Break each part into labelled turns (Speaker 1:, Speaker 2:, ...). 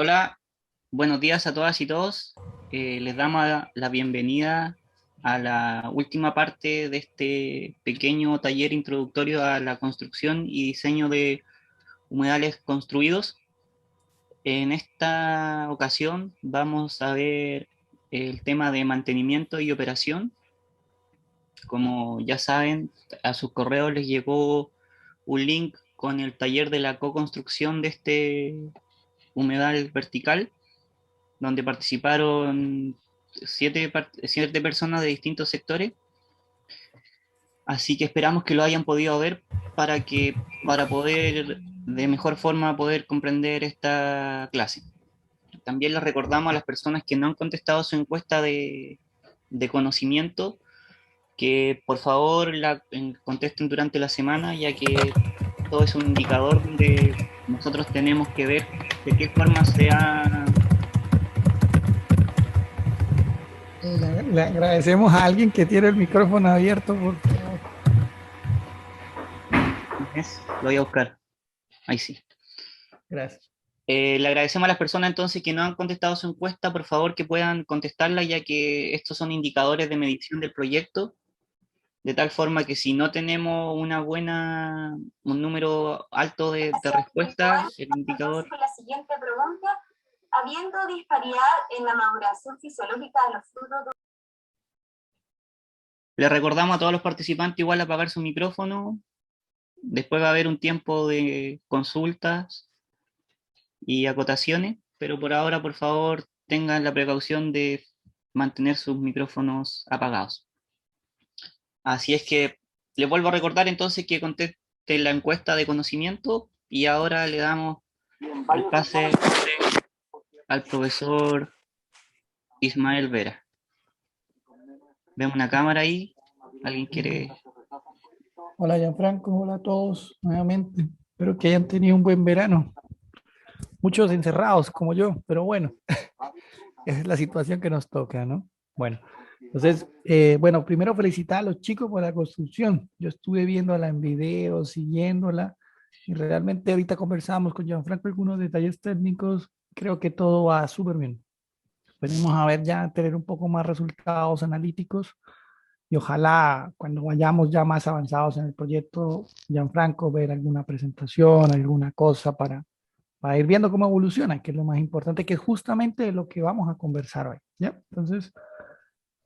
Speaker 1: Hola, buenos días a todas y todos. Les damos la bienvenida a la última parte de este pequeño taller introductorio a la construcción y diseño de humedales construidos. En esta ocasión vamos a ver el tema de mantenimiento y operación. Como ya saben, a sus correos les llegó un link con el taller de la co-construcción de este humedal vertical donde participaron siete personas de distintos sectores, así que esperamos que lo hayan podido ver para poder de mejor forma poder comprender esta clase. También les recordamos a las personas que no han contestado su encuesta de conocimiento que por favor contesten durante la semana, ya que todo es un indicador donde nosotros tenemos que ver de qué forma se ha.
Speaker 2: Le agradecemos a alguien que tiene el micrófono abierto, por favor.
Speaker 1: Lo voy a buscar. Ahí sí.
Speaker 2: Gracias.
Speaker 1: Le agradecemos a las personas entonces que no han contestado su encuesta, por favor que puedan contestarla, ya que estos son indicadores de medición del proyecto, de tal forma que si no tenemos un número alto de respuestas, el
Speaker 3: Entonces,
Speaker 1: indicador.
Speaker 3: con la siguiente pregunta, habiendo disparidad en la maduración fisiológica de los frutos.
Speaker 1: Le recordamos a todos los participantes igual apagar su micrófono, después va a haber un tiempo de consultas y acotaciones, pero por ahora, por favor, tengan la precaución de mantener sus micrófonos apagados. Así es que les vuelvo a recordar entonces que conteste la encuesta de conocimiento y ahora le damos el pase al profesor Ismael Vera. Vemos una cámara ahí. ¿Alguien quiere?
Speaker 2: Hola, Gianfranco, hola a todos nuevamente. Espero que hayan tenido un buen verano. Muchos encerrados como yo, pero bueno, esa es la situación que nos toca, ¿no? Bueno, entonces, bueno, primero felicitar a los chicos por la construcción. Yo estuve viéndola en video, siguiéndola, y realmente ahorita conversamos con Gianfranco algunos detalles técnicos. Creo que todo va súper bien. Venimos a ver ya, tener un poco más resultados analíticos y ojalá cuando vayamos ya más avanzados en el proyecto, Gianfranco, ver alguna presentación, alguna cosa para ir viendo cómo evoluciona, que es lo más importante, que es justamente lo que vamos a conversar hoy. ¿Ya? Entonces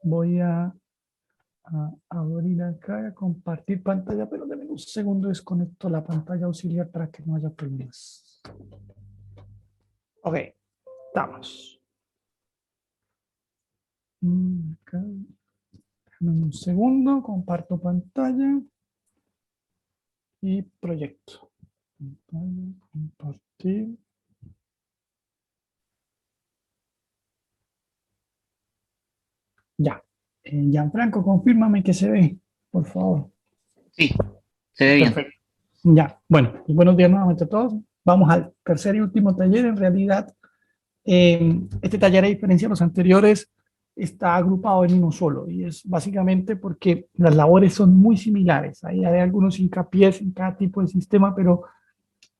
Speaker 2: voy a abrir acá, a compartir pantalla, pero denme un segundo, desconecto la pantalla auxiliar para que no haya problemas. Ok, estamos. Acá. Dame un segundo, comparto pantalla y proyecto. Pantalla, compartir. Ya. Gianfranco, confírmame que se ve, por favor.
Speaker 1: Sí, se ve bien.
Speaker 2: Perfecto. Ya. Bueno, y buenos días nuevamente a todos. Vamos al tercer y último taller. En realidad, este taller, a diferencia de los anteriores, está agrupado en uno solo y es básicamente porque las labores son muy similares. Ahí hay algunos hincapiés en cada tipo de sistema, pero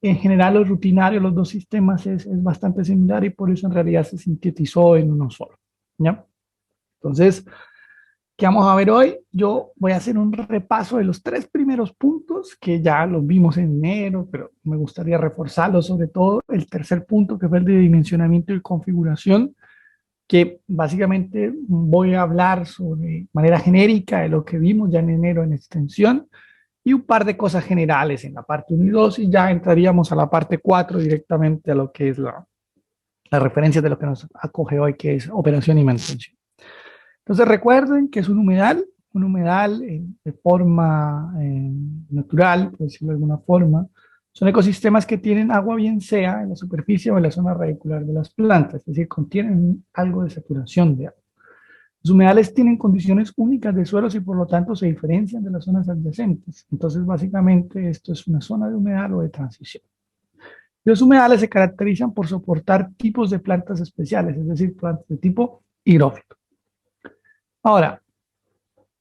Speaker 2: en general lo rutinario, los dos sistemas es bastante similar y por eso en realidad se sintetizó en uno solo. ¿Ya? Entonces, ¿qué vamos a ver hoy? Yo voy a hacer un repaso de los tres primeros puntos que ya los vimos en enero, pero me gustaría reforzarlos, sobre todo el tercer punto que fue el de dimensionamiento y configuración, que básicamente voy a hablar sobre manera genérica de lo que vimos ya en enero en extensión y un par de cosas generales en la parte 1 y 2 y ya entraríamos a la parte 4 directamente a lo que es la referencia de lo que nos acoge hoy, que es operación y mantención. Entonces recuerden que es un humedal de forma natural, por decirlo de alguna forma. Son ecosistemas que tienen agua bien sea en la superficie o en la zona radicular de las plantas, es decir, contienen algo de saturación de agua. Los humedales tienen condiciones únicas de suelos y por lo tanto se diferencian de las zonas adyacentes. Entonces, básicamente, esto es una zona de humedal o de transición. Los humedales se caracterizan por soportar tipos de plantas especiales, es decir, plantas de tipo hidrófilo. Ahora,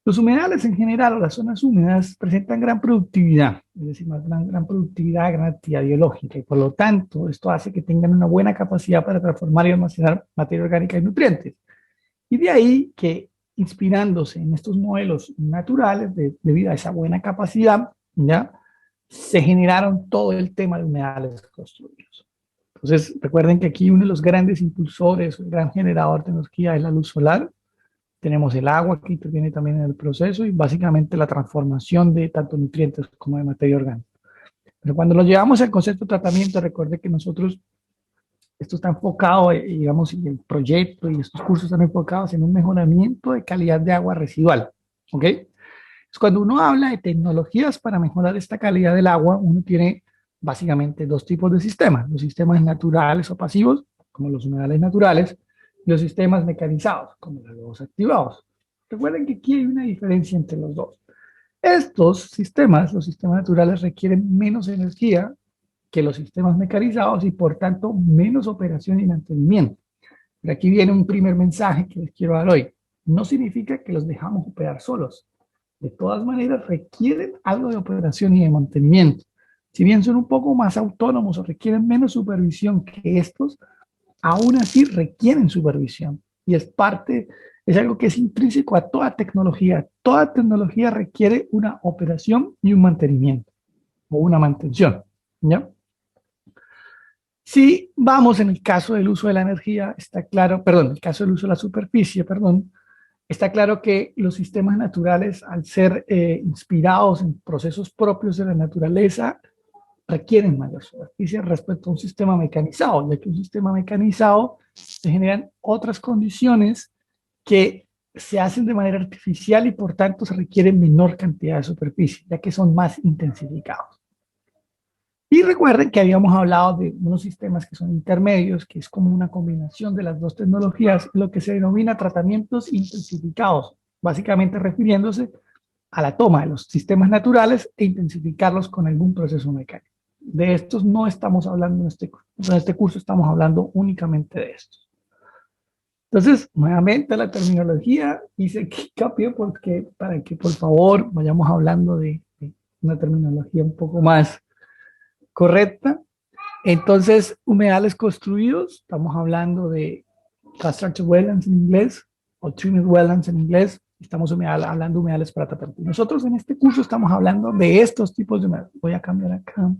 Speaker 2: Los humedales en general o las zonas húmedas presentan gran productividad, es decir, más gran productividad, gran actividad biológica, y por lo tanto esto hace que tengan una buena capacidad para transformar y almacenar materia orgánica y nutrientes. Y de ahí que, inspirándose en estos modelos naturales, debido a esa buena capacidad, ¿ya? Se generaron todo el tema de humedales construidos. Entonces, recuerden que aquí uno de los grandes impulsores, el gran generador de energía es la luz solar. Tenemos el agua que interviene también en el proceso y básicamente la transformación de tanto nutrientes como de materia orgánica. Pero cuando lo llevamos al concepto de tratamiento, recuerde que nosotros, esto está enfocado, digamos, y el proyecto y estos cursos están enfocados en un mejoramiento de calidad de agua residual. ¿Ok? Entonces, cuando uno habla de tecnologías para mejorar esta calidad del agua, uno tiene básicamente dos tipos de sistemas: los sistemas naturales o pasivos, como los humedales naturales, y los sistemas mecanizados, como los activados. Recuerden que aquí hay una diferencia entre los dos. Estos sistemas, los sistemas naturales, requieren menos energía que los sistemas mecanizados y por tanto menos operación y mantenimiento. Pero aquí viene un primer mensaje que les quiero dar hoy. No significa que los dejamos operar solos. De todas maneras, requieren algo de operación y de mantenimiento. Si bien son un poco más autónomos o requieren menos supervisión que estos, aún así requieren supervisión. Y es parte, es algo que es intrínseco a toda tecnología. Toda tecnología requiere una operación y un mantenimiento, o una mantención, ¿ya? Si vamos en el caso del uso de la energía, está claro, perdón, el caso del uso de la superficie, perdón, está claro que los sistemas naturales, al ser inspirados en procesos propios de la naturaleza, requieren mayor superficie respecto a un sistema mecanizado, ya que un sistema mecanizado se generan otras condiciones que se hacen de manera artificial y por tanto se requiere menor cantidad de superficie, ya que son más intensificados. Y recuerden que habíamos hablado de unos sistemas que son intermedios, que es como una combinación de las dos tecnologías, lo que se denomina tratamientos intensificados, básicamente refiriéndose a la toma de los sistemas naturales e intensificarlos con algún proceso mecánico. De estos no estamos hablando en este curso, estamos hablando únicamente de estos. Entonces, nuevamente la terminología, hice cambio porque, para que por favor vayamos hablando de una terminología un poco más correcta. Entonces, humedales construidos, estamos hablando de constructed wetlands en inglés o trimmed wetlands en inglés. Estamos hablando de humedales para tratar. Nosotros en este curso estamos hablando de estos tipos de humedales. Voy a cambiar acá,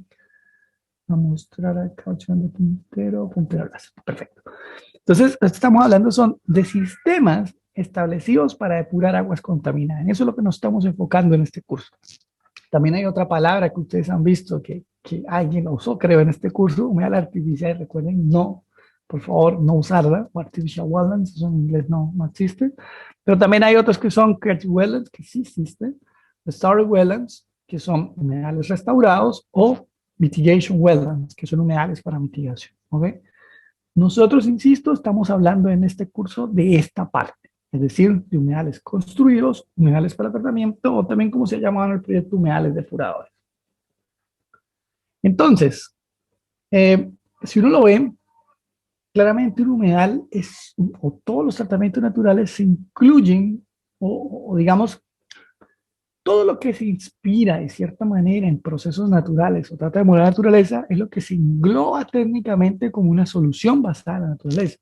Speaker 2: a mostrar acá, puntero, perfecto. Entonces, estamos hablando son de sistemas establecidos para depurar aguas contaminadas. En eso es lo que nos estamos enfocando en este curso. También hay otra palabra que ustedes han visto que alguien usó, creo, en este curso, humedal artificial. Recuerden, no, por favor, no usarla. O artificial wetlands, eso en inglés no existe. Pero también hay otros que son creative wetlands, que sí existen. Restored wetlands, que son humedales restaurados, o mitigation wetlands, que son humedales para mitigación. ¿Ok? Nosotros, insisto, estamos hablando en este curso de esta parte, es decir, de humedales construidos, humedales para tratamiento, o también como se llamaban en el proyecto, humedales depuradores. Entonces, si uno lo ve, claramente un humedal es, o todos los tratamientos naturales se incluyen, o digamos, todo lo que se inspira de cierta manera en procesos naturales o trata de modelar la naturaleza es lo que se engloba técnicamente como una solución basada en la naturaleza.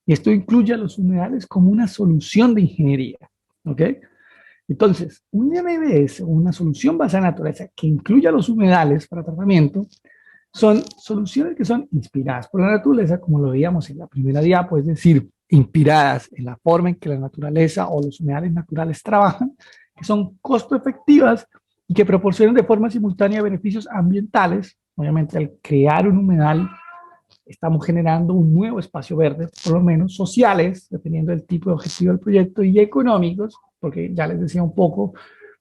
Speaker 2: Y esto incluye a los humedales como una solución de ingeniería. ¿Ok? Entonces, un MBS, una solución basada en la naturaleza que incluya los humedales para tratamiento, son soluciones que son inspiradas por la naturaleza, como lo veíamos en la primera diapo, es decir, inspiradas en la forma en que la naturaleza o los humedales naturales trabajan, que son costo efectivas y que proporcionan de forma simultánea beneficios ambientales. Obviamente, al crear un humedal, estamos generando un nuevo espacio verde, por lo menos sociales, dependiendo del tipo de objetivo del proyecto, y económicos, porque ya les decía un poco,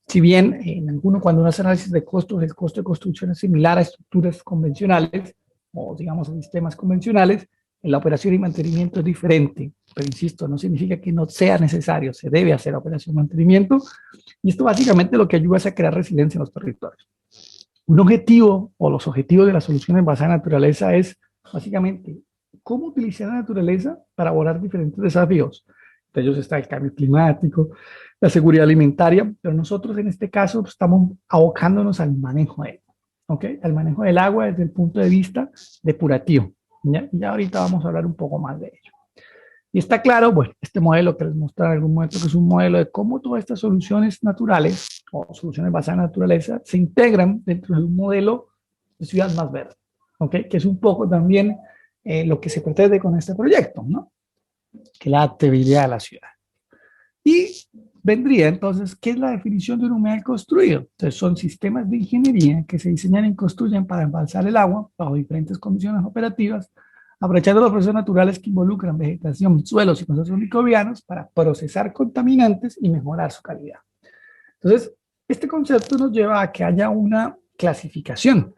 Speaker 2: si bien en alguno, cuando uno hace análisis de costos, el costo de construcción es similar a estructuras convencionales, o digamos a sistemas convencionales, en la operación y mantenimiento es diferente, pero insisto, no significa que no sea necesario, se debe hacer operación y mantenimiento, y esto básicamente lo que ayuda es a crear resiliencia en los territorios. Un objetivo, o los objetivos de las soluciones basadas en naturaleza es básicamente cómo utilizar la naturaleza para abordar diferentes desafíos. Entre ellos está el cambio climático, la seguridad alimentaria, pero nosotros en este caso estamos abocándonos al manejo de agua, ¿ok? Al manejo del agua desde el punto de vista depurativo. Ya ahorita vamos a hablar un poco más de ello. Y está claro, bueno, este modelo que les mostré en algún momento, que es un modelo de cómo todas estas soluciones naturales o soluciones basadas en la naturaleza se integran dentro de un modelo de ciudad más verde, ¿ok? Que es un poco también lo que se pretende con este proyecto, ¿no? Que la adaptabilidad de la ciudad. Y vendría entonces, ¿qué es la definición de un humedal construido? Entonces son sistemas de ingeniería que se diseñan y construyen para embalsar el agua bajo diferentes condiciones operativas, aprovechando los procesos naturales que involucran vegetación, suelos y procesos microbianos para procesar contaminantes y mejorar su calidad. Entonces, este concepto nos lleva a que haya una clasificación.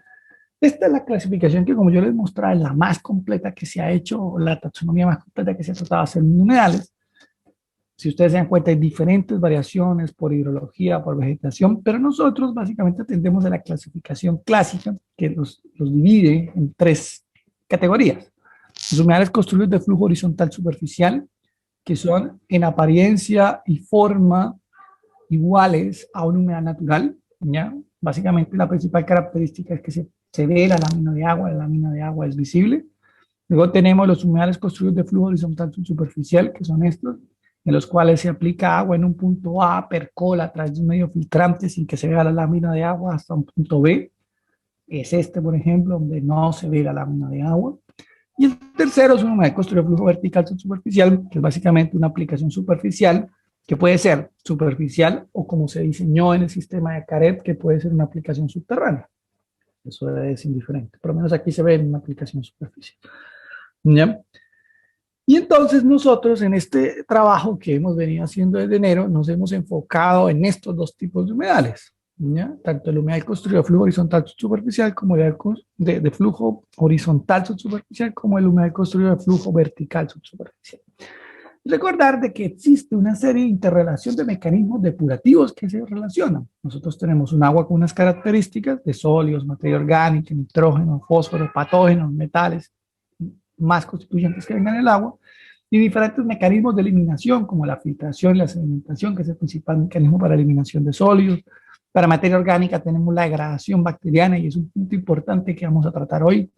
Speaker 2: Esta es la clasificación que, como yo les mostraba, es la más completa que se ha hecho, la taxonomía más completa que se ha tratado de hacer en humedales. Si ustedes se dan cuenta, hay diferentes variaciones por hidrología, por vegetación, pero nosotros básicamente atendemos a la clasificación clásica que los divide en 3 categorías. Los humedales construidos de flujo horizontal superficial, que son en apariencia y forma iguales a un humedal natural, ¿ya? Básicamente la principal característica es que se ve la lámina de agua es visible. Luego tenemos los humedales construidos de flujo horizontal superficial, que son estos, en los cuales se aplica agua en un punto A, percola a través de un medio filtrante sin que se vea la lámina de agua hasta un punto B. Es este, por ejemplo, donde no se ve la lámina de agua. Y el tercero es un humedal construido de flujo vertical superficial, que es básicamente una aplicación superficial, que puede ser superficial o como se diseñó en el sistema de Caret, que puede ser una aplicación subterránea. Eso es indiferente. Por lo menos aquí se ve en una aplicación superficial. ¿Ya? Y entonces nosotros en este trabajo que hemos venido haciendo desde enero, nos hemos enfocado en estos 2 tipos de humedales, ¿ya? Tanto el humedal construido de flujo horizontal subsuperficial como el de flujo horizontal subsuperficial como el humedal construido de flujo vertical subsuperficial. Recordar de que existe una serie de interrelación de mecanismos depurativos que se relacionan. Nosotros tenemos un agua con unas características de sólidos, materia orgánica, nitrógeno, fósforo, patógenos, metales, más constituyentes que vengan en el agua, y diferentes mecanismos de eliminación, como la filtración y la sedimentación, que es el principal mecanismo para eliminación de sólidos. Para materia orgánica tenemos la degradación bacteriana, y es un punto importante que vamos a tratar hoy.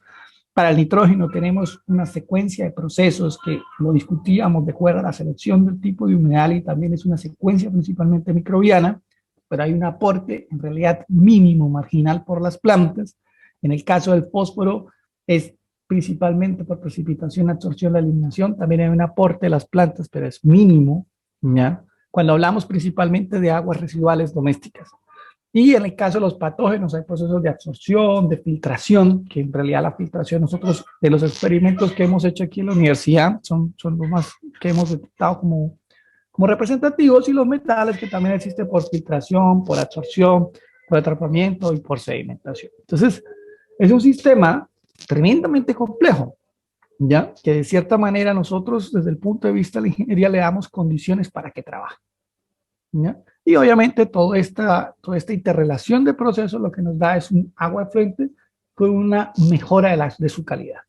Speaker 2: Para el nitrógeno tenemos una secuencia de procesos que lo discutíamos de acuerdo a la selección del tipo de humedal, y también es una secuencia principalmente microbiana, pero hay un aporte en realidad mínimo, marginal por las plantas. En el caso del fósforo es principalmente por precipitación, absorción, la eliminación. También hay un aporte de las plantas, pero es mínimo, ¿ya? Cuando hablamos principalmente de aguas residuales domésticas. Y en el caso de los patógenos hay procesos de absorción, de filtración, que en realidad la filtración, nosotros de los experimentos que hemos hecho aquí en la universidad, son los más que hemos detectado como representativos, y los metales que también existen por filtración, por absorción, por atrapamiento y por sedimentación. Entonces, es un sistema tremendamente complejo, ¿ya? Que de cierta manera nosotros desde el punto de vista de la ingeniería le damos condiciones para que trabaje, ¿ya? Y obviamente toda esta interrelación de procesos lo que nos da es un agua de frente con una mejora de su calidad.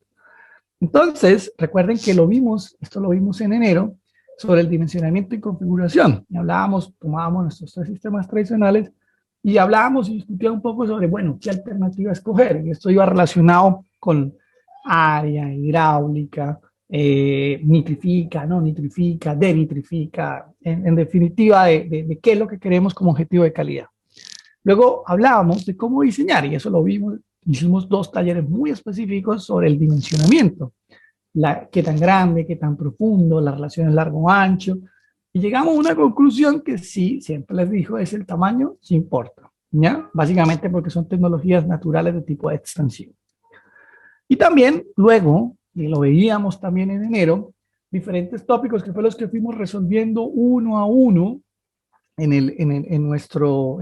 Speaker 2: Entonces, recuerden que esto lo vimos en enero, sobre el dimensionamiento y configuración. Y tomábamos nuestros 3 sistemas tradicionales y hablábamos y discutíamos un poco sobre, bueno, qué alternativa escoger. Y esto iba relacionado con área, hidráulica, nitrifica, no nitrifica, denitrifica, en definitiva de qué es lo que queremos como objetivo de calidad. Luego hablábamos de cómo diseñar, y eso lo vimos, hicimos 2 talleres muy específicos sobre el dimensionamiento, qué tan grande, qué tan profundo, las relaciones largo-ancho, y llegamos a una conclusión que sí, siempre les dijo, es el tamaño, sí importa, ¿ya? Básicamente porque son tecnologías naturales de tipo de extensión. Y también luego, y lo veíamos también en enero, diferentes tópicos que fue los que fuimos resolviendo uno a uno en nuestro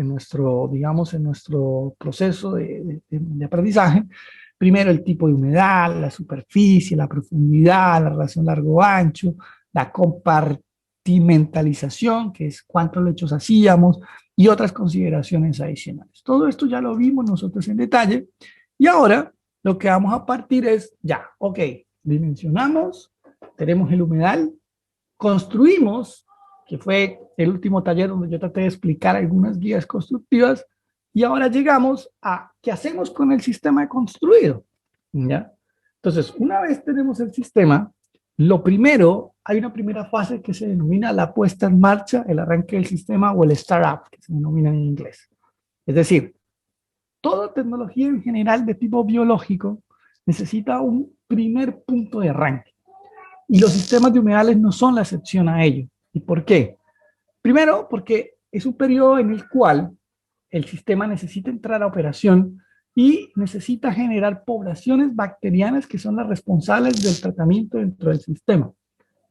Speaker 2: proceso de aprendizaje. Primero el tipo de humedad, la superficie, la profundidad, la relación largo-ancho, la compartimentalización, que es cuántos lechos hacíamos, y otras consideraciones adicionales. Todo esto ya lo vimos nosotros en detalle, y ahora lo que vamos a partir es, ya, ok, dimensionamos, tenemos el humedal, construimos, que fue el último taller donde yo traté de explicar algunas guías constructivas, y ahora llegamos a qué hacemos con el sistema construido, ¿ya? Entonces, una vez tenemos el sistema, lo primero, hay una primera fase que se denomina la puesta en marcha, el arranque del sistema o el startup, que se denomina en inglés. Es decir, toda tecnología en general de tipo biológico necesita un primer punto de arranque. Y los sistemas de humedales no son la excepción a ello. ¿Y por qué? Primero, porque es un periodo en el cual el sistema necesita entrar a operación y necesita generar poblaciones bacterianas que son las responsables del tratamiento dentro del sistema.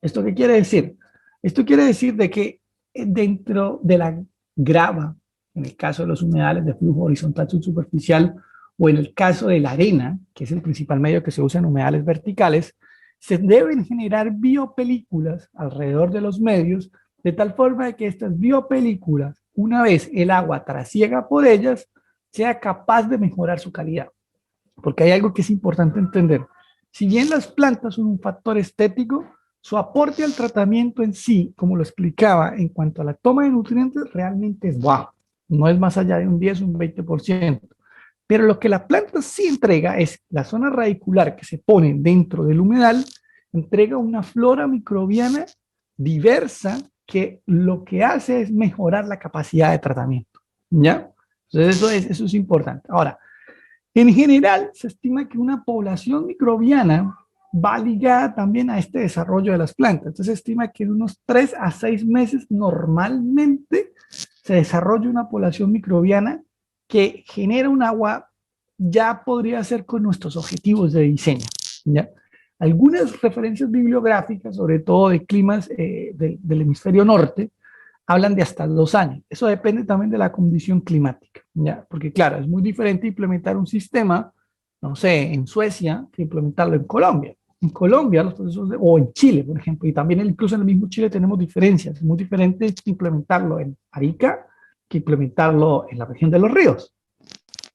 Speaker 2: ¿Esto qué quiere decir? Esto quiere decir de que dentro de la grava, en el caso de los humedales de flujo horizontal subsuperficial, o en el caso de la arena, que es el principal medio que se usa en humedales verticales, se deben generar biopelículas alrededor de los medios, de tal forma que estas biopelículas, una vez el agua trasiega por ellas, sea capaz de mejorar su calidad. Porque hay algo que es importante entender. Si bien las plantas son un factor estético, su aporte al tratamiento en sí, como lo explicaba, en cuanto a la toma de nutrientes, realmente es bajo. No es más allá de un 10 o un 20%. Pero lo que la planta sí entrega es la zona radicular que se pone dentro del humedal, entrega una flora microbiana diversa que lo que hace es mejorar la capacidad de tratamiento. ¿Ya? Entonces eso es importante. Ahora, en general se estima que una población microbiana va ligada también a este desarrollo de las plantas. Entonces se estima que en unos 3 a 6 meses normalmente se desarrolla una población microbiana que genera un agua, ya podría ser con nuestros objetivos de diseño, ¿ya? Algunas referencias bibliográficas, sobre todo de climas del hemisferio norte, hablan de hasta 2 años. Eso depende también de la condición climática, ¿ya? Porque claro, es muy diferente implementar un sistema, no sé, en Suecia, que implementarlo en Colombia. En Colombia, los procesos o en Chile, por ejemplo, y también incluso en el mismo Chile tenemos diferencias. Es muy diferente implementarlo en Arica que implementarlo en la región de los ríos,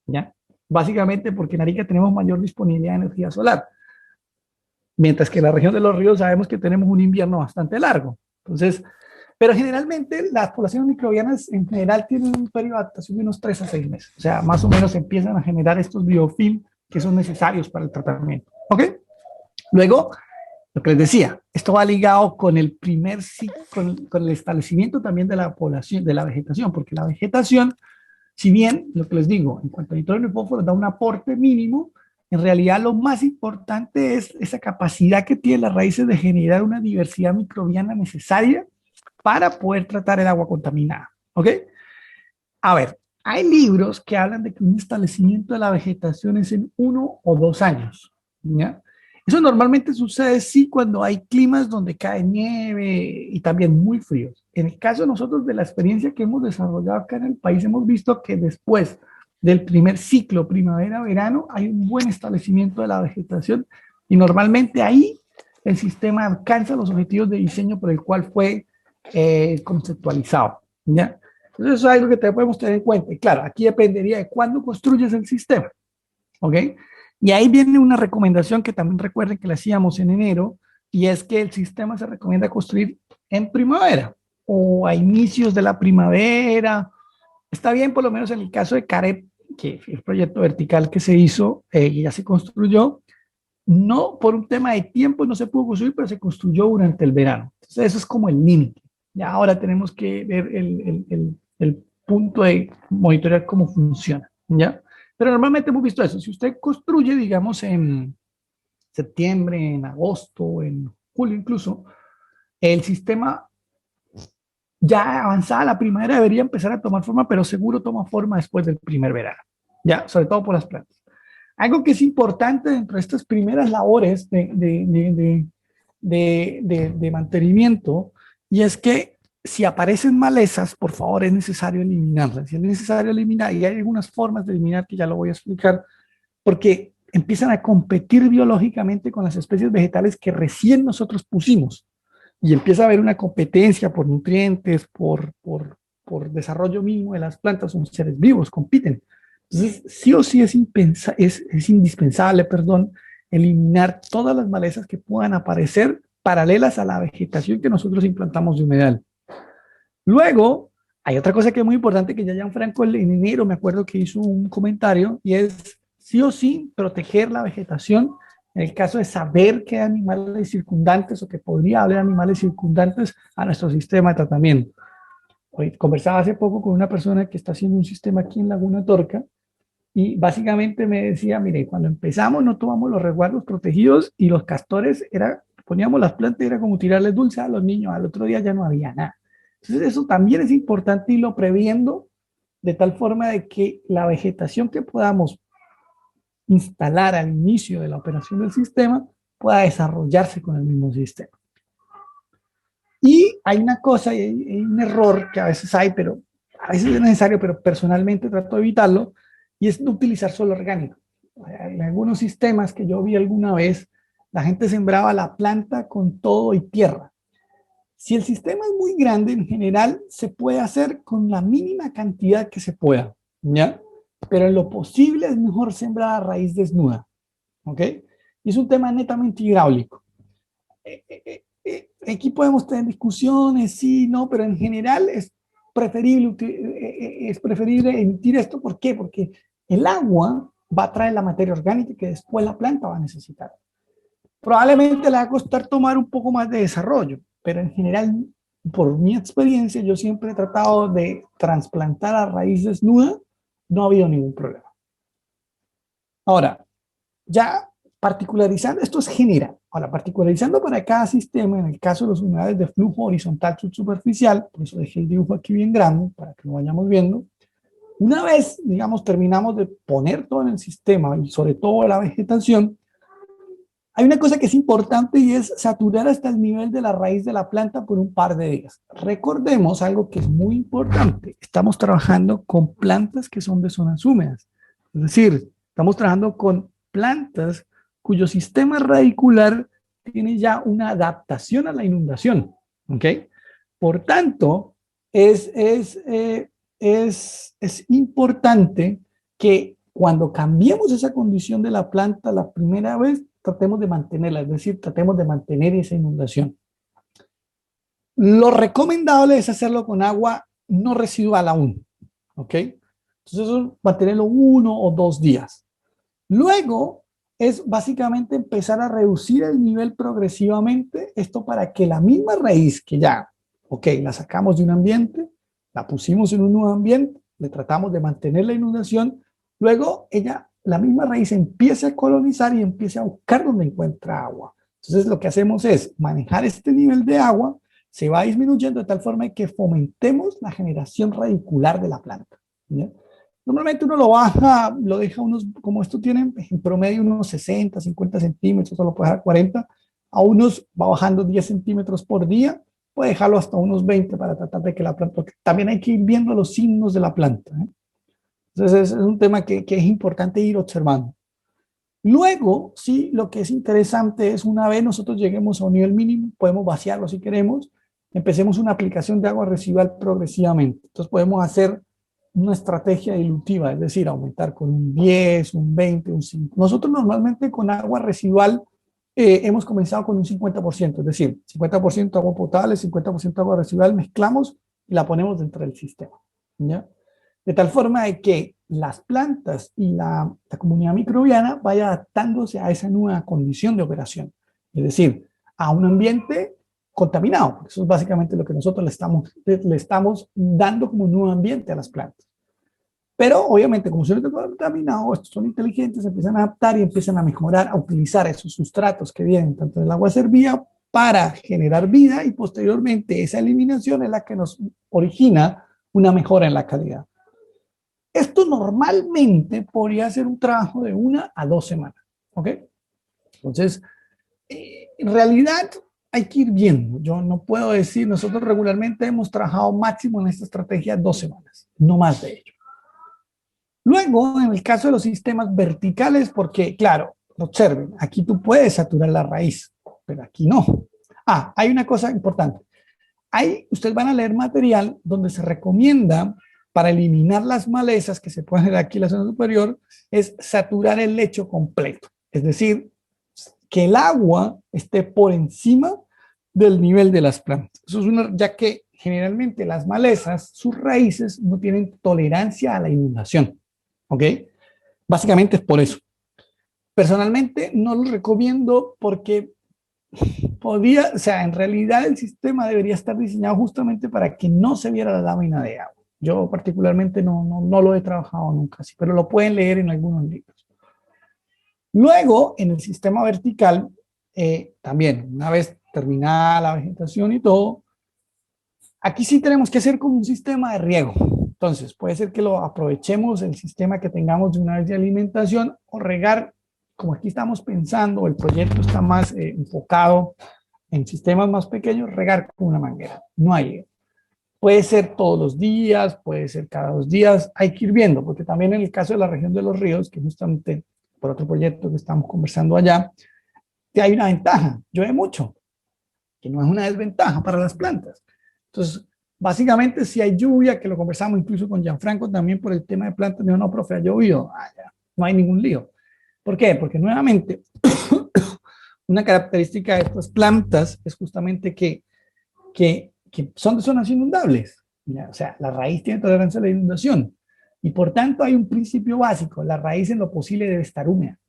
Speaker 2: ¿ya? Básicamente porque en Arica tenemos mayor disponibilidad de energía solar, mientras que en la región de los ríos sabemos que tenemos un invierno bastante largo. Entonces, pero generalmente las poblaciones microbianas en general tienen un periodo de adaptación de unos 3 a 6 meses. O sea, más o menos empiezan a generar estos biofilm que son necesarios para el tratamiento. ¿Ok? Luego, lo que les decía, esto va ligado con el primer ciclo, con el establecimiento también de la población, de la vegetación, porque la vegetación, si bien, lo que les digo, en cuanto a nitrógeno y fósforo da un aporte mínimo, en realidad lo más importante es esa capacidad que tienen las raíces de generar una diversidad microbiana necesaria para poder tratar el agua contaminada. ¿Ok? A ver, hay libros que hablan de que un establecimiento de la vegetación es en 1 o 2 años. ¿Ya? Eso normalmente sucede sí cuando hay climas donde cae nieve y también muy fríos. En el caso de nosotros, de la experiencia que hemos desarrollado acá en el país, hemos visto que después del primer ciclo primavera-verano hay un buen establecimiento de la vegetación y normalmente ahí el sistema alcanza los objetivos de diseño por el cual fue conceptualizado, ¿ya? Entonces eso es algo que podemos tener en cuenta. Y claro, aquí dependería de cuándo construyes el sistema, ¿ok? Y ahí viene una recomendación que también recuerden que la hacíamos en enero, y es que el sistema se recomienda construir en primavera o a inicios de la primavera. Está bien, por lo menos en el caso de Carep, que el proyecto vertical que se hizo y ya se construyó, no por un tema de tiempo no se pudo construir, pero se construyó durante el verano. Entonces eso es como el límite. Ya ahora tenemos que ver el punto de monitorear cómo funciona, ¿ya? Pero normalmente hemos visto eso. Si usted construye, digamos, en septiembre, en agosto, en julio incluso, el sistema ya avanzada la primavera debería empezar a tomar forma, pero seguro toma forma después del primer verano, ya, sobre todo por las plantas. Algo que es importante dentro de estas primeras labores de mantenimiento, y es que si aparecen malezas, por favor, es necesario eliminarlas. Si es necesario eliminar, y hay algunas formas de eliminar que ya lo voy a explicar, porque empiezan a competir biológicamente con las especies vegetales que recién nosotros pusimos. Y empieza a haber una competencia por nutrientes, por desarrollo mínimo de las plantas, son seres vivos, compiten. Entonces, sí o sí es indispensable, eliminar todas las malezas que puedan aparecer paralelas a la vegetación que nosotros implantamos de humedal. Luego, hay otra cosa que es muy importante, que ya Gianfranco en enero me acuerdo que hizo un comentario, y es sí o sí proteger la vegetación en el caso de saber que hay animales circundantes o que podría haber animales circundantes a nuestro sistema de tratamiento. Hoy conversaba hace poco con una persona que está haciendo un sistema aquí en Laguna Torca, y básicamente me decía, mire, cuando empezamos no tomamos los resguardos protegidos y los castores, poníamos las plantas y era como tirarles dulce a los niños, al otro día ya no había nada. Entonces eso también es importante irlo previendo de tal forma de que la vegetación que podamos instalar al inicio de la operación del sistema pueda desarrollarse con el mismo sistema. Y hay una cosa, y hay un error que a veces hay, pero a veces es necesario, pero personalmente trato de evitarlo, y es no utilizar suelo orgánico. En algunos sistemas que yo vi alguna vez, la gente sembraba la planta con todo y tierra. Si el sistema es muy grande, en general se puede hacer con la mínima cantidad que se pueda, ¿ya? Pero en lo posible es mejor sembrar a raíz desnuda, ¿ok? Y es un tema netamente hidráulico. Aquí podemos tener discusiones, sí, no, pero en general es preferible emitir esto. ¿Por qué? Porque el agua va a traer la materia orgánica que después la planta va a necesitar. Probablemente le va a costar tomar un poco más de desarrollo, pero en general, por mi experiencia, yo siempre he tratado de trasplantar a raíz desnuda, no ha habido ningún problema. Ahora, ya particularizando, esto es general. Ahora, particularizando para cada sistema, en el caso de los unidades de flujo horizontal subsuperficial, por eso dejé el dibujo aquí bien grande, para que lo vayamos viendo. Una vez, digamos, terminamos de poner todo en el sistema, y sobre todo la vegetación, hay una cosa que es importante, y es saturar hasta el nivel de la raíz de la planta por un par de días. Recordemos algo que es muy importante. Estamos trabajando con plantas que son de zonas húmedas. Es decir, estamos trabajando con plantas cuyo sistema radicular tiene ya una adaptación a la inundación. ¿Ok? Por tanto, es importante que cuando cambiemos esa condición de la planta la primera vez, tratemos de mantenerla, es decir, tratemos de mantener esa inundación. Lo recomendable es hacerlo con agua no residual aún, ¿ok? Entonces, eso, mantenerlo 1 o 2 días. Luego, es básicamente empezar a reducir el nivel progresivamente, esto para que la misma raíz que ya, ok, la sacamos de un ambiente, la pusimos en un nuevo ambiente, le tratamos de mantener la inundación, luego la misma raíz empieza a colonizar y empieza a buscar donde encuentra agua. Entonces lo que hacemos es manejar este nivel de agua, se va disminuyendo de tal forma que fomentemos la generación radicular de la planta, ¿ya? Normalmente uno lo baja, lo deja unos, como esto tiene en promedio unos 60, 50 centímetros, o lo puede dejar 40, a unos va bajando 10 centímetros por día, puede dejarlo hasta unos 20 para tratar de que la planta, porque también hay que ir viendo los signos de la planta, ¿eh? Entonces es un tema que es importante ir observando. Luego, sí, lo que es interesante es una vez nosotros lleguemos a un nivel mínimo, podemos vaciarlo si queremos, empecemos una aplicación de agua residual progresivamente. Entonces podemos hacer una estrategia dilutiva, es decir, aumentar con un 10, un 20, un 5. Nosotros normalmente con agua residual hemos comenzado con un 50%, es decir, 50% agua potable, 50% agua residual, mezclamos y la ponemos dentro del sistema, ¿ya? De tal forma de que las plantas y la comunidad microbiana vaya adaptándose a esa nueva condición de operación, es decir, a un ambiente contaminado, porque eso es básicamente lo que nosotros le estamos dando como un nuevo ambiente a las plantas. Pero obviamente, como son contaminados, estos son inteligentes, se empiezan a adaptar y empiezan a mejorar, a utilizar esos sustratos que vienen tanto del agua servida para generar vida, y posteriormente esa eliminación es la que nos origina una mejora en la calidad. Esto normalmente podría ser un trabajo de 1 a 2 semanas, ¿ok? Entonces, en realidad hay que ir viendo. Yo no puedo decir, nosotros regularmente hemos trabajado máximo en esta estrategia 2 semanas, no más de ello. Luego, en el caso de los sistemas verticales, porque claro, observen, aquí tú puedes saturar la raíz, pero aquí no. Hay una cosa importante. Ustedes van a leer material donde se recomienda, para eliminar las malezas que se pueden ver aquí en la zona superior, es saturar el lecho completo. Es decir, que el agua esté por encima del nivel de las plantas. Eso es ya que generalmente las malezas, sus raíces no tienen tolerancia a la inundación, ¿ok? Básicamente es por eso. Personalmente no lo recomiendo porque o sea, en realidad el sistema debería estar diseñado justamente para que no se viera la lámina de agua. Yo particularmente no lo he trabajado nunca así, pero lo pueden leer en algunos libros. Luego, en el sistema vertical, también, una vez terminada la vegetación y todo, aquí sí tenemos que hacer como un sistema de riego. Entonces, puede ser que lo aprovechemos el sistema que tengamos de una vez de alimentación o regar, como aquí estamos pensando, el proyecto está más enfocado en sistemas más pequeños, regar con una manguera. No hay. Puede ser todos los días, puede ser cada 2 días, hay que ir viendo, porque también en el caso de la región de los ríos, que justamente por otro proyecto que estamos conversando allá, que hay una ventaja, llueve mucho, que no es una desventaja para las plantas. Entonces, básicamente, si hay lluvia, que lo conversamos incluso con Gianfranco también por el tema de plantas, dijo, no, profe, ha llovido, ya, no hay ningún lío. ¿Por qué? Porque nuevamente, una característica de estas plantas es justamente que son de zonas inundables. ¿Ya? O sea, la raíz tiene tolerancia a la inundación. Y por tanto hay un principio básico, la raíz en lo posible debe estar húmeda.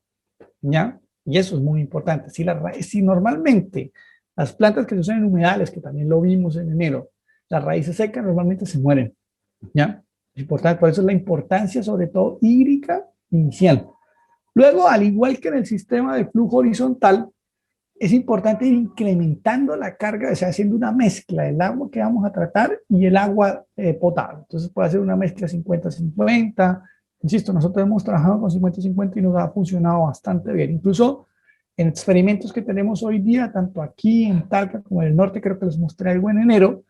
Speaker 2: ¿Ya? Y eso es muy importante. Si normalmente las plantas que se usan en humedales, que también lo vimos en enero, las raíces secas normalmente se mueren. ¿Ya? Es importante, por eso es la importancia sobre todo hídrica inicial. Luego, al igual que en el sistema de flujo horizontal, es importante ir incrementando la carga, o sea, haciendo una mezcla del agua que vamos a tratar y el agua potable. Entonces puede hacer una mezcla 50-50. Insisto, nosotros hemos trabajado con 50-50 y nos ha funcionado bastante bien. Incluso en experimentos que tenemos hoy día, tanto aquí en Talca como en el norte, creo que les mostré algo en enero,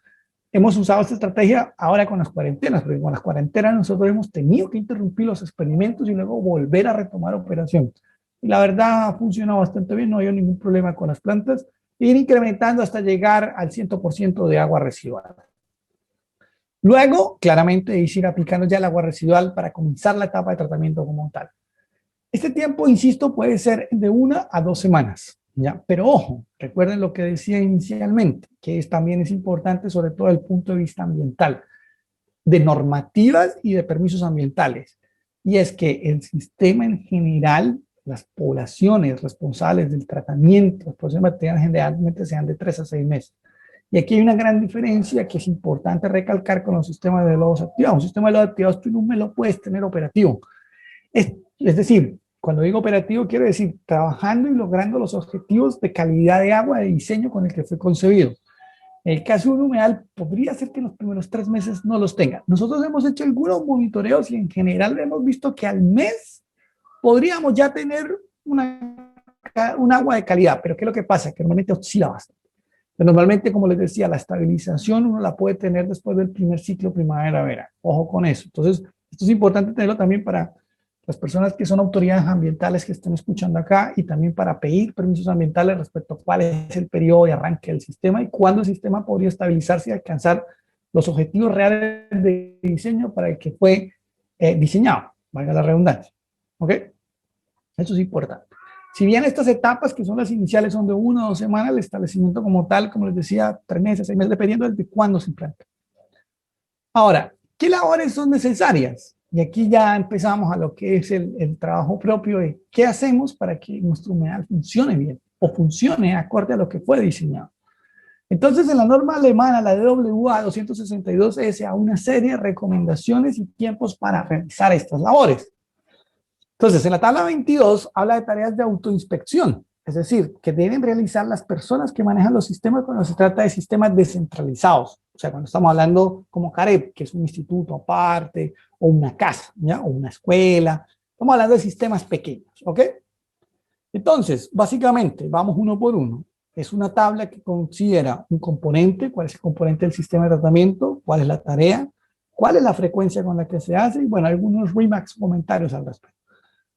Speaker 2: hemos usado esta estrategia ahora con las cuarentenas, porque con las cuarentenas nosotros hemos tenido que interrumpir los experimentos y luego volver a retomar operación. Y la verdad ha funcionado bastante bien, no hay ningún problema con las plantas, e ir incrementando hasta llegar al 100% de agua residual. Luego, claramente, ir aplicando ya el agua residual para comenzar la etapa de tratamiento como tal. Este tiempo, insisto, puede ser de 1 a 2 semanas, ¿ya? Pero ojo, recuerden lo que decía inicialmente, que también es importante, sobre todo desde el punto de vista ambiental, de normativas y de permisos ambientales. Y es que el sistema en general, las poblaciones responsables del tratamiento, las poblaciones bacterianas generalmente sean de 3 a 6 meses. Y aquí hay una gran diferencia que es importante recalcar con los sistemas de lodos activados. Un sistema de lodos activados tú no me lo puedes tener operativo. Es decir, cuando digo operativo quiero decir trabajando y logrando los objetivos de calidad de agua de diseño con el que fue concebido. En el caso de un humedal, podría ser que en los primeros 3 meses no los tenga. Nosotros hemos hecho algunos monitoreos y en general hemos visto que al mes podríamos ya tener un agua de calidad. Pero ¿qué es lo que pasa? Que normalmente oscila bastante. Pero normalmente, como les decía, la estabilización uno la puede tener después del primer ciclo primavera-verano. Ojo con eso. Entonces, esto es importante tenerlo también para las personas que son autoridades ambientales que estén escuchando acá y también para pedir permisos ambientales respecto a cuál es el periodo de arranque del sistema y cuándo el sistema podría estabilizarse y alcanzar los objetivos reales de diseño para el que fue diseñado, valga la redundancia. ¿Ok? Eso es importante. Si bien estas etapas, que son las iniciales, son de 1 o 2 semanas, el establecimiento como tal, como les decía, 3 meses, 6 meses, dependiendo de cuándo se implanta. Ahora, ¿qué labores son necesarias? Y aquí ya empezamos a lo que es el trabajo propio de qué hacemos para que nuestro humedal funcione bien o funcione acorde a lo que fue diseñado. Entonces, en la norma alemana, la DWA 262S, hay una serie de recomendaciones y tiempos para realizar estas labores. Entonces, en la tabla 22 habla de tareas de autoinspección, es decir, que deben realizar las personas que manejan los sistemas cuando se trata de sistemas descentralizados. O sea, cuando estamos hablando como CAREP, que es un instituto aparte, o una casa, ¿ya? O una escuela. Estamos hablando de sistemas pequeños, ¿ok? Entonces, básicamente, vamos uno por uno. Es una tabla que considera un componente, cuál es el componente del sistema de tratamiento, cuál es la tarea, cuál es la frecuencia con la que se hace, y bueno, algunos remarks, comentarios al respecto.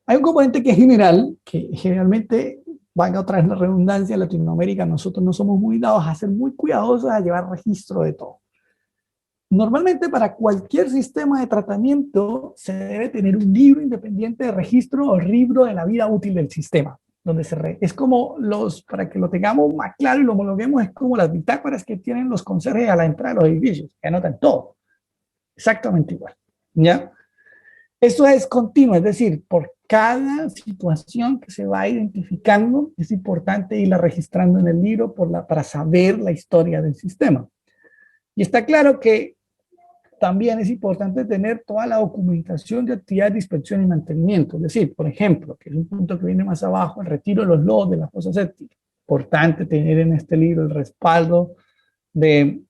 Speaker 2: Hay un componente que es general, que generalmente, valga otra vez la redundancia, en Latinoamérica nosotros no somos muy dados a ser muy cuidadosos a llevar registro de todo. Normalmente para cualquier sistema de tratamiento se debe tener un libro independiente de registro o libro de la vida útil del sistema. es como para que lo tengamos más claro y lo homologuemos, es como las bitácoras que tienen los conserjes a la entrada de los edificios, que anotan todo, exactamente igual, ¿ya? Esto es continuo, es decir, por cada situación que se va identificando, es importante irla registrando en el libro para saber la historia del sistema. Y está claro que también es importante tener toda la documentación de actividades de inspección y mantenimiento. Es decir, por ejemplo, que es un punto que viene más abajo, el retiro de los lodos de la fosa séptica. Importante tener en este libro el respaldo de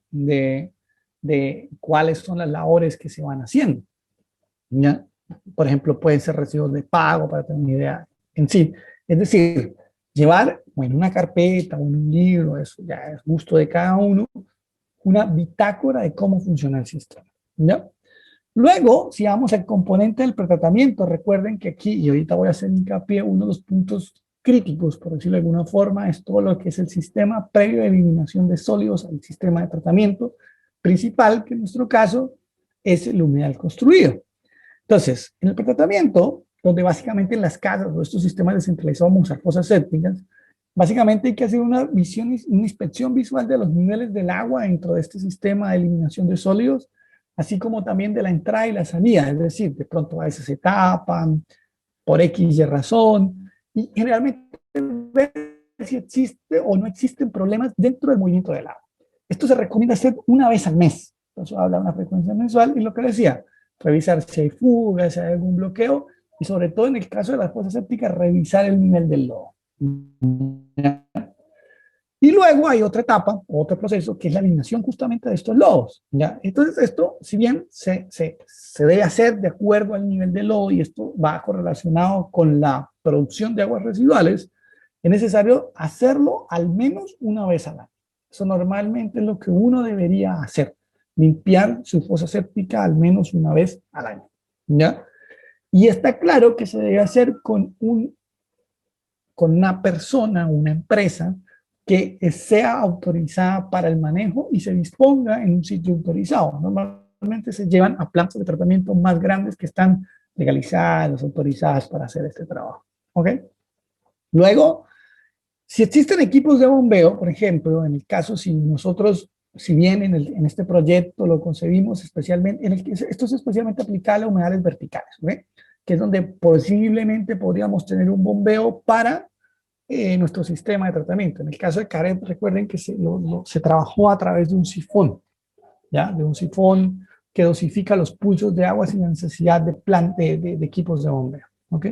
Speaker 2: cuáles son las labores que se van haciendo, ¿ya? Por ejemplo, pueden ser recibos de pago, para tener una idea en sí. Es decir, llevar en una carpeta o en un libro, eso ya es gusto de cada uno, una bitácora de cómo funciona el sistema, ¿ya? Luego, si vamos al componente del pretratamiento, recuerden que aquí, y ahorita voy a hacer hincapié, uno de los puntos críticos, por decirlo de alguna forma, es todo lo que es el sistema previo de eliminación de sólidos al sistema de tratamiento principal, que en nuestro caso es el humedal construido. Entonces, en el pretratamiento, donde básicamente en las casas o estos sistemas descentralizados vamos a usar fosas sépticas, básicamente hay que hacer una inspección visual de los niveles del agua dentro de este sistema de eliminación de sólidos, así como también de la entrada y la salida, es decir, de pronto a veces se tapan por X y razón, y generalmente ver si existe o no existen problemas dentro del movimiento del agua. Esto se recomienda hacer una vez al mes, entonces habla de una frecuencia mensual, y lo que decía, revisar si hay fugas, si hay algún bloqueo, y sobre todo en el caso de las fosas sépticas, revisar el nivel del lodo. Y luego hay otra etapa, otro proceso, que es la eliminación justamente de estos lodos, ¿ya? Entonces esto, si bien se debe hacer de acuerdo al nivel de lodo, y esto va correlacionado con la producción de aguas residuales, es necesario hacerlo al menos una vez al año. Eso normalmente es lo que uno debería hacer, limpiar su fosa séptica al menos una vez al año, ¿ya? Y está claro que se debe hacer con una persona, una empresa, que sea autorizada para el manejo y se disponga en un sitio autorizado. Normalmente se llevan a plantas de tratamiento más grandes que están legalizadas, autorizadas para hacer este trabajo, ¿ok? Luego, si existen equipos de bombeo, por ejemplo, en el caso si nosotros, si bien en este proyecto lo concebimos especialmente, esto es especialmente aplicable a humedales verticales, ¿ok? Que es donde posiblemente podríamos tener un bombeo para nuestro sistema de tratamiento. En el caso de Caret, recuerden que se trabajó a través de un sifón, ¿ya? De un sifón que dosifica los pulsos de agua sin necesidad de equipos de bombeo, ¿ok?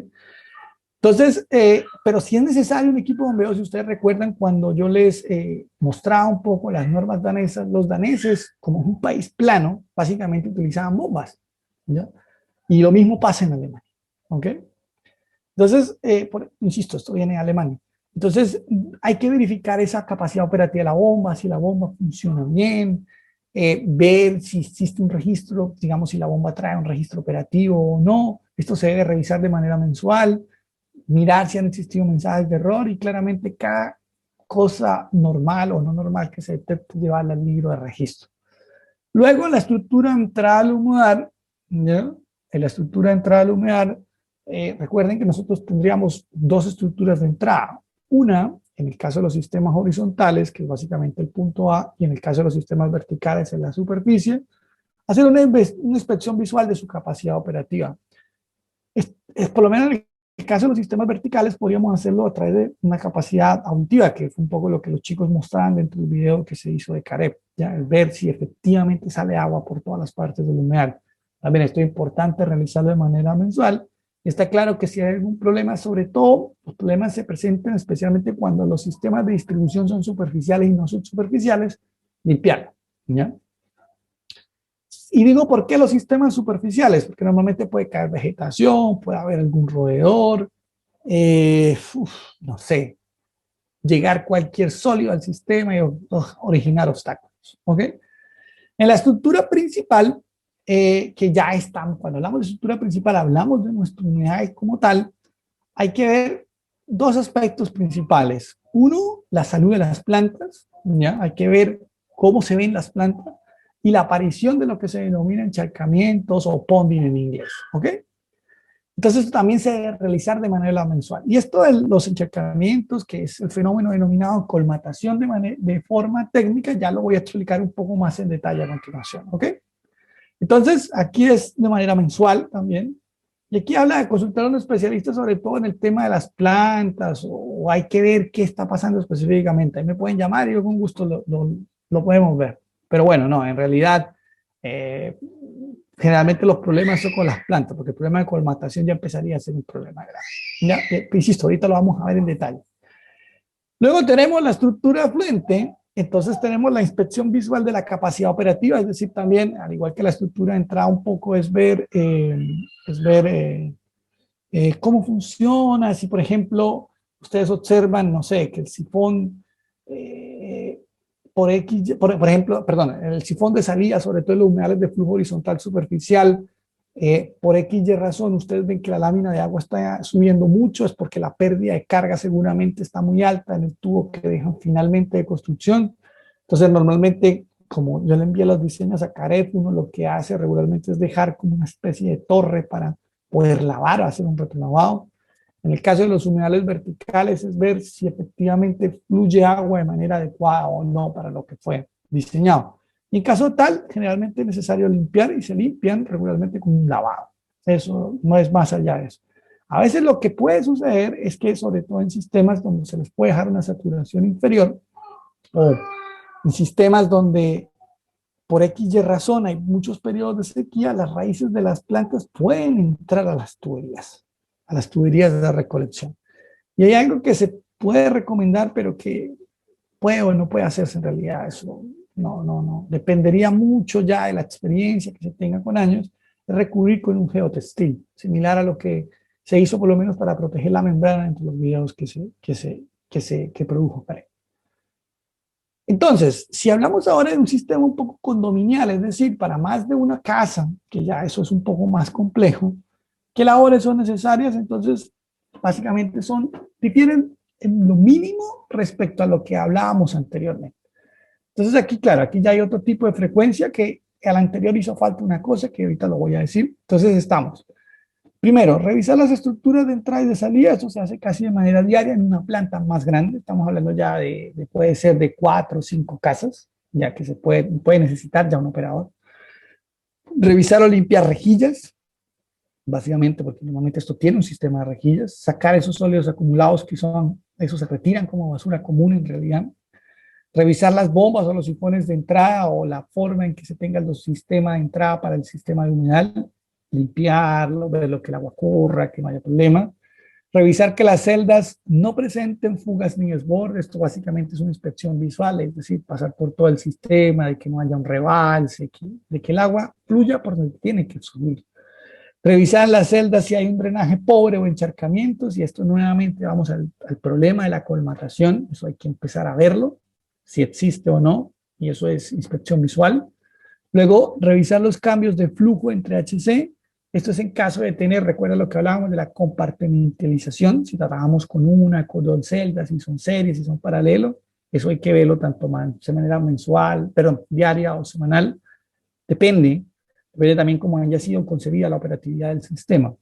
Speaker 2: Entonces, pero si es necesario un equipo de bombeo, si ustedes recuerdan cuando yo les mostraba un poco las normas danesas, los daneses, como es un país plano, básicamente utilizaban bombas, ¿ya? Y lo mismo pasa en Alemania, ¿ok? Entonces, insisto, esto viene de Alemania. Entonces, hay que verificar esa capacidad operativa de la bomba, si la bomba funciona bien, ver si existe un registro, digamos, si la bomba trae un registro operativo o no. Esto se debe revisar de manera mensual, mirar si han existido mensajes de error, y claramente cada cosa normal o no normal que se detecte, llevarla al libro de registro. Luego, la estructura de entrada al humedal, ¿no? En la estructura de entrada al humedal, recuerden que nosotros tendríamos dos estructuras de entrada. Una, en el caso de los sistemas horizontales, que es básicamente el punto A, y en el caso de los sistemas verticales, en la superficie, hacer una inspección visual de su capacidad operativa. Por lo menos en el caso de los sistemas verticales, podríamos hacerlo a través de una capacidad auditiva, que fue un poco lo que los chicos mostraban dentro del video que se hizo de Carep, ¿ya? El ver si efectivamente sale agua por todas las partes del humedal. También esto es importante realizarlo de manera mensual. Está claro que si hay algún problema, sobre todo los problemas se presentan especialmente cuando los sistemas de distribución son superficiales y no subsuperficiales, limpiarlo, ¿ya? Y digo, ¿por qué los sistemas superficiales? Porque normalmente puede caer vegetación, puede haber algún roedor, no sé, llegar cualquier sólido al sistema y originar obstáculos, ¿ok? En la estructura principal, que ya estamos, cuando hablamos de estructura principal, hablamos de nuestra unidad como tal, hay que ver dos aspectos principales. Uno, la salud de las plantas, ¿ya? Hay que ver cómo se ven las plantas y la aparición de lo que se denomina encharcamientos o ponding en inglés, ¿ok? Entonces, esto también se debe realizar de manera mensual. Y esto de los encharcamientos, que es el fenómeno denominado colmatación de forma técnica, ya lo voy a explicar un poco más en detalle a continuación, ¿ok? Entonces, aquí es de manera mensual también. Y aquí habla de consultar a un especialista, sobre todo en el tema de las plantas, o hay que ver qué está pasando específicamente. Ahí me pueden llamar y yo con gusto lo podemos ver. Pero bueno, no, en realidad, eh, generalmente los problemas son con las plantas, porque el problema de colmatación ya empezaría a ser un problema grave. Ya, insisto, ahorita lo vamos a ver en detalle. Luego tenemos la estructura afluente. Entonces tenemos la inspección visual de la capacidad operativa, es decir, también, al igual que la estructura de entrada, un poco es ver cómo funciona. Si, por ejemplo, ustedes observan, no sé, que el sifón, por ejemplo, perdón, el sifón de salida, sobre todo en los humedales de flujo horizontal superficial, por X y razón, ustedes ven que la lámina de agua está subiendo mucho, es porque la pérdida de carga seguramente está muy alta en el tubo que dejan finalmente de construcción. Entonces, normalmente, como yo le envié los diseños a Caret, uno lo que hace regularmente es dejar como una especie de torre para poder lavar o hacer un retrolavado. En el caso de los humedales verticales es ver si efectivamente fluye agua de manera adecuada o no para lo que fue diseñado. Y en caso tal, generalmente es necesario limpiar y se limpian regularmente con un lavado. Eso no es más allá de eso. A veces lo que puede suceder es que, sobre todo en sistemas donde se les puede dejar una saturación inferior, o en sistemas donde por X y razón hay muchos periodos de sequía, las raíces de las plantas pueden entrar a las tuberías de recolección. Y hay algo que se puede recomendar, pero que puede o no puede hacerse en realidad. Eso no. Dependería mucho ya de la experiencia que se tenga con años, de recurrir con un geotextil, similar a lo que se hizo por lo menos para proteger la membrana entre los videos que produjo Caret. Entonces, si hablamos ahora de un sistema un poco condominial, es decir, para más de una casa, que ya eso es un poco más complejo, ¿qué labores son necesarias? Entonces, básicamente difieren en lo mínimo respecto a lo que hablábamos anteriormente. Entonces aquí, claro, aquí ya hay otro tipo de frecuencia que al anterior hizo falta una cosa que ahorita lo voy a decir. Entonces estamos, primero, revisar las estructuras de entrada y de salida. Eso se hace casi de manera diaria en una planta más grande. Estamos hablando ya puede ser de 4 o 5 casas, ya que se puede necesitar ya un operador. Revisar o limpiar rejillas, básicamente porque normalmente esto tiene un sistema de rejillas. Sacar esos sólidos acumulados esos se retiran como basura común en realidad. Revisar las bombas o los sifones de entrada o la forma en que se tenga el sistema de entrada para el sistema de humedal, limpiarlo, ver lo que el agua corra, que no haya problema. Revisar que las celdas no presenten fugas ni desbordes. Esto básicamente es una inspección visual, es decir, pasar por todo el sistema, de que no haya un rebalse, de que el agua fluya por donde tiene que subir. Revisar las celdas si hay un drenaje pobre o encharcamientos, y esto nuevamente vamos al problema de la colmatación. Eso hay que empezar a verlo, si existe o no, y eso es inspección visual. Luego, revisar los cambios de flujo entre HC. Esto es en caso de tener, recuerda lo que hablábamos de la compartimentalización, si trabajamos con con 2 celdas, si son series, si son paralelos, eso hay que verlo tanto de manera mensual, perdón, diaria o semanal, depende también cómo haya sido concebida la operatividad del sistema.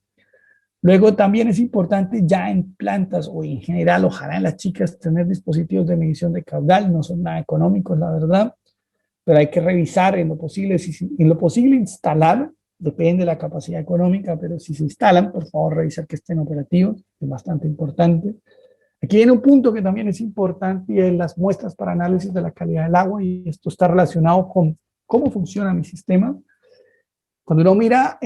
Speaker 2: Luego también es importante ya en plantas o en general, ojalá en las chicas, tener dispositivos de medición de caudal. No son nada económicos, la verdad, pero hay que revisar en lo posible, instalar, depende de la capacidad económica, pero si se instalan, por favor, revisar que estén operativos, es bastante importante. Aquí viene un punto que también es importante y es las muestras para análisis de la calidad del agua, y esto está relacionado con cómo funciona mi sistema. Cuando uno mira,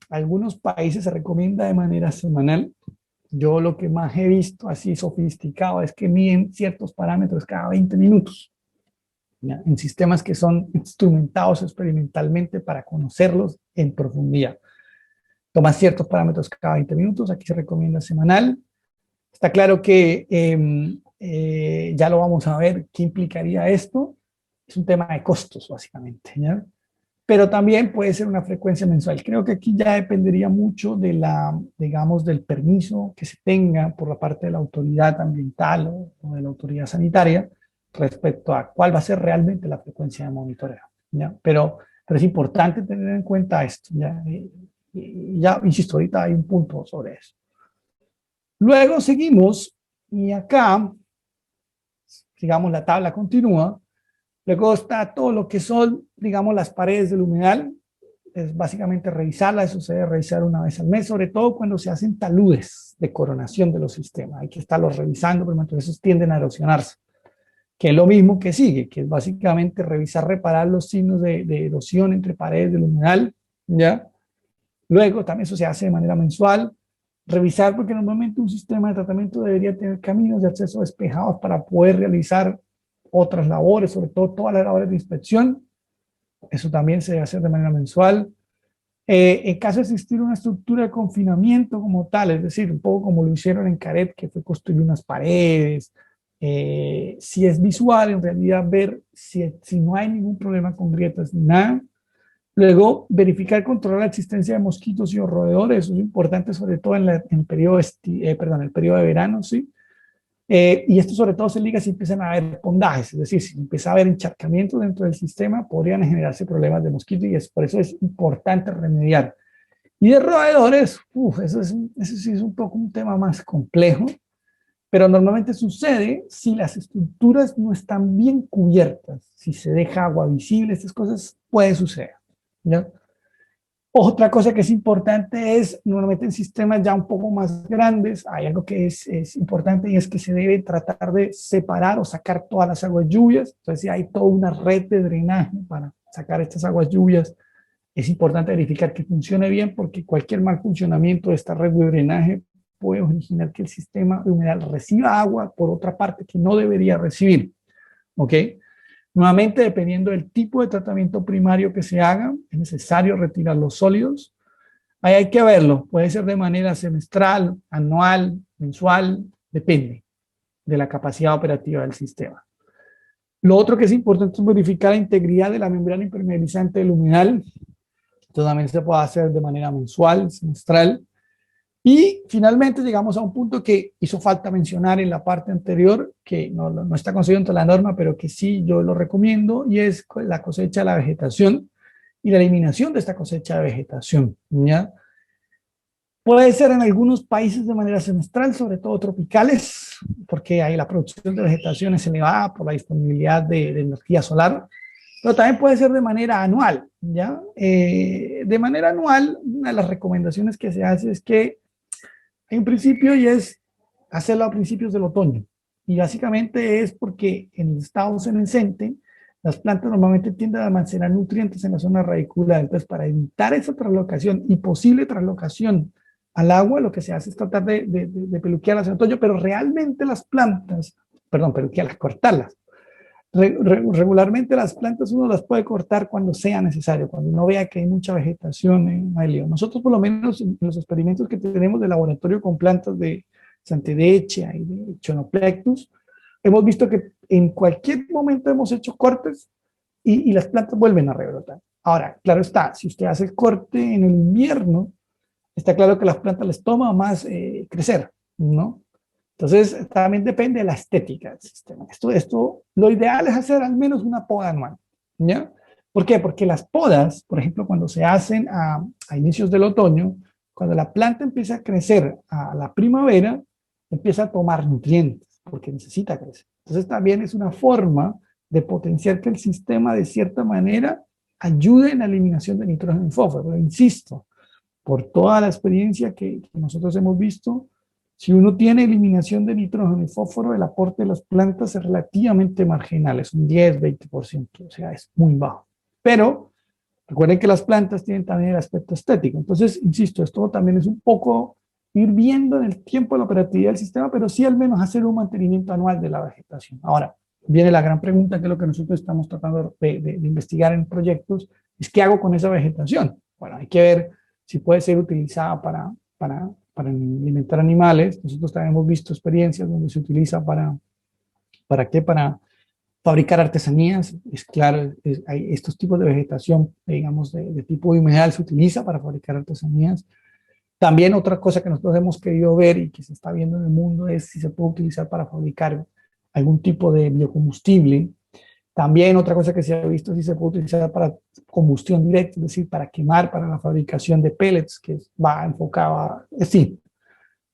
Speaker 2: algunos países se recomienda de manera semanal. Yo lo que más he visto así sofisticado es que miden ciertos parámetros cada 20 minutos, ¿ya? En sistemas que son instrumentados experimentalmente para conocerlos en profundidad. Toma ciertos parámetros cada 20 minutos, aquí se recomienda semanal. Está claro que ya lo vamos a ver qué implicaría esto. Es un tema de costos, básicamente, ¿ya? Pero también puede ser una frecuencia mensual. Creo que aquí ya dependería mucho digamos, del permiso que se tenga por la parte de la autoridad ambiental o de la autoridad sanitaria respecto a cuál va a ser realmente la frecuencia de monitoreo, ¿ya? Pero es importante tener en cuenta esto, ¿ya? Y ya, insisto, ahorita hay un punto sobre eso. Luego seguimos y acá, digamos, la tabla continúa. Luego está todo lo que son, digamos, las paredes del humedal. Es básicamente revisarlas, eso se debe revisar una vez al mes, sobre todo cuando se hacen taludes de coronación de los sistemas. Hay que estarlos revisando, pero entonces esos tienden a erosionarse, que es lo mismo que sigue, que es básicamente revisar, reparar los signos de erosión entre paredes del humedal, ¿ya? Luego también eso se hace de manera mensual. Revisar, porque normalmente un sistema de tratamiento debería tener caminos de acceso despejados para poder realizar otras labores, sobre todo todas las labores de inspección. Eso también se debe hacer de manera mensual. En caso de existir una estructura de confinamiento como tal, es decir, un poco como lo hicieron en Caret, que fue construir unas paredes, si es visual, en realidad ver si no hay ningún problema con grietas ni nada. Luego, verificar y controlar la existencia de mosquitos y roedores, eso es importante, sobre todo en el periodo, el periodo de verano, ¿sí? Y esto sobre todo se liga si empiezan a haber pondajes, es decir, si empieza a haber encharcamiento dentro del sistema, podrían generarse problemas de mosquito y por eso es importante remediar. Y de roedores, eso sí es un poco un tema más complejo, pero normalmente sucede si las estructuras no están bien cubiertas, si se deja agua visible, estas cosas puede suceder, ¿ya? Otra cosa que es importante es, normalmente en sistemas ya un poco más grandes, hay algo que es importante y es que se debe tratar de separar o sacar todas las aguas lluvias. Entonces, si hay toda una red de drenaje para sacar estas aguas lluvias, es importante verificar que funcione bien porque cualquier mal funcionamiento de esta red de drenaje puede originar que el sistema de humedal reciba agua por otra parte que no debería recibir. ¿Ok? Nuevamente, dependiendo del tipo de tratamiento primario que se haga, es necesario retirar los sólidos. Ahí hay que verlo, puede ser de manera semestral, anual, mensual, depende de la capacidad operativa del sistema. Lo otro que es importante es verificar la integridad de la membrana impermeabilizante del humedal. Esto también se puede hacer de manera mensual, semestral. Y finalmente llegamos a un punto que hizo falta mencionar en la parte anterior, que no está considerado dentro de la norma, pero que sí yo lo recomiendo, y es la cosecha de la vegetación y la eliminación de esta cosecha de vegetación, ¿ya? Puede ser en algunos países de manera semestral, sobre todo tropicales, porque ahí la producción de vegetación es elevada por la disponibilidad de energía solar, pero también puede ser de manera anual, ¿ya? De manera anual, una de las recomendaciones que se hace es que hay un principio y es hacerlo a principios del otoño. Y básicamente es porque en el estado senescente, las plantas normalmente tienden a almacenar nutrientes en la zona radicular. Entonces, para evitar esa traslocación y posible traslocación al agua, lo que se hace es tratar de peluquearlas en otoño, pero realmente las plantas, perdón, peluquearlas, cortarlas. Regularmente las plantas uno las puede cortar cuando sea necesario, cuando uno vea que hay mucha vegetación en medio. Nosotros por lo menos en los experimentos que tenemos de laboratorio con plantas de Santedechia y de Chonoplectus, hemos visto que en cualquier momento hemos hecho cortes y las plantas vuelven a rebrotar. Ahora, claro está, si usted hace el corte en el invierno, está claro que a las plantas les toma más crecer, ¿no? Entonces, también depende de la estética del sistema. Esto, lo ideal es hacer al menos una poda anual, ¿ya? ¿Por qué? Porque las podas, por ejemplo, cuando se hacen a inicios del otoño, cuando la planta empieza a crecer a la primavera, empieza a tomar nutrientes, porque necesita crecer. Entonces, también es una forma de potenciar que el sistema, de cierta manera, ayude en la eliminación de nitrógeno y fósforo. Pero insisto, por toda la experiencia que nosotros hemos visto, si uno tiene eliminación de nitrógeno y fósforo, el aporte de las plantas es relativamente marginal, es un 10-20%, o sea, es muy bajo. Pero recuerden que las plantas tienen también el aspecto estético. Entonces, insisto, esto también es un poco ir viendo en el tiempo la operatividad del sistema, pero sí al menos hacer un mantenimiento anual de la vegetación. Ahora, viene la gran pregunta, que es lo que nosotros estamos tratando de investigar en proyectos, es ¿qué hago con esa vegetación? Bueno, hay que ver si puede ser utilizada para alimentar animales. Nosotros también hemos visto experiencias donde se utiliza ¿para qué? Para fabricar artesanías. Es claro, hay estos tipos de vegetación, digamos, de tipo humedal se utiliza para fabricar artesanías. También otra cosa que nosotros hemos querido ver y que se está viendo en el mundo es si se puede utilizar para fabricar algún tipo de biocombustible. También otra cosa que se ha visto si se puede utilizar para combustión directa, es decir, para quemar, para la fabricación de pellets, que va enfocado a... Sí,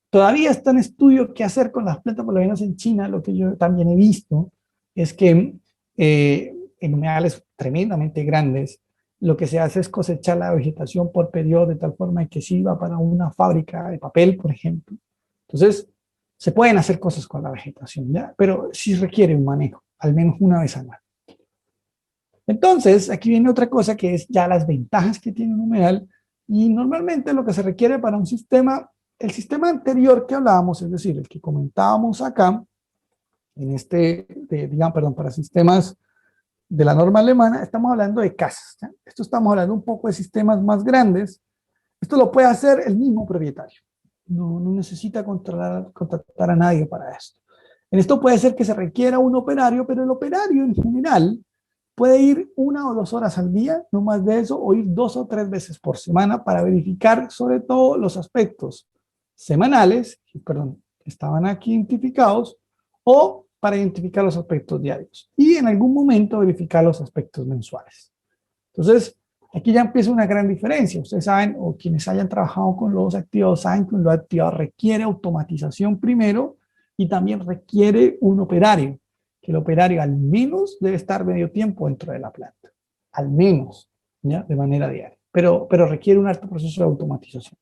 Speaker 2: todavía está en estudio qué hacer con las plantas, por lo menos en China, lo que yo también he visto es que en humedales tremendamente grandes, lo que se hace es cosechar la vegetación por periodo de tal forma que sirva para una fábrica de papel, por ejemplo. Entonces, se pueden hacer cosas con la vegetación, ¿ya? Pero sí requiere un manejo, al menos una vez al año. Entonces, aquí viene otra cosa que es ya las ventajas que tiene un humedal, y normalmente lo que se requiere para un sistema, el sistema anterior que hablábamos, es decir, el que comentábamos acá, en digamos, perdón, para sistemas de la norma alemana, estamos hablando de casas, ¿ya? Esto estamos hablando un poco de sistemas más grandes. Esto lo puede hacer el mismo propietario. No necesita contratar a nadie para esto. En esto puede ser que se requiera un operario, pero el operario en general puede ir 1 o 2 horas al día, no más de eso, o ir 2 o 3 veces por semana para verificar sobre todo los aspectos semanales, perdón, que estaban aquí identificados, o para identificar los aspectos diarios. Y en algún momento verificar los aspectos mensuales. Entonces, aquí ya empieza una gran diferencia. Ustedes saben, o quienes hayan trabajado con lodos activados, saben que un lodo activado requiere automatización primero y también requiere un operario, que el operario al menos debe estar medio tiempo dentro de la planta, al menos, ¿ya? De manera diaria, pero requiere un alto proceso de automatización.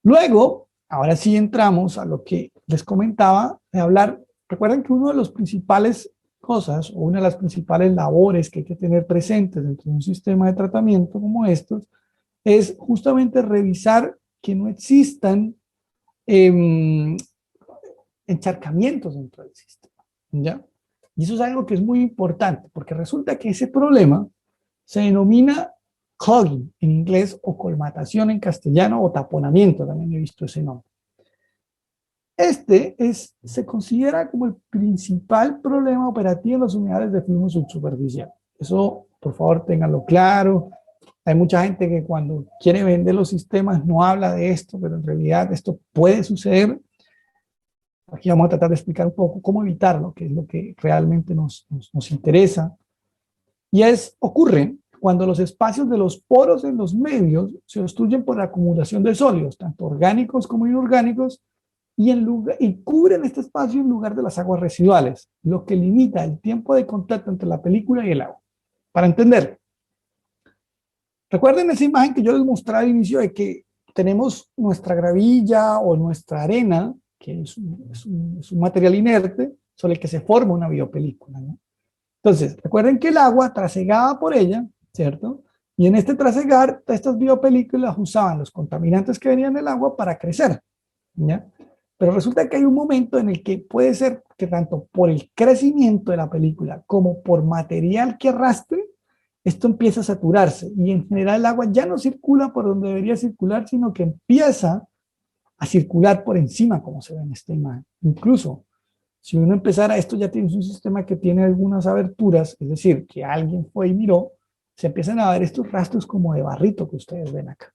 Speaker 2: Luego, ahora sí entramos a lo que les comentaba de hablar. Recuerden que uno de los principales cosas o una de las principales labores que hay que tener presentes dentro de un sistema de tratamiento como estos es justamente revisar que no existan encharcamientos dentro del sistema, ¿ya? Y eso es algo que es muy importante porque resulta que ese problema se denomina clogging en inglés o colmatación en castellano o taponamiento, también he visto ese nombre. Se considera como el principal problema operativo en los humedales de flujo subsuperficial. Eso, por favor, ténganlo claro. Hay mucha gente que cuando quiere vender los sistemas no habla de esto, pero en realidad esto puede suceder. Aquí vamos a tratar de explicar un poco cómo evitarlo, que es lo que realmente nos interesa. Y ocurre cuando los espacios de los poros en los medios se obstruyen por la acumulación de sólidos, tanto orgánicos como inorgánicos, y cubren este espacio en lugar de las aguas residuales, lo que limita el tiempo de contacto entre la película y el agua. Para entender, recuerden esa imagen que yo les mostraba al inicio de que tenemos nuestra gravilla o nuestra arena, que es un material inerte sobre el que se forma una biopelícula, ¿no? Entonces, recuerden que el agua trasegaba por ella, ¿cierto? Y en este trasegar, estas biopelículas usaban los contaminantes que venían del agua para crecer, ¿ya? Pero resulta que hay un momento en el que puede ser que tanto por el crecimiento de la película como por material que arrastre, esto empieza a saturarse y en general el agua ya no circula por donde debería circular, sino que empieza a circular por encima, como se ve en esta imagen. Incluso, si uno empezara, esto ya tienes un sistema que tiene algunas aberturas, es decir, que alguien fue y miró, se empiezan a ver estos rastros como de barrito que ustedes ven acá,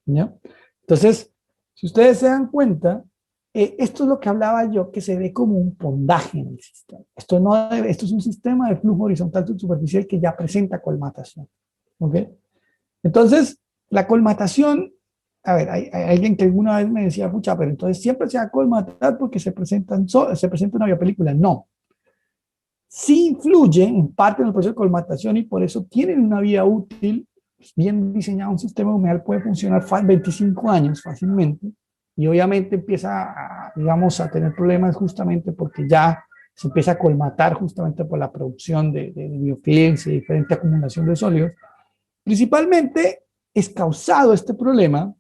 Speaker 2: ¿ya? Entonces, si ustedes se dan cuenta, esto es lo que hablaba yo, que se ve como un pondaje en el sistema. Esto es un sistema de flujo horizontal subsuperficial que ya presenta colmatación, ¿ok? Entonces, la colmatación, a ver, hay alguien que alguna vez me decía, pucha, pero entonces siempre se va a colmatar porque se presenta una biopelícula. No. Sí influye en parte en el proceso de colmatación y por eso tienen una vida útil. Bien diseñado un sistema humedal puede funcionar 25 años fácilmente y obviamente empieza digamos, a tener problemas justamente porque ya se empieza a colmatar justamente por la producción de biofilms y diferente acumulación de sólidos. Principalmente es causado este problema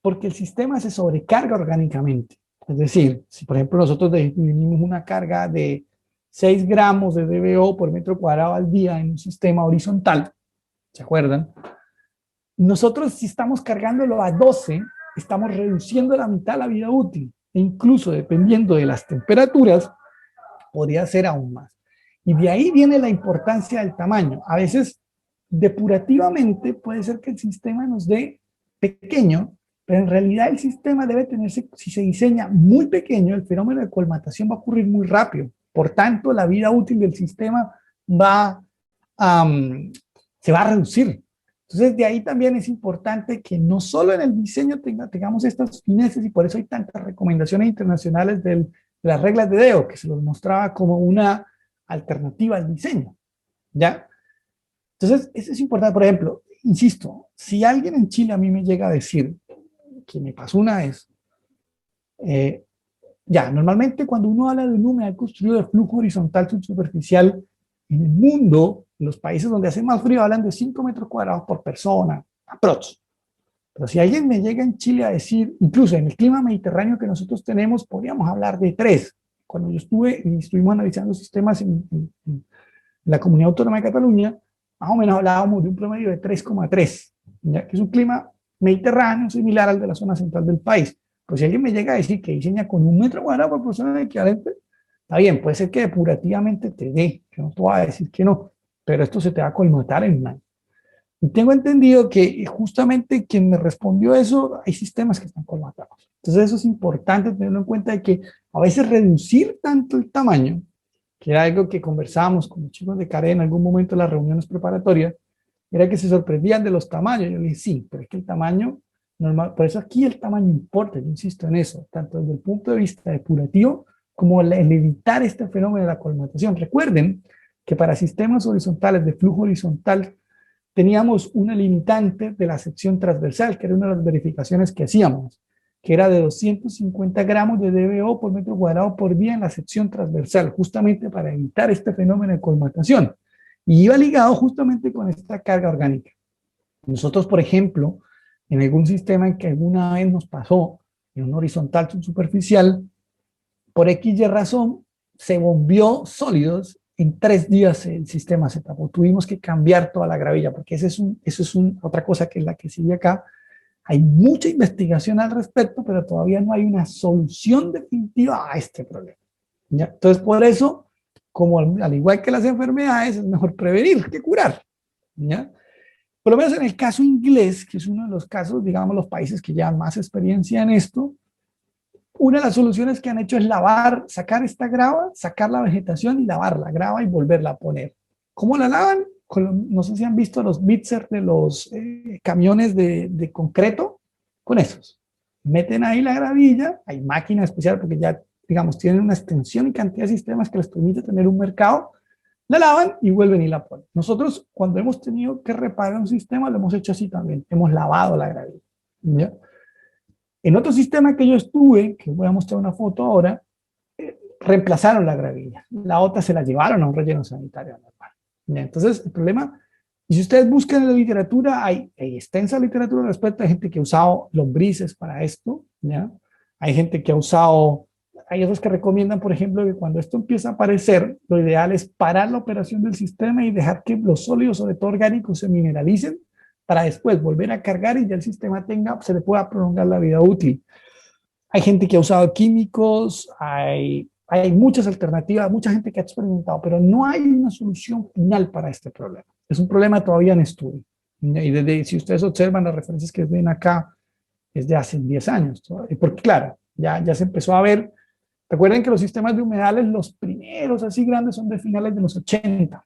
Speaker 2: porque el sistema se sobrecarga orgánicamente. Es decir, si por ejemplo nosotros definimos una carga de 6 gramos de DBO por metro cuadrado al día en un sistema horizontal, ¿se acuerdan? Nosotros si estamos cargándolo a 12, estamos reduciendo la mitad la vida útil. E incluso dependiendo de las temperaturas, podría ser aún más. Y de ahí viene la importancia del tamaño. A veces, depurativamente, puede ser que el sistema nos dé pequeño, pero en realidad el sistema debe tenerse, si se diseña muy pequeño, el fenómeno de colmatación va a ocurrir muy rápido. Por tanto, la vida útil del sistema va se va a reducir. Entonces, de ahí también es importante que no solo en el diseño tengamos estas finesas, y por eso hay tantas recomendaciones internacionales de las reglas de DEO, que se los mostraba como una alternativa al diseño, ¿ya? Entonces, eso es importante. Por ejemplo, insisto, si alguien en Chile a mí me llega a decir, que me pasó una vez, ya, normalmente cuando uno habla de un humedal construido de flujo horizontal subsuperficial, en el mundo, en los países donde hace más frío, hablan de 5 metros cuadrados por persona, aprox. Pero si alguien me llega en Chile a decir, incluso en el clima mediterráneo que nosotros tenemos, podríamos hablar de 3. Cuando yo estuve y estuvimos analizando sistemas en la Comunidad Autónoma de Cataluña, más o menos hablábamos de un promedio de 3,3, ¿ya? Que es un clima mediterráneo similar al de la zona central del país. Pues si alguien me llega a decir que diseña con 1 metro cuadrado por persona equivalente, está bien, puede ser que depurativamente te dé, que no te voy a decir que no, pero esto se te va a colmatar en un año. Y tengo entendido que justamente quien me respondió eso, hay sistemas que están colmatados. Entonces eso es importante tenerlo en cuenta, de que a veces reducir tanto el tamaño, que era algo que conversábamos con los chicos de CARE en algún momento en las reuniones preparatorias, era que se sorprendían de los tamaños. Yo le dije, sí, pero es que el tamaño normal, por eso aquí el tamaño importa, yo insisto en eso, tanto desde el punto de vista depurativo como el evitar este fenómeno de la colmatación. Recuerden que para sistemas horizontales de flujo horizontal teníamos una limitante de la sección transversal, que era una de las verificaciones que hacíamos, que era de 250 gramos de DBO por metro cuadrado por día en la sección transversal, justamente para evitar este fenómeno de colmatación. Y iba ligado justamente con esta carga orgánica. Nosotros, por ejemplo, en algún sistema en que alguna vez nos pasó, en un horizontal subsuperficial, por X razón, se bombeó sólidos, en 3 días el sistema se tapó. Tuvimos que cambiar toda la gravilla, porque eso es otra cosa que es la que sigue acá. Hay mucha investigación al respecto, pero todavía no hay una solución definitiva a este problema, ¿ya? Entonces, por eso, como al igual que las enfermedades, es mejor prevenir que curar, ¿ya? Por lo menos en el caso inglés, que es uno de los casos, digamos, los países que llevan más experiencia en esto, una de las soluciones que han hecho es lavar, sacar esta grava, sacar la vegetación y lavar la grava y volverla a poner. ¿Cómo la lavan? No sé si han visto los mixers de los camiones de concreto, con esos. Meten ahí la gravilla, hay máquina especial porque ya, digamos, tienen una extensión y cantidad de sistemas que les permite tener un mercado, la lavan y vuelven y la ponen. Nosotros, cuando hemos tenido que reparar un sistema, lo hemos hecho así también, hemos lavado la gravilla, ¿ya? En otro sistema que yo estuve, que voy a mostrar una foto ahora, reemplazaron la gravilla. La otra se la llevaron a un relleno sanitario normal. Entonces, el problema, y si ustedes buscan en la literatura, hay extensa literatura al respecto. Hay gente que ha usado lombrices para esto, ¿ya? Hay gente que ha usado, hay otros que recomiendan, por ejemplo, que cuando esto empieza a aparecer, lo ideal es parar la operación del sistema y dejar que los sólidos, sobre todo orgánicos, se mineralicen, para después volver a cargar y ya el sistema se le pueda prolongar la vida útil. Hay gente que ha usado químicos, hay muchas alternativas, mucha gente que ha experimentado, pero no hay una solución final para este problema. Es un problema todavía en estudio. Y si ustedes observan las referencias que ven acá, es de hace 10 años. Porque claro, ya se empezó a ver. Recuerden que los sistemas de humedales, los primeros así grandes, son de finales de los 80.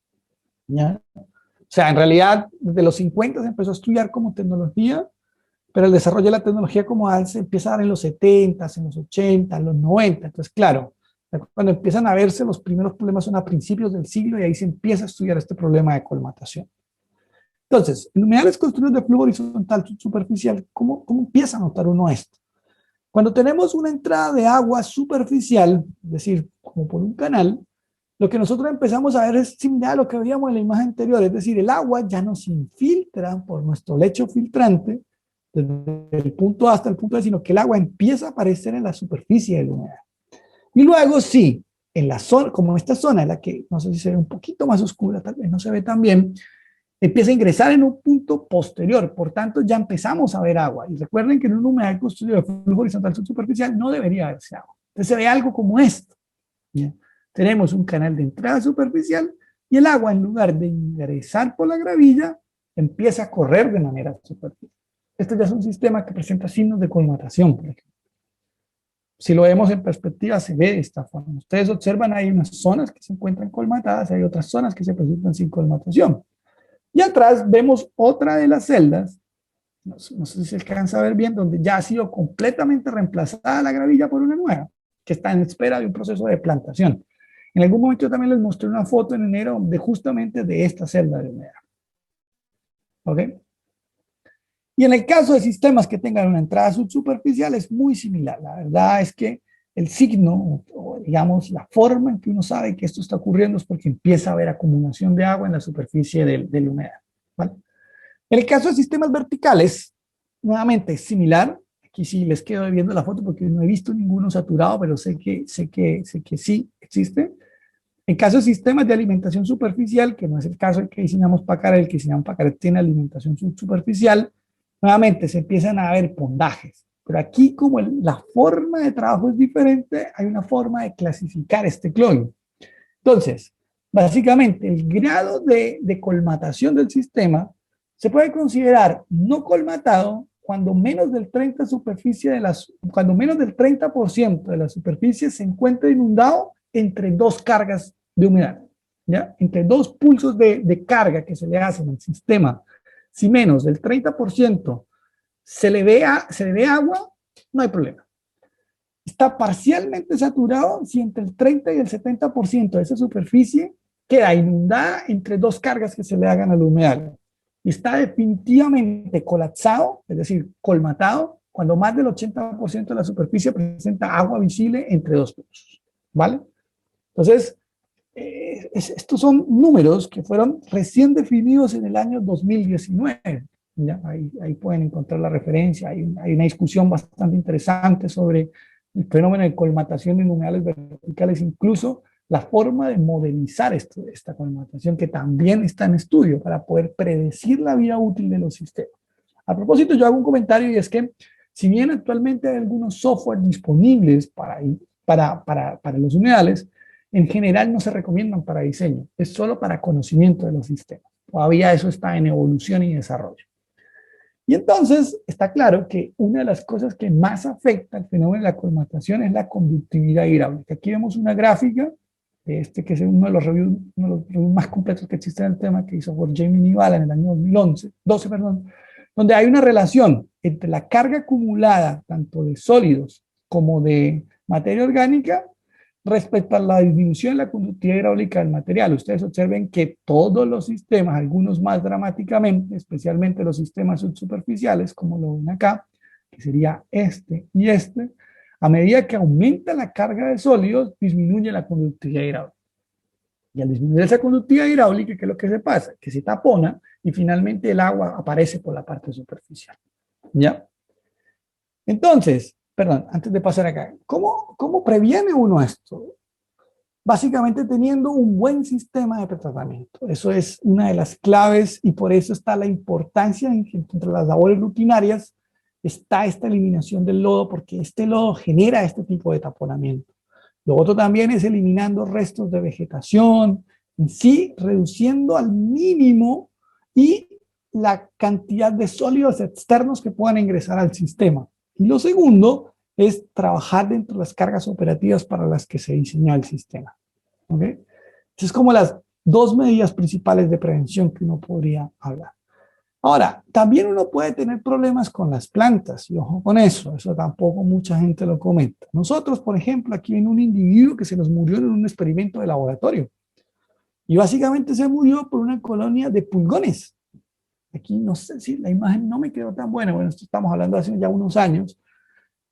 Speaker 2: ¿Ya? O sea, en realidad, desde los 50 se empezó a estudiar como tecnología, pero el desarrollo de la tecnología como tal se empieza a dar en los 70, en los 80, en los 90. Entonces, claro, cuando empiezan a verse los primeros problemas son a principios del siglo y ahí se empieza a estudiar este problema de colmatación. Entonces, en humedales construidos de flujo horizontal superficial, ¿cómo empieza a notar uno esto? Cuando tenemos una entrada de agua superficial, es decir, como por un canal, lo que nosotros empezamos a ver es similar a lo que veíamos en la imagen anterior, es decir, el agua ya nos infiltra por nuestro lecho filtrante, desde el punto A hasta el punto B, sino que el agua empieza a aparecer en la superficie del humedal. Y luego sí, en la zona, como esta zona, en la que no sé si se ve un poquito más oscura, tal vez no se ve tan bien, empieza a ingresar en un punto posterior, por tanto ya empezamos a ver agua. Y recuerden que en un humedal construido de flujo horizontal superficial no debería haberse agua. Entonces se ve algo como esto. ¿Ya? Tenemos un canal de entrada superficial y el agua, en lugar de ingresar por la gravilla, empieza a correr de manera superficial. Este ya es un sistema que presenta signos de colmatación, por ejemplo. Si lo vemos en perspectiva, se ve de esta forma. Ustedes observan, hay unas zonas que se encuentran colmatadas, hay otras zonas que se presentan sin colmatación. Y atrás vemos otra de las celdas, no sé si se alcanza a ver bien, donde ya ha sido completamente reemplazada la gravilla por una nueva, que está en espera de un proceso de plantación. En algún momento yo también les mostré una foto en enero de justamente de esta celda de humedad. ¿Ok? Y en el caso de sistemas que tengan una entrada subsuperficial es muy similar. La verdad es que el signo, o digamos la forma en que uno sabe que esto está ocurriendo es porque empieza a haber acumulación de agua en la superficie de la humedad. ¿Vale? En el caso de sistemas verticales, nuevamente es similar. Aquí sí les quedo viendo la foto porque no he visto ninguno saturado, pero sé que sí existe. En caso de sistemas de alimentación superficial, que no es el caso del que diseñamos Pacaret, el que diseñamos Pacaret tiene alimentación subsuperficial, nuevamente se empiezan a ver pondajes. Pero aquí, como la forma de trabajo es diferente, hay una forma de clasificar este clon. Entonces, básicamente, el grado de colmatación del sistema se puede considerar no colmatado cuando menos del 30% de la superficie se encuentra inundado entre dos cargas de humedad, ¿ya? Entre dos pulsos de carga que se le hacen al sistema. Si menos del 30% se le ve agua, no hay problema. Está parcialmente saturado si entre el 30 y el 70% de esa superficie queda inundada entre dos cargas que se le hagan al humedal. Y está definitivamente colapsado, es decir, colmatado, cuando más del 80% de la superficie presenta agua visible entre dos pulsos. ¿Vale? Entonces, estos son números que fueron recién definidos en el año 2019. ¿Ya? Ahí pueden encontrar la referencia. Hay una discusión bastante interesante sobre el fenómeno de colmatación en humedales verticales, incluso la forma de modelizar esta colmatación, que también está en estudio para poder predecir la vida útil de los sistemas. A propósito, yo hago un comentario y es que, si bien actualmente hay algunos software disponibles para los humedales, en general no se recomiendan para diseño, es solo para conocimiento de los sistemas. Todavía eso está en evolución y desarrollo. Y entonces está claro que una de las cosas que más afecta al fenómeno de la colmatación es la conductividad hidráulica. Aquí vemos una gráfica, que es uno de los reviews más completos que existen en el tema, que hizo por Jamie Nivala en el año 2012, donde hay una relación entre la carga acumulada, tanto de sólidos como de materia orgánica, respecto a la disminución de la conductividad hidráulica del material. Ustedes observen que todos los sistemas, algunos más dramáticamente, especialmente los sistemas subsuperficiales, como lo ven acá, que sería este y este, a medida que aumenta la carga de sólidos, disminuye la conductividad hidráulica. Y al disminuir esa conductividad hidráulica, ¿qué es lo que se pasa? Que se tapona y finalmente el agua aparece por la parte superficial. ¿Ya? Entonces, perdón, antes de pasar acá, ¿cómo previene uno esto? Básicamente teniendo un buen sistema de pretratamiento. Eso es una de las claves y por eso está la importancia entre las labores rutinarias, está esta eliminación del lodo, porque este lodo genera este tipo de taponamiento. Lo otro también es eliminando restos de vegetación, en sí reduciendo al mínimo y la cantidad de sólidos externos que puedan ingresar al sistema. Y lo segundo es trabajar dentro de las cargas operativas para las que se diseñó el sistema. ¿Ok? Entonces, es como las dos medidas principales de prevención que uno podría hablar. Ahora, también uno puede tener problemas con las plantas, y ojo con eso tampoco mucha gente lo comenta. Nosotros, por ejemplo, aquí viene un individuo que se nos murió en un experimento de laboratorio, y básicamente se murió por una colonia de pulgones. Aquí no sé si la imagen no me quedó tan buena, bueno, esto estamos hablando de hace ya unos años.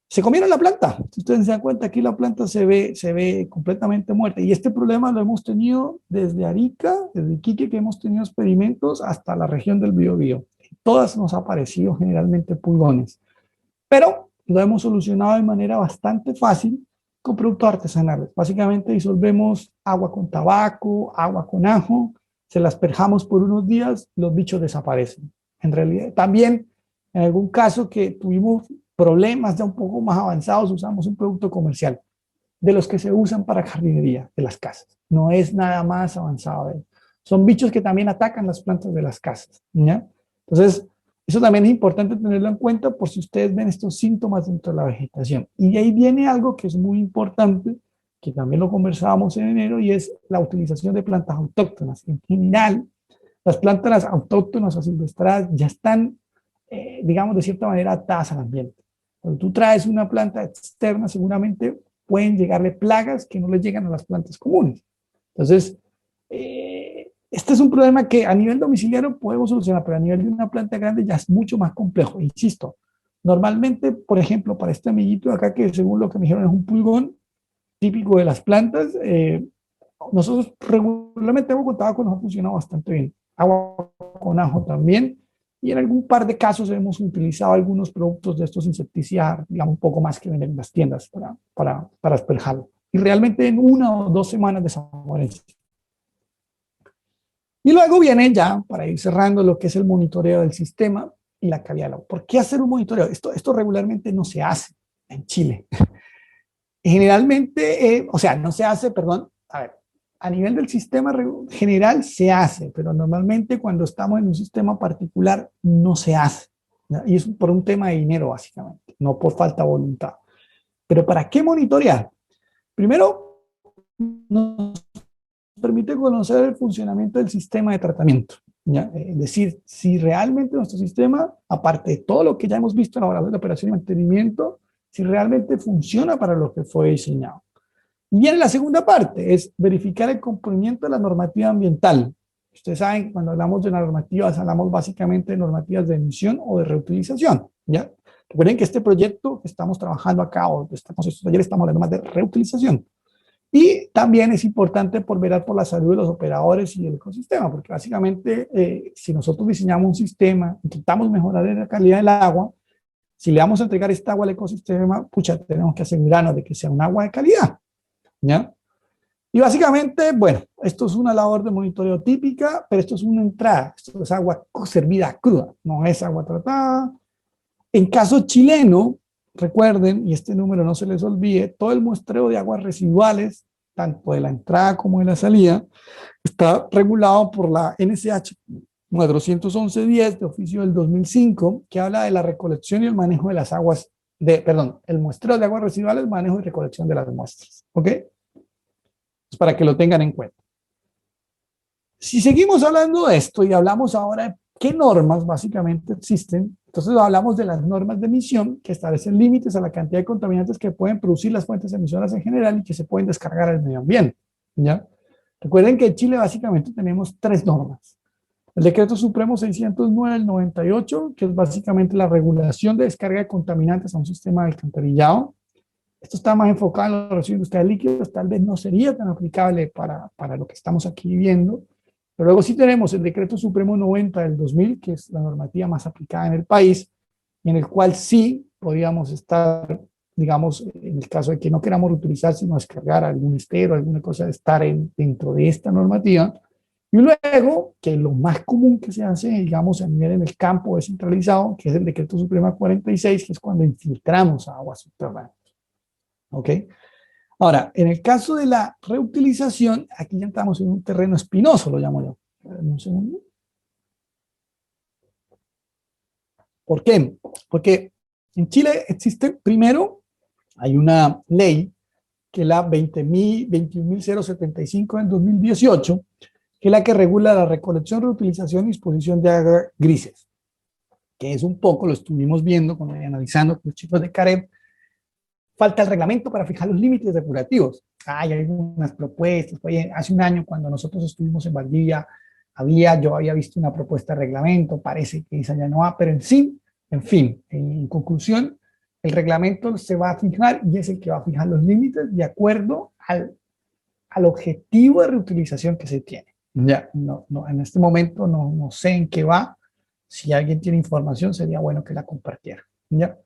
Speaker 2: Se comieron la planta. Si ustedes se dan cuenta, aquí la planta se ve completamente muerta. Y este problema lo hemos tenido desde Arica, desde Iquique, que hemos tenido experimentos, hasta la región del Biobío. Todas nos ha aparecido generalmente pulgones. Pero lo hemos solucionado de manera bastante fácil con productos artesanales. Básicamente disolvemos agua con tabaco, agua con ajo, se las asperjamos por unos días, los bichos desaparecen. En realidad, también en algún caso que tuvimos problemas ya un poco más avanzados, usamos un producto comercial, de los que se usan para jardinería de las casas. No es nada más avanzado. Son bichos que también atacan las plantas de las casas, ¿ya? Entonces, Eso también es importante tenerlo en cuenta por si ustedes ven estos síntomas dentro de la vegetación. Y de ahí viene algo que es muy importante, que también lo conversábamos en enero, y es la utilización de plantas autóctonas. En general, las plantas autóctonas o silvestradas ya están, digamos, de cierta manera atadas al ambiente. Cuando tú traes una planta externa, seguramente pueden llegarle plagas que no le llegan a las plantas comunes. Entonces, este es un problema que a nivel domiciliario podemos solucionar, pero a nivel de una planta grande ya es mucho más complejo. Insisto, normalmente, por ejemplo, para este amiguito de acá, que según lo que me dijeron es un pulgón típico de las plantas, nosotros regularmente agua con tabaco nos ha funcionado bastante bien. Agua con ajo también. Y en algún par de casos hemos utilizado algunos productos de estos insecticidas, digamos, un poco más que venden en las tiendas para asperjarlo. Y realmente en 1 o 2 semanas desaparece. Y luego viene ya, para ir cerrando, lo que es el monitoreo del sistema y la calidad del agua. ¿Por qué hacer un monitoreo? Esto regularmente no se hace en Chile. Generalmente, o sea, no se hace, perdón, a ver, a nivel del sistema general se hace, pero normalmente cuando estamos en un sistema particular no se hace, ¿no? Y es por un tema de dinero básicamente, no por falta de voluntad. Pero ¿para qué monitorear? Primero, nos permite conocer el funcionamiento del sistema de tratamiento, ¿ya? Es decir, si realmente nuestro sistema, aparte de todo lo que ya hemos visto en la evaluación de operación y mantenimiento, si realmente funciona para lo que fue diseñado. Y viene la segunda parte, es verificar el cumplimiento de la normativa ambiental. Ustedes saben que cuando hablamos de normativas, hablamos básicamente de normativas de emisión o de reutilización, ¿ya? Recuerden que este proyecto que estamos trabajando acá, o estos talleres, estamos hablando más de reutilización. Y también es importante por velar por la salud de los operadores y el ecosistema, porque básicamente si nosotros diseñamos un sistema, intentamos mejorar la calidad del agua, si le vamos a entregar esta agua al ecosistema, pucha, tenemos que asegurarnos de que sea un agua de calidad, ¿ya? Y básicamente, bueno, esto es una labor de monitoreo típica, pero esto es una entrada, esto es agua servida cruda, no es agua tratada. En caso chileno, recuerden, y este número no se les olvide, todo el muestreo de aguas residuales, tanto de la entrada como de la salida, está regulado por la NSH 411-10 de oficio del 2005, que habla de la recolección y el manejo de las aguas, el muestreo de aguas residuales, manejo y recolección de las muestras. ¿Ok? Pues para que lo tengan en cuenta. Si seguimos hablando de esto y hablamos ahora de qué normas básicamente existen, entonces hablamos de las normas de emisión que establecen límites a la cantidad de contaminantes que pueden producir las fuentes emisoras en general y que se pueden descargar al medio ambiente, ¿ya? Recuerden que en Chile básicamente tenemos 3 normas. El Decreto Supremo 609 del 98, que es básicamente la regulación de descarga de contaminantes a un sistema de alcantarillado. Esto está más enfocado en los residuos industriales líquidos, tal vez no sería tan aplicable para lo que estamos aquí viendo. Pero luego sí tenemos el Decreto Supremo 90 del 2000, que es la normativa más aplicada en el país, y en el cual sí podríamos estar, digamos, en el caso de que no queramos reutilizar, sino descargar algún estero, alguna cosa, estar dentro de esta normativa. Y luego, que lo más común que se hace, digamos, a nivel en el campo descentralizado, que es el Decreto Supremo 46, que es cuando infiltramos aguas subterráneas. ¿Ok? Ahora, en el caso de la reutilización, aquí ya estamos en un terreno espinoso, lo llamo yo. Un segundo. ¿Por qué? Porque en Chile existe, primero, hay una ley, que es la 21.075 en 2018, que es la que regula la recolección, reutilización y disposición de aguas grises, que es un poco, lo estuvimos viendo cuando analizando con los chicos de CAREB. Falta el reglamento para fijar los límites depurativos. Hay algunas propuestas. Oye, hace un año cuando nosotros estuvimos en Valdivia, yo había visto una propuesta de reglamento, parece que esa ya no va, pero en fin, en conclusión, el reglamento se va a fijar y es el que va a fijar los límites de acuerdo al objetivo de reutilización que se tiene. Ya, no, en este momento no sé en qué va. Si alguien tiene información, sería bueno que la compartiera. ¿Ya?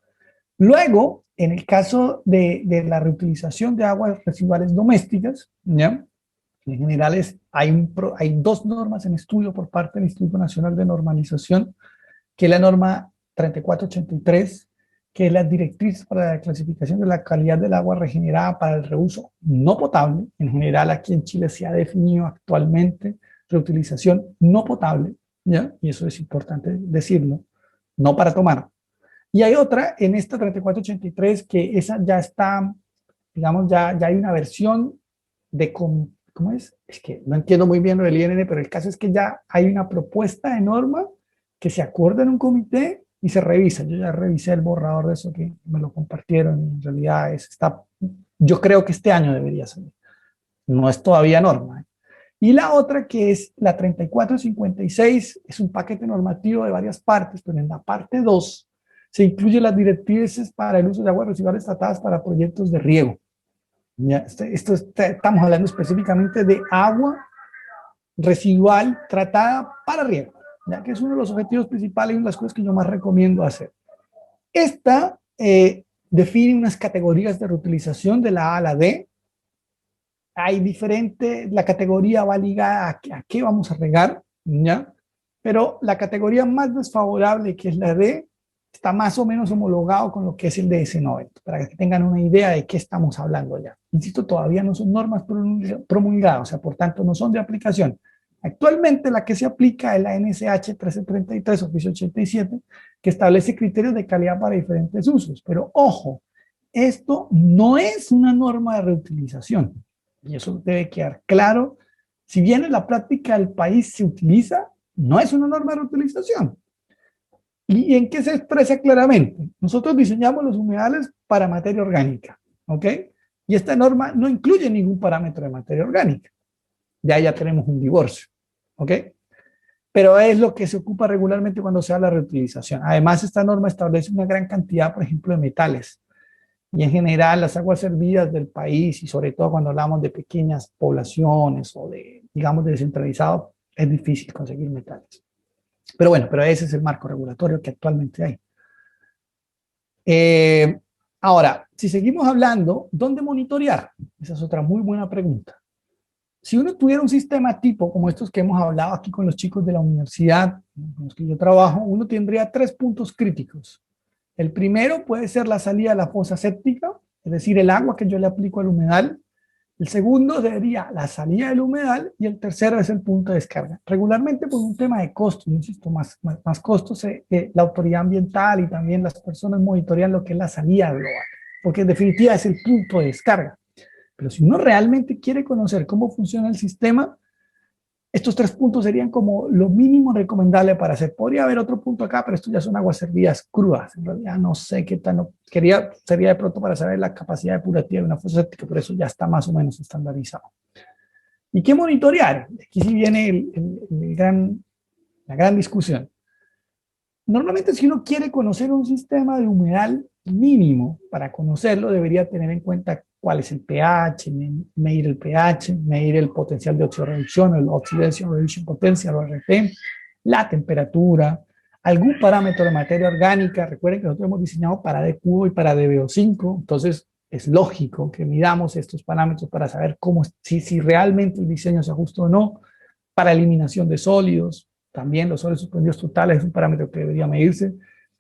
Speaker 2: Luego, en el caso de la reutilización de aguas residuales domésticas, ¿ya? En general hay 2 normas en estudio por parte del Instituto Nacional de Normalización, que es la norma 3483, que es la directriz para la clasificación de la calidad del agua regenerada para el reuso no potable. En general, aquí en Chile se ha definido actualmente reutilización no potable, ¿ya? Y eso es importante decirlo, no para tomar. Y hay otra en esta 3483 que esa ya está, digamos, ya hay una versión de, ¿cómo es? Es que no entiendo muy bien lo del INN, pero el caso es que ya hay una propuesta de norma que se acuerda en un comité y se revisa. Yo ya revisé el borrador de eso que me lo compartieron y en realidad está, yo creo que este año debería salir. No es todavía norma. Y la otra que es la 3456, es un paquete normativo de varias partes, pero en la parte 2 se incluyen las directrices para el uso de aguas residuales tratadas para proyectos de riego. Ya, estamos hablando específicamente de agua residual tratada para riego, ya que es uno de los objetivos principales y una de las cosas que yo más recomiendo hacer. Esta define unas categorías de reutilización de la A a la D. Hay diferente, la categoría va ligada a qué vamos a regar, ¿ya? Pero la categoría más desfavorable, que es la D, está más o menos homologado con lo que es el DS90, para que tengan una idea de qué estamos hablando ya. Insisto, todavía no son normas promulgadas, o sea, por tanto, no son de aplicación. Actualmente la que se aplica es la NSH 1333, oficio 87, que establece criterios de calidad para diferentes usos. Pero ojo, esto no es una norma de reutilización. Y eso debe quedar claro. Si bien en la práctica del país se utiliza, no es una norma de reutilización. ¿Y en qué se expresa claramente? Nosotros diseñamos los humedales para materia orgánica, ¿ok? Y esta norma no incluye ningún parámetro de materia orgánica. Ya tenemos un divorcio, ¿ok? Pero es lo que se ocupa regularmente cuando se habla de reutilización. Además, esta norma establece una gran cantidad, por ejemplo, de metales. Y en general las aguas servidas del país, y sobre todo cuando hablamos de pequeñas poblaciones o de, digamos, de descentralizado, es difícil conseguir metales. Pero bueno, pero ese es el marco regulatorio que actualmente hay. Ahora, si seguimos hablando, ¿dónde monitorear? Esa es otra muy buena pregunta. Si uno tuviera un sistema tipo como estos que hemos hablado aquí con los chicos de la universidad, con los que yo trabajo, uno tendría 3 puntos críticos. El primero puede ser la salida de la fosa séptica, es decir, el agua que yo le aplico al humedal. El segundo sería la salida del humedal y el tercero es el punto de descarga. Regularmente por un tema de costos, insisto, más costos, la autoridad ambiental y también las personas monitorean lo que es la salida global, porque en definitiva es el punto de descarga. Pero si uno realmente quiere conocer cómo funciona el sistema, estos 3 puntos serían como lo mínimo recomendable para hacer. Podría haber otro punto acá, pero esto ya son aguas servidas crudas. En realidad no sé qué tan... sería de pronto para saber la capacidad depurativa de una fosa séptica, pero eso ya está más o menos estandarizado. ¿Y qué monitorear? Aquí sí viene la gran discusión. Normalmente si uno quiere conocer un sistema de humedal mínimo, para conocerlo debería tener en cuenta cuál es el pH, medir el pH, medir el potencial de oxidorreducción, el Oxidation Reduction Potential, o RT, la temperatura, algún parámetro de materia orgánica. Recuerden que nosotros hemos diseñado para D-cubo y para DBO5, entonces es lógico que midamos estos parámetros para saber si realmente el diseño se ajusta o no. Para eliminación de sólidos, también los sólidos suspendidos totales es un parámetro que debería medirse.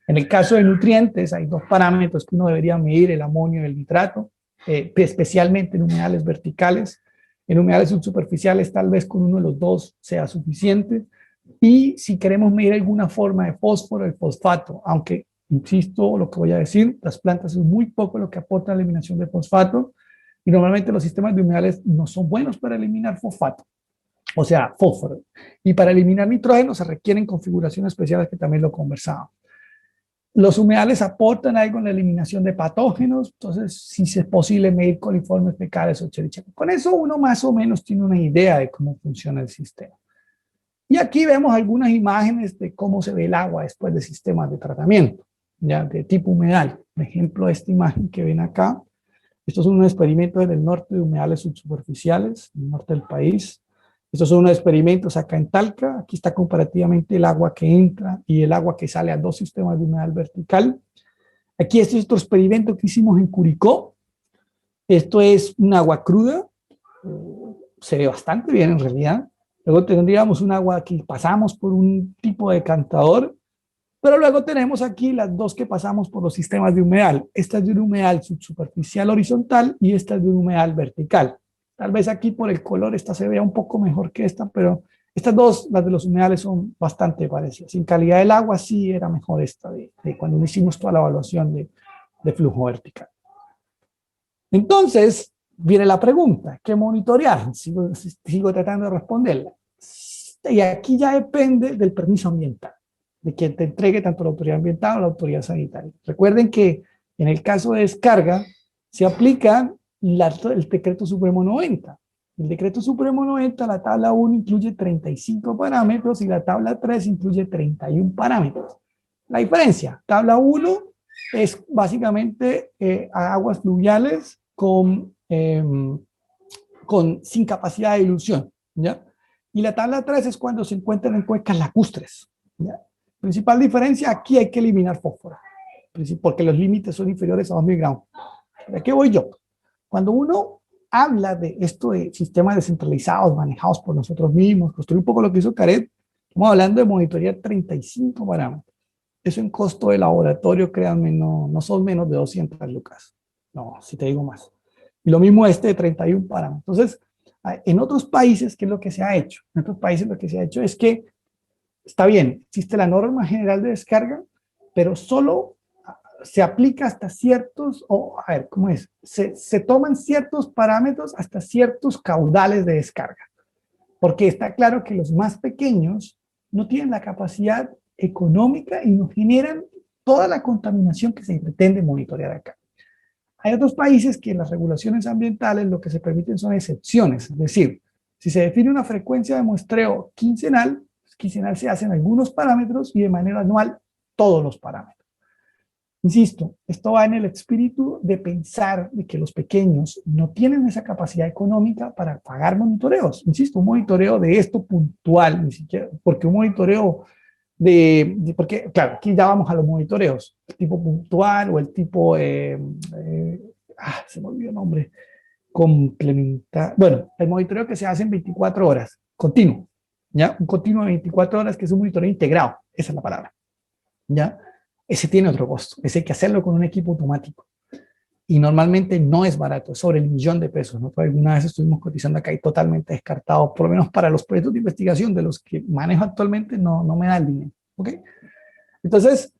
Speaker 2: En el caso de nutrientes, hay 2 parámetros que uno debería medir, el amonio y el nitrato, especialmente en humedales verticales. En humedales subsuperficiales, tal vez con uno de los 2 sea suficiente. Y si queremos medir alguna forma de fósforo, el fosfato, aunque, insisto, lo que voy a decir, las plantas es muy poco lo que aporta la eliminación de fosfato, y normalmente los sistemas de humedales no son buenos para eliminar fosfato, o sea, fósforo. Y para eliminar nitrógeno se requieren configuraciones especiales que también lo conversaba. Los humedales aportan algo en la eliminación de patógenos, entonces si es posible medir coliformes fecales o Escherichia. Con eso uno más o menos tiene una idea de cómo funciona el sistema. Y aquí vemos algunas imágenes de cómo se ve el agua después de sistemas de tratamiento, ya de tipo humedal. Por ejemplo, esta imagen que ven acá, estos son unos experimentos en el norte de humedales subsuperficiales, en el norte del país. Estos son unos experimentos acá en Talca. Aquí está comparativamente el agua que entra y el agua que sale a 2 sistemas de humedal vertical. Aquí este es otro experimento que hicimos en Curicó. Esto es un agua cruda. Se ve bastante bien en realidad. Luego tendríamos un agua que pasamos por un tipo de cantador. Pero luego tenemos aquí las 2 que pasamos por los sistemas de humedal. Esta es de un humedal subsuperficial horizontal y esta es de un humedal vertical. Tal vez aquí por el color esta se vea un poco mejor que esta, pero Estas dos, las de los humedales, son bastante parecidas. En calidad del agua sí era mejor esta de cuando hicimos toda la evaluación de flujo vertical. Entonces, viene la pregunta, ¿qué monitorear? Sigo tratando de responderla. Y aquí ya depende del permiso ambiental, de quien te entregue tanto la autoridad ambiental o la autoridad sanitaria. Recuerden que en el caso de descarga se aplica el decreto supremo 90. El decreto supremo 90, la tabla 1 incluye 35 parámetros y la tabla 3 incluye 31 parámetros. La diferencia, tabla 1 es básicamente aguas fluviales sin capacidad de dilución, ¿ya? Y la tabla 3 es cuando se encuentran en cuencas lacustres, ¿ya? Principal diferencia, aquí hay que eliminar fósforo, porque los límites son inferiores a 2 miligramos. ¿De qué voy yo? Cuando uno habla de esto de sistemas descentralizados, manejados por nosotros mismos, construir un poco lo que hizo Caret, estamos hablando de monitorear 35 parámetros. Eso en costo de laboratorio, créanme, no son menos de 200 lucas. No, si te digo más. Y lo mismo de 31 parámetros. Entonces, en otros países, ¿qué es lo que se ha hecho? En otros países lo que se ha hecho es que, está bien, existe la norma general de descarga, pero solo se aplica hasta ciertos, a ver, ¿cómo es? Se toman ciertos parámetros hasta ciertos caudales de descarga. Porque está claro que los más pequeños no tienen la capacidad económica y no generan toda la contaminación que se pretende monitorear acá. Hay otros países que en las regulaciones ambientales lo que se permiten son excepciones, es decir, si se define una frecuencia de muestreo quincenal se hacen algunos parámetros y de manera anual todos los parámetros. Insisto, esto va en el espíritu de pensar de que los pequeños no tienen esa capacidad económica para pagar monitoreos. Insisto, un monitoreo de esto puntual, ni siquiera, porque un monitoreo porque, claro, aquí ya vamos a los monitoreos, el tipo puntual o el tipo, se me olvidó el nombre, complementar. Bueno, el monitoreo que se hace en 24 horas, continuo, ¿ya? Un continuo de 24 horas que es un monitoreo integrado, esa es la palabra, ¿ya? Ese tiene otro costo, ese hay que hacerlo con un equipo automático. Y normalmente no es barato, es sobre el $1.000.000, ¿no? Alguna vez estuvimos cotizando acá y totalmente descartado, por lo menos para los proyectos de investigación de los que manejo actualmente, no me da el dinero, ¿ok? Entonces,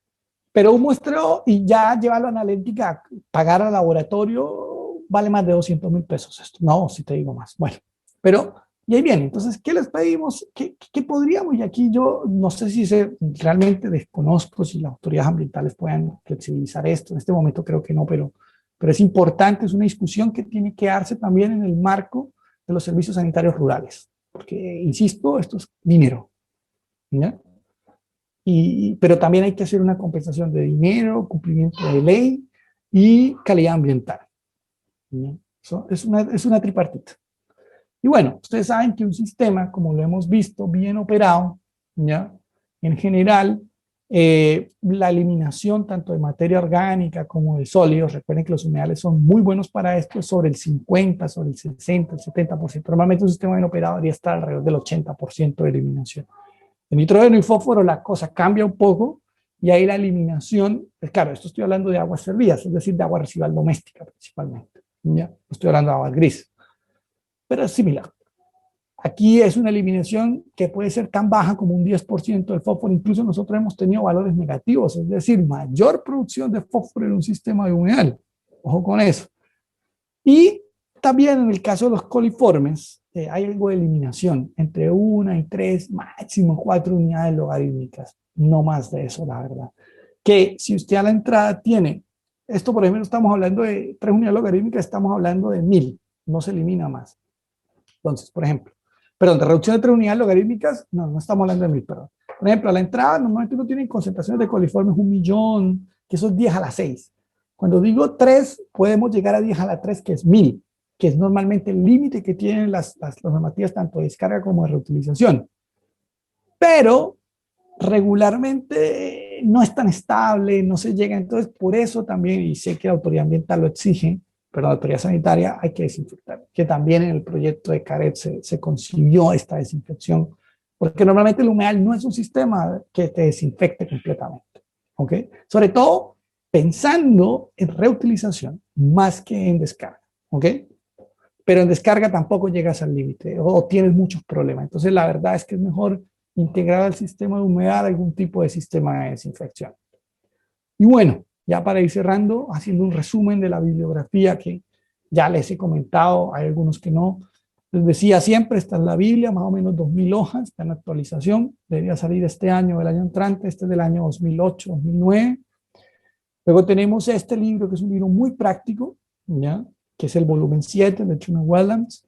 Speaker 2: pero un muestreo y ya llevarlo a analítica, pagar al laboratorio, vale más de $200.000 esto. No, si te digo más. Bueno, pero, y ahí viene. Entonces, ¿qué les pedimos? ¿Qué podríamos? Y aquí yo no sé si realmente desconozco si las autoridades ambientales puedan flexibilizar esto. En este momento creo que no, pero es importante, es una discusión que tiene que darse también en el marco de los servicios sanitarios rurales, porque, insisto, esto es dinero, ¿ya? Pero también hay que hacer una compensación de dinero, cumplimiento de ley y calidad ambiental, ¿ya? Eso es una tripartita. Y bueno, ustedes saben que un sistema, como lo hemos visto, bien operado, ¿ya? En general, la eliminación tanto de materia orgánica como de sólidos, recuerden que los humedales son muy buenos para esto, sobre el 50, sobre el 60, el 70%. Normalmente un sistema bien operado debería estar alrededor del 80% de eliminación. En nitrógeno y fósforo la cosa cambia un poco y ahí la eliminación, pues claro, esto estoy hablando de aguas servidas, es decir, de agua residual doméstica principalmente, ¿ya? No estoy hablando de aguas grises, pero es similar. Aquí es una eliminación que puede ser tan baja como un 10% del fósforo. Incluso nosotros hemos tenido valores negativos, es decir, mayor producción de fósforo en un sistema de humedal. Ojo con eso. Y también en el caso de los coliformes, hay algo de eliminación, entre 1 y 3, máximo 4 unidades logarítmicas. No más de eso, la verdad. Que si usted a la entrada tiene, esto por ejemplo estamos hablando de 3 unidades logarítmicas, estamos hablando de 1000, no se elimina más. Entonces, por ejemplo, de reducción de 3 unidades logarítmicas, no estamos hablando de 1000, perdón. Por ejemplo, a la entrada normalmente uno tiene concentraciones de coliformes 1.000.000, que eso es 10 a la 6. Cuando digo 3, podemos llegar a 10 a la 3, que es 1000, que es normalmente el límite que tienen las normativas tanto de descarga como de reutilización. Pero regularmente no es tan estable, no se llega. Entonces, por eso también, y sé que la autoridad ambiental lo exige, pero la autoridad sanitaria hay que desinfectar, que también en el proyecto de Caret se concibió esta desinfección, porque normalmente el humedal no es un sistema que te desinfecte completamente, ¿ok? Sobre todo pensando en reutilización más que en descarga, ¿ok? pero en descarga tampoco llegas al límite o tienes muchos problemas. Entonces la verdad es que es mejor integrar al sistema de humedad algún tipo de sistema de desinfección. Y bueno, ya para ir cerrando, haciendo un resumen de la bibliografía que ya les he comentado, hay algunos que no. Les decía siempre, está en la Biblia, más o menos 2000 hojas, está en actualización, debería salir este año, el año entrante, este es del año 2008, 2009. Luego tenemos este libro, que es un libro muy práctico, ¿ya? Que es el volumen 7 de Truman Wetlands.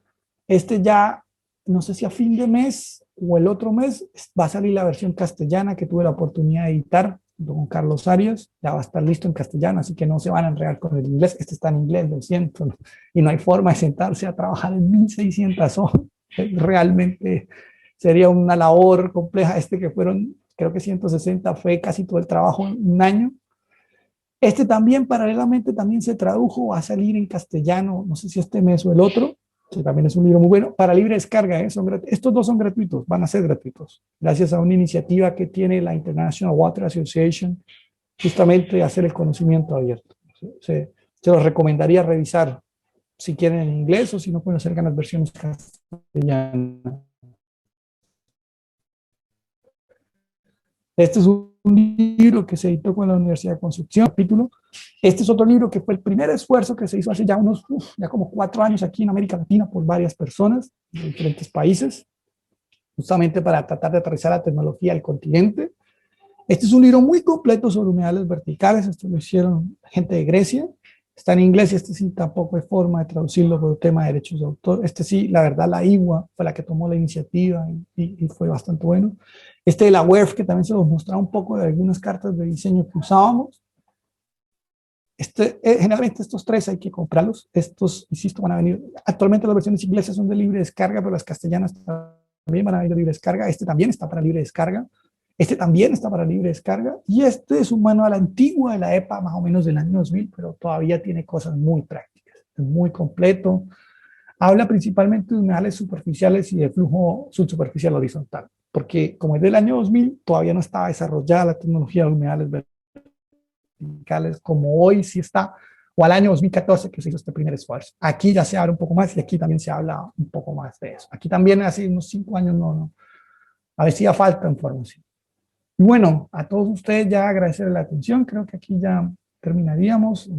Speaker 2: Este ya, no sé si a fin de mes o el otro mes, va a salir la versión castellana que tuve la oportunidad de editar con Carlos Arias, ya va a estar listo en castellano, así que no se van a enredar con el inglés. Este está en inglés, lo siento, ¿no? Y no hay forma de sentarse a trabajar en 1600 hojas. Realmente sería una labor compleja. Este que fueron, creo que 160, fue casi todo el trabajo en un año. Este también, paralelamente, también se tradujo, va a salir en castellano, no sé si este mes o el otro, que también es un libro muy bueno, para libre descarga. Estos dos son gratuitos, van a ser gratuitos, gracias a una iniciativa que tiene la International Water Association, justamente de hacer el conocimiento abierto. Se los recomendaría revisar si quieren en inglés o si no pueden acercar las versiones castellanas. Este es un libro que se editó con la Universidad de Construcción, capítulo. Este es otro libro que fue el primer esfuerzo que se hizo hace ya ya como 4 años aquí en América Latina por varias personas de diferentes países, justamente para tratar de aterrizar la tecnología al continente. Este es un libro muy completo sobre humedales verticales. Esto lo hicieron gente de Grecia. Está en inglés y este sí tampoco hay forma de traducirlo por el tema de derechos de autor. Este sí, la verdad, la IWA fue la que tomó la iniciativa y fue bastante bueno. Este de la WERF, que también se los mostraba un poco de algunas cartas de diseño que usábamos. Generalmente estos 3 hay que comprarlos. Estos, insisto, van a venir. Actualmente las versiones inglesas son de libre descarga, pero las castellanas también van a venir de libre descarga. Este también está para libre descarga. Este también está para libre descarga. Y este es un manual antiguo de la EPA, más o menos del año 2000, pero todavía tiene cosas muy prácticas. Es muy completo. Habla principalmente de humedales superficiales y de flujo subsuperficial horizontal, porque como es del año 2000, todavía no estaba desarrollada la tecnología de humedales verticales como hoy sí está, o al año 2014 que se hizo este primer esfuerzo. Aquí ya se habla un poco más y aquí también se habla un poco más de eso. Aquí también hace unos 5 años a ver si ya falta información. Y bueno, a todos ustedes ya agradecerles la atención. Creo que aquí ya terminaríamos.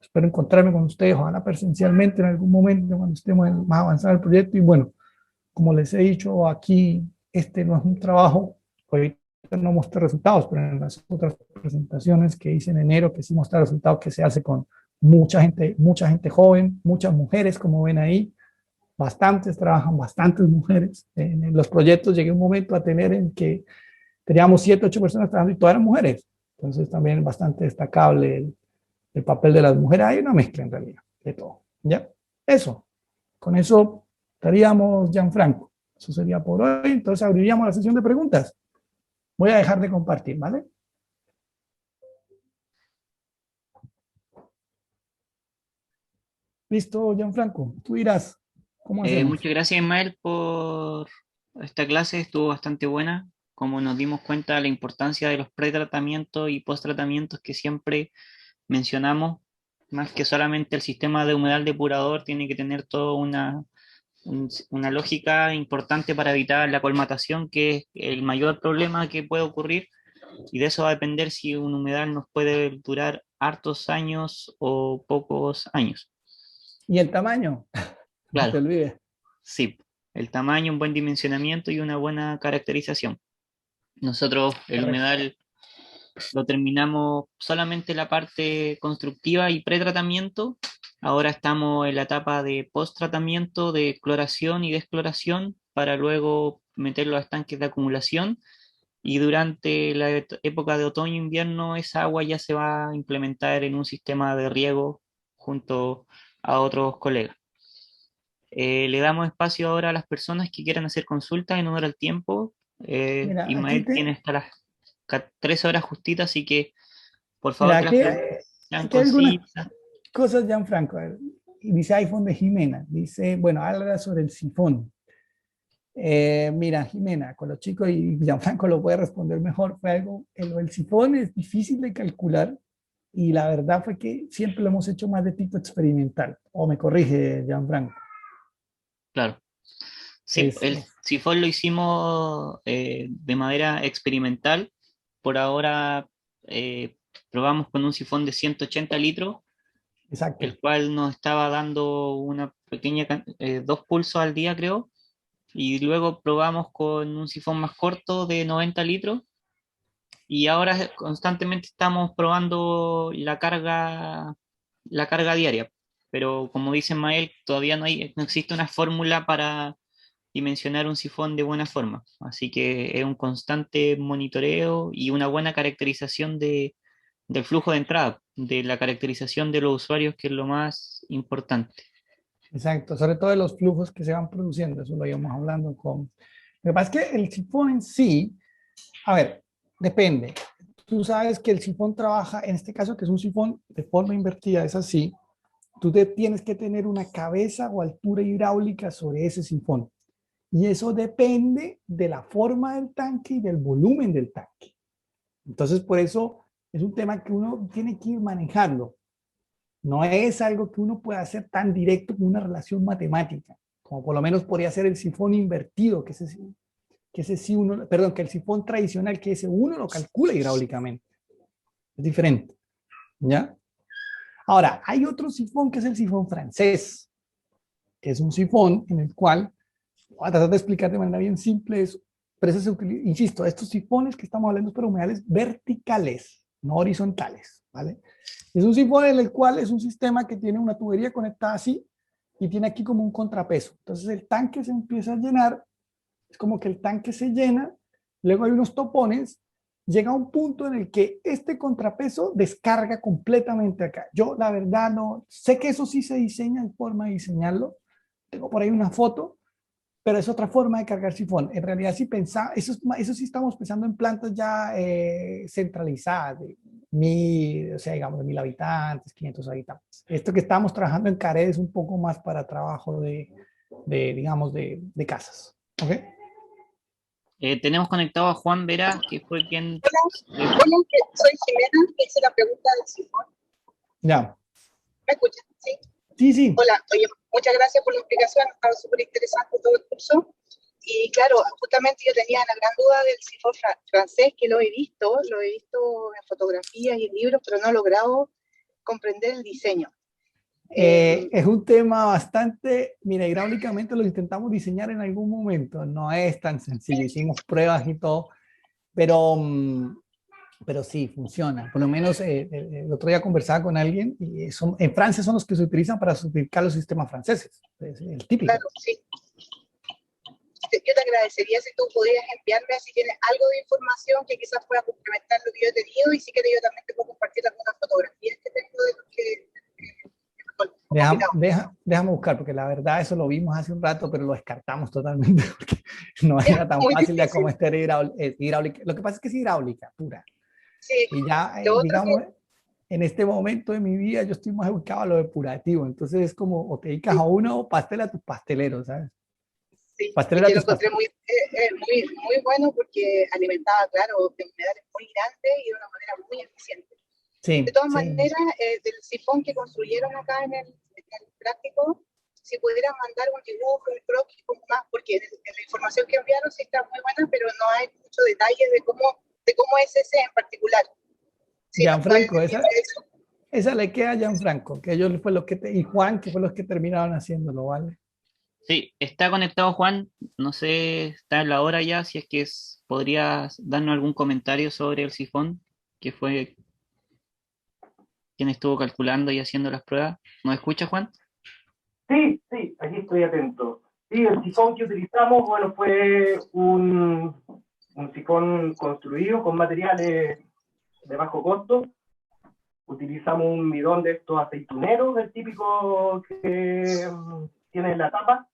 Speaker 2: Espero encontrarme con ustedes, ojalá presencialmente en algún momento cuando estemos más avanzado el proyecto. Y bueno, como les he dicho, aquí este no es un trabajo, ahorita no mostré resultados, pero en las otras presentaciones que hice en enero, que sí mostré resultados, que se hace con mucha gente joven, muchas mujeres, como ven ahí, trabajan bastantes mujeres. En los proyectos llegué un momento a tener en que teníamos 7, 8 personas trabajando y todas eran mujeres. Entonces también es bastante destacable el papel de las mujeres. Hay una mezcla en realidad de todo. ¿Ya? Eso. Con eso estaríamos, Gianfranco. Eso sería por hoy. Entonces abriríamos la sesión de preguntas. Voy a dejar de compartir, ¿vale? Listo, Gianfranco. Tú dirás, ¿cómo hacemos?
Speaker 1: Muchas gracias, Ismael, por esta clase. Estuvo bastante buena. Como nos dimos cuenta de la importancia de los pretratamientos y posttratamientos que siempre mencionamos, más que solamente el sistema de humedal depurador, tiene que tener toda una lógica importante para evitar la colmatación, que es el mayor problema que puede ocurrir, y de eso va a depender si un humedal nos puede durar hartos años o pocos años.
Speaker 2: ¿Y el tamaño? No te
Speaker 1: Claro,
Speaker 2: olvides.
Speaker 1: sí, el tamaño, un buen dimensionamiento y una buena caracterización. Nosotros el
Speaker 2: Correcto.
Speaker 1: humedal lo terminamos solamente la parte constructiva y pretratamiento. Ahora estamos en la etapa de post-tratamiento, de cloración y descloración, para luego meterlo a estanques de acumulación. Y durante la época de otoño-invierno, esa agua ya se va a implementar en un sistema de riego junto a otros colegas. Le damos espacio ahora a las personas que quieran hacer consultas en honor al tiempo.
Speaker 2: Mira,
Speaker 1: Ismael tiene hasta las 3 horas justitas, así que por favor que las preguntas sean
Speaker 2: aquí hay algunas
Speaker 1: concisas.
Speaker 2: cosas, Gianfranco. A ver, dice iPhone de Jimena. Dice, bueno, habla sobre el sifón. Mira, Jimena, con los chicos, y Gianfranco lo puede responder mejor, fue algo, el sifón es difícil de calcular y la verdad fue que siempre lo hemos hecho más de tipo experimental. O me corrige, Gianfranco.
Speaker 1: claro. Sí,
Speaker 2: Es,
Speaker 1: el
Speaker 2: es-
Speaker 1: sifón lo hicimos de manera experimental. Por ahora probamos con un sifón de 180 litros,
Speaker 2: exacto.
Speaker 1: el cual nos estaba dando una pequeña, 2 pulsos al día, creo. Y luego probamos con un sifón más corto de 90 litros. Y ahora constantemente estamos probando la carga diaria. Pero como dice Mael, todavía no existe una fórmula para dimensionar un sifón de buena forma. Así que es un constante monitoreo y una buena caracterización del flujo de entrada, de la caracterización de los usuarios, que es lo más importante.
Speaker 2: Exacto, sobre todo de los flujos que se van produciendo, eso lo íbamos hablando con... Lo que pasa es que el sifón en sí, a ver, depende. Tú sabes que el sifón trabaja, en este caso que es un sifón de forma invertida, es así, tienes que tener una cabeza o altura hidráulica sobre ese sifón. Y eso depende de la forma del tanque y del volumen del tanque. Entonces, por eso es un tema que uno tiene que ir manejando. No es algo que uno pueda hacer tan directo con una relación matemática, como por lo menos podría ser el sifón invertido, que ese sí uno, perdón, que el sifón tradicional, que ese uno lo calcula hidráulicamente. Es diferente, ¿ya? Ahora, hay otro sifón que es el sifón francés, que es un sifón en el cual, voy a tratar de explicar de manera bien simple eso, pero eso se utiliza, insisto, estos sifones que estamos hablando para humedales verticales, no horizontales, ¿vale? Es un sifón en el cual es un sistema que tiene una tubería conectada así y tiene aquí como un contrapeso. Entonces el tanque se empieza a llenar, es como que el tanque se llena, luego hay unos topones, llega a un punto en el que este contrapeso descarga completamente acá. Yo la verdad no, sé que eso sí se diseña, hay forma de diseñarlo, tengo por ahí una foto, pero es otra forma de cargar sifón. En realidad, si pensamos, eso sí estamos pensando en plantas ya centralizadas, o sea, digamos, de 1.000 habitantes, 500 habitantes. Esto que estamos trabajando en Caret es un poco más para trabajo digamos, de casas. ¿Ok?
Speaker 1: Tenemos conectado a Juan Vera, que fue quien...
Speaker 4: Hola, hola, soy Jimena, que hice la pregunta del sifón.
Speaker 2: Ya.
Speaker 4: ¿Me escuchan? Sí.
Speaker 2: Sí, sí.
Speaker 4: Hola, oye, muchas gracias por la explicación, ha estado súper interesante todo el curso. Y claro, justamente yo tenía la gran duda del sifón francés, que lo he visto en fotografías y en libros, pero no he logrado comprender el diseño.
Speaker 2: Es un tema bastante, mira, hidráulicamente lo intentamos diseñar en algún momento, no es tan sencillo, hicimos pruebas y todo, pero, pero sí, funciona. Por lo menos el otro día conversaba con alguien y en Francia son los que se utilizan para suplicar los sistemas franceses, es el típico.
Speaker 4: Claro, sí. Yo te agradecería si tú pudieras enviarme, si tienes algo de información que quizás pueda complementar lo que yo he tenido, y si quieres yo también te puedo compartir algunas fotografías que tengo de los que
Speaker 2: Déjame buscar, porque la verdad eso lo vimos hace un rato, pero lo descartamos totalmente, porque no
Speaker 4: es
Speaker 2: era tan
Speaker 4: muy
Speaker 2: fácil ya
Speaker 4: difícil.
Speaker 2: como hidráulica. Lo que pasa es que es hidráulica, pura.
Speaker 4: Sí,
Speaker 2: Y ya,
Speaker 4: lo otro que
Speaker 2: digamos, en este momento de mi vida yo estoy más educado a lo depurativo, entonces es como o te dedicas a
Speaker 4: sí,
Speaker 2: uno o pastel a tus pasteleros, ¿sabes?
Speaker 4: sí, es
Speaker 2: Pastelero a
Speaker 4: que lo
Speaker 2: tus
Speaker 4: encontré
Speaker 2: pasteleros.
Speaker 4: muy bueno porque alimentaba, claro, de humedales muy grandes y de una manera muy eficiente. De
Speaker 2: Sí,
Speaker 4: todas
Speaker 2: sí.
Speaker 4: maneras, del sifón que construyeron acá en el práctico, si pudieran mandar un dibujo, un croquis, un más, porque en la información que enviaron sí está muy buena, pero no hay mucho detalle de cómo es ese en particular. Si nos pueden
Speaker 2: Gianfranco,
Speaker 4: enviar eso.
Speaker 2: esa le queda a Gianfranco, que ellos fue los que, y Juan, que fue los que terminaron haciéndolo, ¿vale?
Speaker 1: Sí, está conectado Juan, no sé, está en la hora ya, si es que podrías darnos algún comentario sobre el sifón, que fue quien estuvo calculando y haciendo las pruebas. ¿Nos escucha, Juan?
Speaker 5: Sí, sí, aquí estoy atento. Sí, el sifón que utilizamos, bueno, fue un sifón construido con materiales de bajo costo. Utilizamos un bidón de estos aceituneros, el típico que tiene la tapa,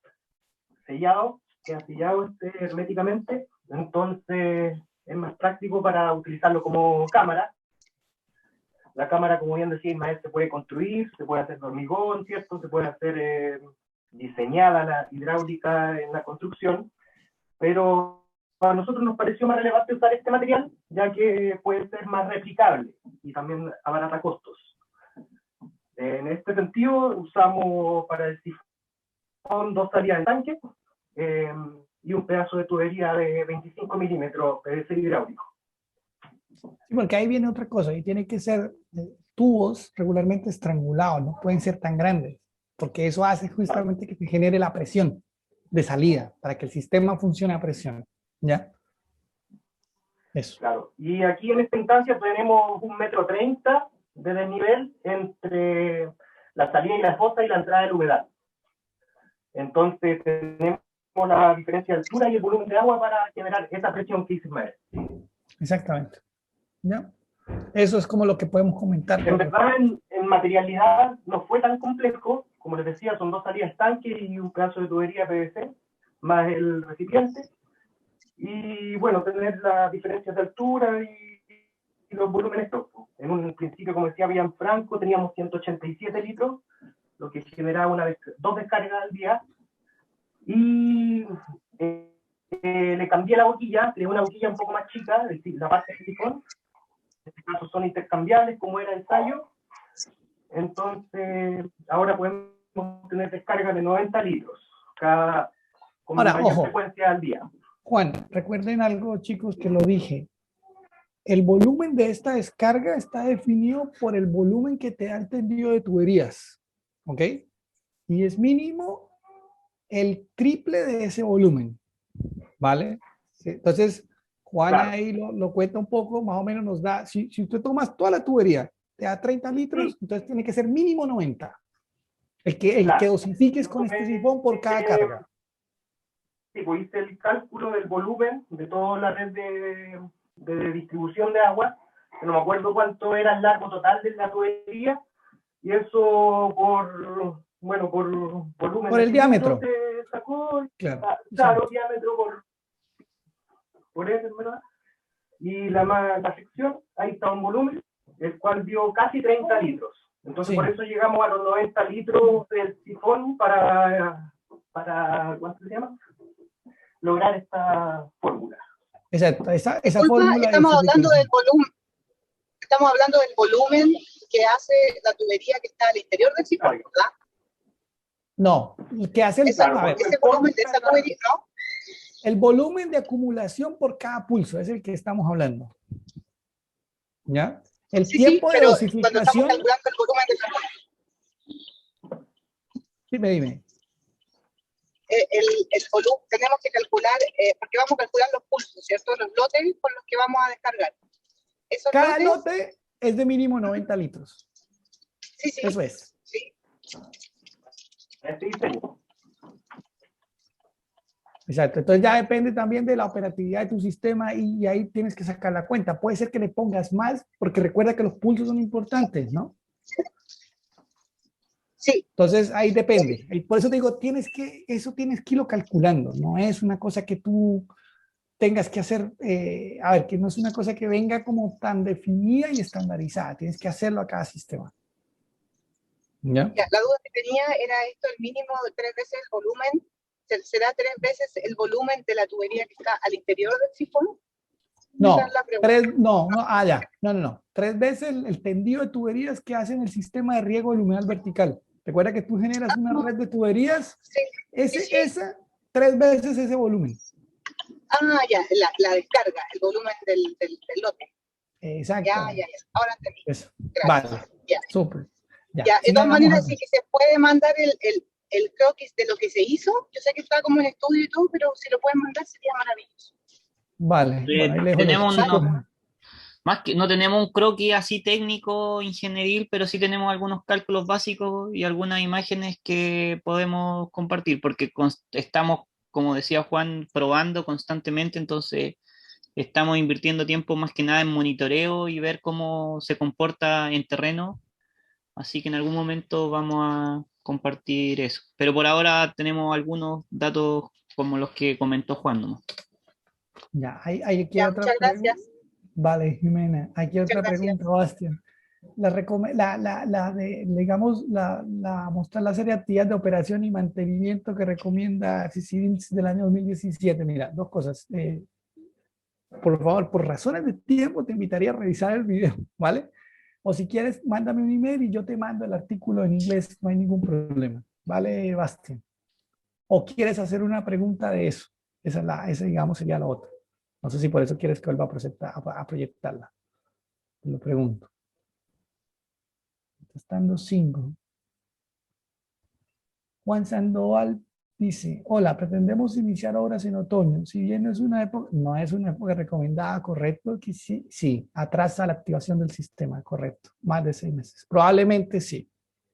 Speaker 5: sellado, queda sellado herméticamente. Entonces es más práctico para utilizarlo como cámara. La cámara, como bien decía Ismael, se puede construir, se puede hacer de hormigón, ¿cierto? Se puede hacer diseñada la hidráulica en la construcción, pero a nosotros nos pareció más relevante usar este material, ya que puede ser más replicable y también abarata costos. En este sentido, usamos para el sifón con 2 salidas de tanque y un pedazo de tubería de 25 milímetros PVC hidráulico.
Speaker 2: Sí, porque ahí viene otra cosa, y tiene que ser tubos regularmente estrangulados, no pueden ser tan grandes, porque eso hace justamente que se genere la presión de salida, para que el sistema funcione a presión, ¿ya? Eso.
Speaker 5: Claro, y aquí en esta instancia tenemos 1,30 m de desnivel entre la salida y la fosa y la entrada del humedal. Entonces tenemos la diferencia de altura y el volumen de agua para generar esa presión que dice Ismael.
Speaker 2: Exactamente. ¿Ya? Eso es como lo que podemos comentar.
Speaker 5: En verdad, en materialidad no fue tan complejo. Como les decía, son 2 salidas estanque y un pedazo de tubería PVC, más el recipiente. Y bueno, tener las diferencias de altura y los volúmenes propios. En un principio, como decía Franco, teníamos 187 litros, lo que generaba 2 descargas al día. Y le cambié la boquilla, creé una boquilla un poco más chica, es decir, la parte de sifón. En este caso son intercambiables, como era el ensayo. Entonces, ahora podemos tener descargas de 90 litros, con mayor frecuencia al día.
Speaker 2: Juan, recuerden algo, chicos, que lo dije. El volumen de esta descarga está definido por el volumen que te da el tendido de tuberías, ¿ok? Y es mínimo el triple de ese volumen, ¿vale? Sí, entonces, Juan
Speaker 5: claro,
Speaker 2: ahí lo cuenta un poco, más o menos nos da, si usted tomas toda la tubería, te da 30 litros, sí, entonces tiene que ser mínimo 90. El que dosifiques con este sifón por cada carga.
Speaker 5: Sí, pues hice el cálculo del volumen de toda la red de distribución de agua, no me acuerdo cuánto era el largo total de la tubería, y eso por volumen.
Speaker 2: Por el diámetro.
Speaker 5: Se sacó,
Speaker 2: claro,
Speaker 5: diámetro por eso, ¿verdad? Y la sección, ahí está un volumen, el cual dio casi 30 litros. Entonces, sí, por eso llegamos a los 90 litros del sifón para ¿cuánto se llama? Lograr esta fórmula.
Speaker 2: Exacto, esa fórmula.
Speaker 4: Estamos hablando del volumen que hace la tubería que está al interior del sifón, ¿verdad?
Speaker 2: No, el que hace
Speaker 4: ese volumen de esa tubería, ¿no?
Speaker 2: El volumen de acumulación por cada pulso es el que estamos hablando. ¿Ya? El tiempo de dosificación.
Speaker 4: Cuando estamos calculando el volumen de la...
Speaker 2: Dime.
Speaker 4: El volumen tenemos que calcular, porque vamos a calcular los pulsos, ¿cierto? Los lotes con los que vamos a descargar.
Speaker 2: Cada lote es de mínimo 90 litros.
Speaker 4: Sí.
Speaker 2: Eso es.
Speaker 4: Sí.
Speaker 2: Exacto. Entonces ya depende también de la operatividad de tu sistema y ahí tienes que sacar la cuenta. Puede ser que le pongas más, porque recuerda que los pulsos son importantes, ¿no?
Speaker 4: Sí.
Speaker 2: Entonces ahí depende. Por eso te digo, tienes que irlo calculando. No es una cosa que tú tengas que hacer, que no es una cosa que venga como tan definida y estandarizada. Tienes que hacerlo a cada sistema. ¿Ya?
Speaker 4: La duda que tenía era esto, el mínimo de 3 veces el volumen. ¿Será 3 veces el volumen de la tubería que está al interior del sifón?
Speaker 2: No, no. 3 veces el tendido de tuberías que hacen el sistema de riego del humedal vertical. Recuerda que tú generas una red de tuberías, esa 3 veces ese volumen.
Speaker 4: La descarga, el volumen del lote.
Speaker 2: Exacto.
Speaker 4: Ya. Ahora entendí.
Speaker 2: Eso. Vale, súper.
Speaker 4: Ya, de todas maneras, sí que se puede mandar el croquis de lo que se hizo. Yo sé que está como en estudio y todo, pero si lo pueden mandar sería maravilloso.
Speaker 2: Vale.
Speaker 1: No tenemos un croquis así técnico, ingenieril, pero sí tenemos algunos cálculos básicos y algunas imágenes que podemos compartir, porque estamos, como decía Juan, probando constantemente, entonces estamos invirtiendo tiempo más que nada en monitoreo y ver cómo se comporta en terreno, así que en algún momento vamos a compartir eso. Pero por ahora tenemos algunos datos como los que comentó Juan nomás.
Speaker 2: Ya, hay
Speaker 4: otra muchas gracias.
Speaker 2: Vale, Jimena. Aquí otra pregunta, Bastián. Mostrar la serie de actividades de operación y mantenimiento que recomienda CICIDIMS del año 2017. Mira, 2 cosas. Por favor, por razones de tiempo, te invitaría a revisar el video, ¿vale? O si quieres, mándame un email y yo te mando el artículo en inglés, no hay ningún problema. ¿Vale, Bastián? ¿O quieres hacer una pregunta de eso? Esa digamos, sería la otra. No sé si por eso quieres que vuelva a proyectarla. Te lo pregunto. Están los 5. Juan Sandoval dice, hola, pretendemos iniciar obras en otoño. Si bien no es una época recomendada, correcto, que sí, atrasa la activación del sistema, correcto, más de 6 meses. Probablemente sí.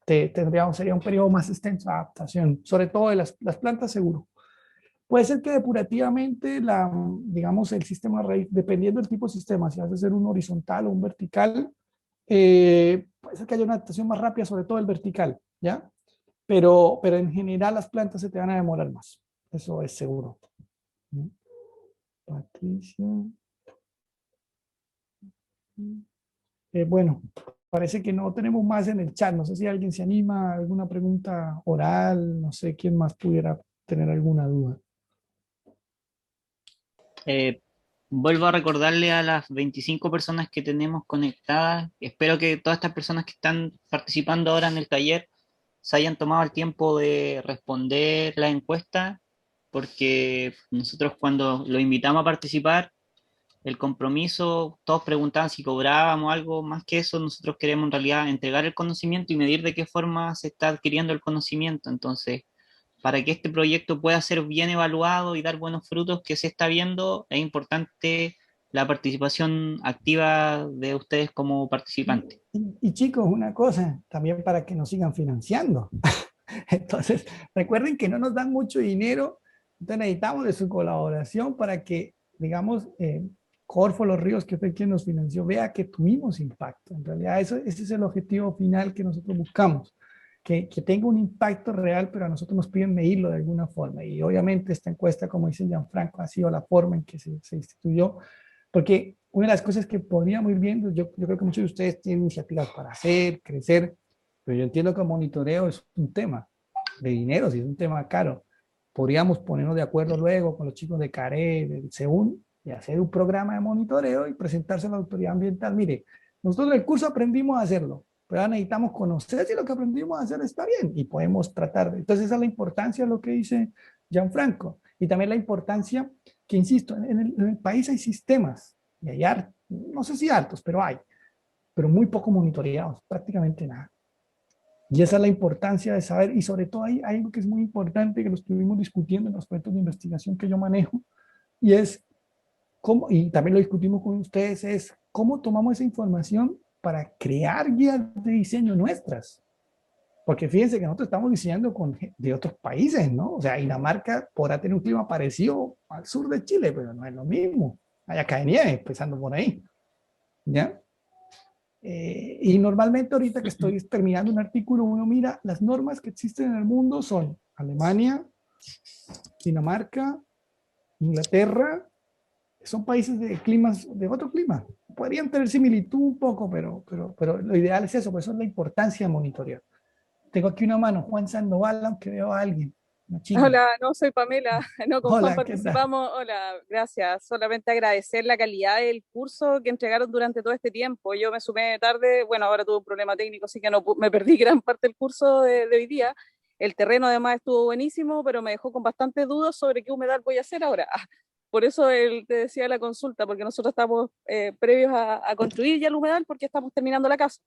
Speaker 2: Sería un periodo más extenso de adaptación, sobre todo de las plantas seguro. Puede ser que depurativamente, digamos, el sistema raíz, dependiendo del tipo de sistema, si vas a hacer un horizontal o un vertical, puede ser que haya una adaptación más rápida, sobre todo el vertical, ¿ya? Pero en general las plantas se te van a demorar más, eso es seguro. Patricia. Bueno, parece que no tenemos más en el chat, no sé si alguien se anima, alguna pregunta oral, no sé quién más pudiera tener alguna duda.
Speaker 1: Vuelvo a recordarle a las 25 personas que tenemos conectadas. Espero que todas estas personas que están participando ahora en el taller se hayan tomado el tiempo de responder la encuesta, porque nosotros cuando lo invitamos a participar, el compromiso, todos preguntaban si cobrábamos algo, más que eso, nosotros queremos en realidad entregar el conocimiento y medir de qué forma se está adquiriendo el conocimiento. Entonces, para que este proyecto pueda ser bien evaluado y dar buenos frutos que se está viendo, es importante la participación activa de ustedes como participantes.
Speaker 2: Y chicos, una cosa, también para que nos sigan financiando. Entonces, recuerden que no nos dan mucho dinero, entonces necesitamos de su colaboración para que, digamos, Corfo Los Ríos, que fue quien nos financió, vea que tuvimos impacto. En realidad, ese es el objetivo final que nosotros buscamos. Que tenga un impacto real, pero a nosotros nos piden medirlo de alguna forma. Y obviamente esta encuesta, como dice Gianfranco, ha sido la forma en que se instituyó, porque una de las cosas que podríamos ir viendo, yo creo que muchos de ustedes tienen iniciativas para hacer, crecer, pero yo entiendo que el monitoreo es un tema de dinero, si es un tema caro. Podríamos ponernos de acuerdo luego con los chicos de CARE, del SEUN, y hacer un programa de monitoreo y presentarse a la autoridad ambiental. Mire, nosotros en el curso aprendimos a hacerlo, pero ahora necesitamos conocer si lo que aprendimos a hacer está bien y podemos tratar de... Entonces esa es la importancia de lo que dice Gianfranco y también la importancia que, insisto, en el país hay sistemas y hay no sé si hartos, pero muy poco monitoreados, prácticamente nada. Y esa es la importancia de saber, y sobre todo hay algo que es muy importante que lo estuvimos discutiendo en los proyectos de investigación que yo manejo, y es cómo, y también lo discutimos con ustedes, es cómo tomamos esa información para crear guías de diseño nuestras. Porque fíjense que nosotros estamos diseñando de otros países, ¿no? O sea, Dinamarca podrá tener un clima parecido al sur de Chile, pero no es lo mismo. Hay acá de nieve, empezando por ahí. ¿Ya? Y normalmente ahorita que estoy terminando un artículo, uno mira, las normas que existen en el mundo son Alemania, Dinamarca, Inglaterra, son países de climas, de otro clima. Podrían tener similitud un poco, pero lo ideal es eso, por eso es la importancia de monitorear. Tengo aquí una mano, Juan Sandoval, aunque veo a alguien, una chica.
Speaker 6: Hola, no soy Pamela, no, con
Speaker 2: Hola,
Speaker 6: Juan participamos. Hola, gracias. Solamente agradecer la calidad del curso que entregaron durante todo este tiempo. Yo me sumé tarde, bueno, ahora tuve un problema técnico, así que no me perdí gran parte del curso de hoy día. El terreno además estuvo buenísimo, pero me dejó con bastantes dudas sobre qué humedal voy a hacer ahora. Por eso te decía la consulta, porque nosotros estamos previos a construir ya el humedal porque estamos terminando la casa.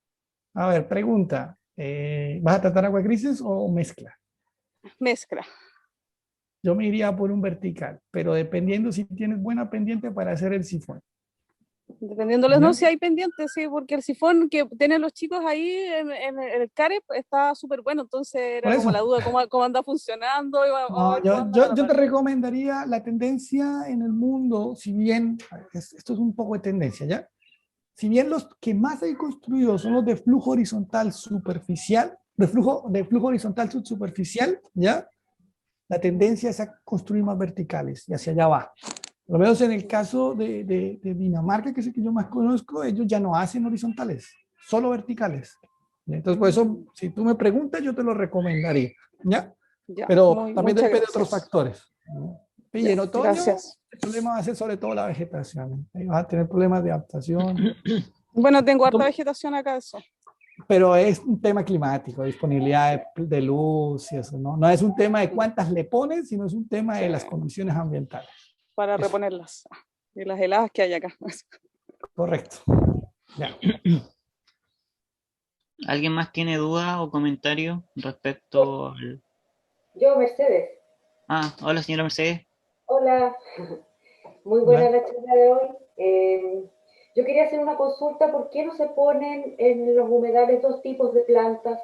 Speaker 2: A ver, pregunta, ¿vas a tratar agua grises o mezcla?
Speaker 6: Mezcla.
Speaker 2: Yo me iría por un vertical, pero dependiendo si tienes buena pendiente para hacer el sifón.
Speaker 6: Dependiendo de los no, si hay pendientes, sí, porque el sifón que tienen los chicos ahí en el CARE está súper bueno, entonces era como la duda, cómo anda funcionando.
Speaker 2: No, yo te recomendaría la tendencia en el mundo, si bien, esto es un poco de tendencia, ¿ya? Si bien los que más hay construidos son los de flujo horizontal superficial, de flujo horizontal subsuperficial, ¿ya? La tendencia es a construir más verticales y hacia allá va. Por lo menos en el caso de Dinamarca, que es el que yo más conozco, ellos ya no hacen horizontales, solo verticales. Entonces, por eso, si tú me preguntas, yo te lo recomendaría, ¿ya? Pero también depende de otros factores. Y en otoño, el problema va a ser sobre todo la vegetación. Ahí vas a tener problemas de adaptación.
Speaker 6: Bueno, tengo harta vegetación acá, eso.
Speaker 2: pero es un tema climático, disponibilidad de luz y eso, ¿no? No es un tema de cuántas le pones, sino es un tema de las condiciones ambientales.
Speaker 6: Para
Speaker 2: Eso.
Speaker 6: reponerlas de las heladas que hay acá.
Speaker 2: Correcto. Ya.
Speaker 1: ¿Alguien más tiene duda o comentario respecto al...
Speaker 7: Yo, Mercedes.
Speaker 1: Hola señora Mercedes.
Speaker 7: Hola. Muy buena la charla de hoy. Yo quería hacer una consulta. ¿Por qué no se ponen en los humedales dos tipos de plantas?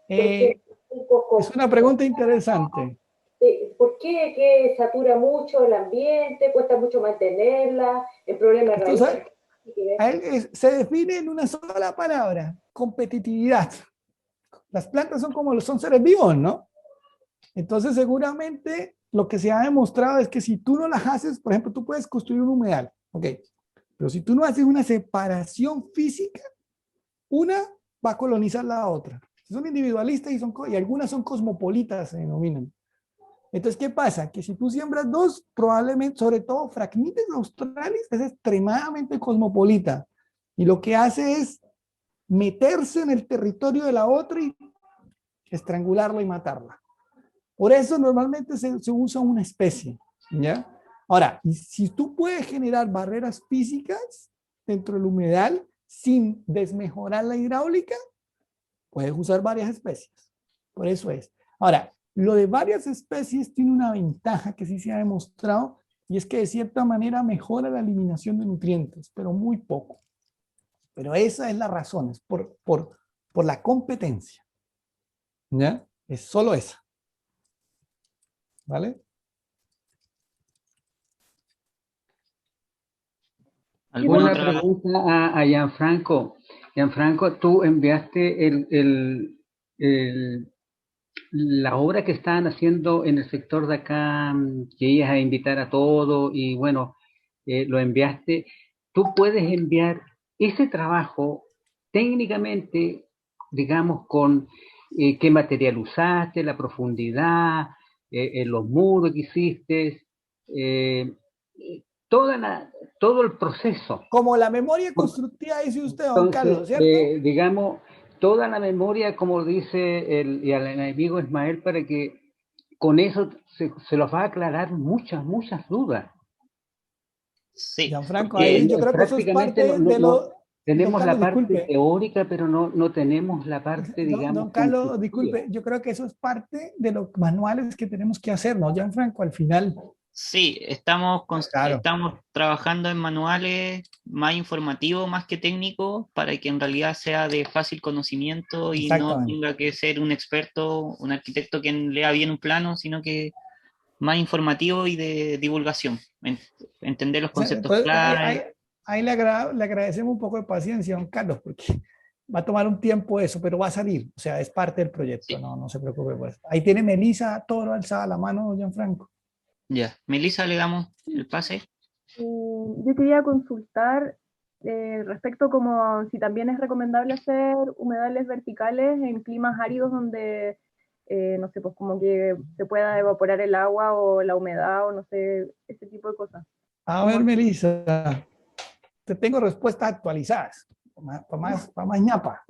Speaker 2: Es una pregunta interesante.
Speaker 7: ¿Por qué? ¿Que satura mucho el ambiente? ¿Cuesta mucho mantenerla? ¿El problema de raíz?
Speaker 2: Se define en una sola palabra: competitividad. Las plantas son seres vivos, ¿no? Entonces, seguramente lo que se ha demostrado es que si tú no las haces, por ejemplo, tú puedes construir un humedal, ok, pero si tú no haces una separación física, una va a colonizar la otra. Son individualistas y algunas son cosmopolitas, se denominan. Entonces, ¿qué pasa? Que si tú siembras dos, probablemente, sobre todo Phragmites australis, es extremadamente cosmopolita. Y lo que hace es meterse en el territorio de la otra y estrangularla y matarla. Por eso normalmente se usa una especie, ¿ya? Ahora, y si tú puedes generar barreras físicas dentro del humedal sin desmejorar la hidráulica, puedes usar varias especies. Por eso es. Ahora, lo de varias especies tiene una ventaja que sí se ha demostrado, y es que de cierta manera mejora la eliminación de nutrientes, pero muy poco. Pero esa es la razón, es por la competencia. ¿Ya? Es solo esa. ¿Vale?
Speaker 1: ¿Alguna otra
Speaker 8: pregunta a Gianfranco. Gianfranco, tú enviaste la obra que estaban haciendo en el sector de acá, que ibas a invitar a todos y bueno, lo enviaste. Tú puedes enviar ese trabajo técnicamente, digamos, con qué material usaste, la profundidad, los muros que hiciste, todo el proceso.
Speaker 2: Como la memoria constructiva, dice usted, don Carlos, ¿cierto?
Speaker 8: Digamos, toda la memoria, como dice y al enemigo Ismael, para que con eso se los va a aclarar muchas dudas.
Speaker 1: Sí.
Speaker 2: Gianfranco, ahí yo creo que eso es parte de lo...
Speaker 8: Tenemos
Speaker 2: Carlos,
Speaker 8: la parte
Speaker 2: disculpe.
Speaker 8: teórica, pero no tenemos la parte, digamos...
Speaker 2: Don Carlos, disculpe, yo creo que eso es parte de los manuales que tenemos que hacer, ¿no, Gianfranco? Al final...
Speaker 1: Sí, estamos trabajando en manuales más informativos, más que técnicos, para que en realidad sea de fácil conocimiento y no tenga que ser un experto, un arquitecto quien lea bien un plano, sino que más informativo y de divulgación, entender los conceptos clave.
Speaker 2: Ahí le agradecemos un poco de paciencia, don Carlos, porque va a tomar un tiempo eso, pero va a salir, o sea, es parte del proyecto, sí. No se preocupe por eso. Ahí tiene Melissa todo alzada a la mano, Gianfranco.
Speaker 1: Ya, Melissa, le damos el pase.
Speaker 9: Yo quería consultar respecto como si también es recomendable hacer humedales verticales en climas áridos donde, no sé, pues como que se pueda evaporar el agua o la humedad o no sé, ese tipo de cosas.
Speaker 2: A ver, Melissa, te tengo respuestas actualizadas, para más ñapa.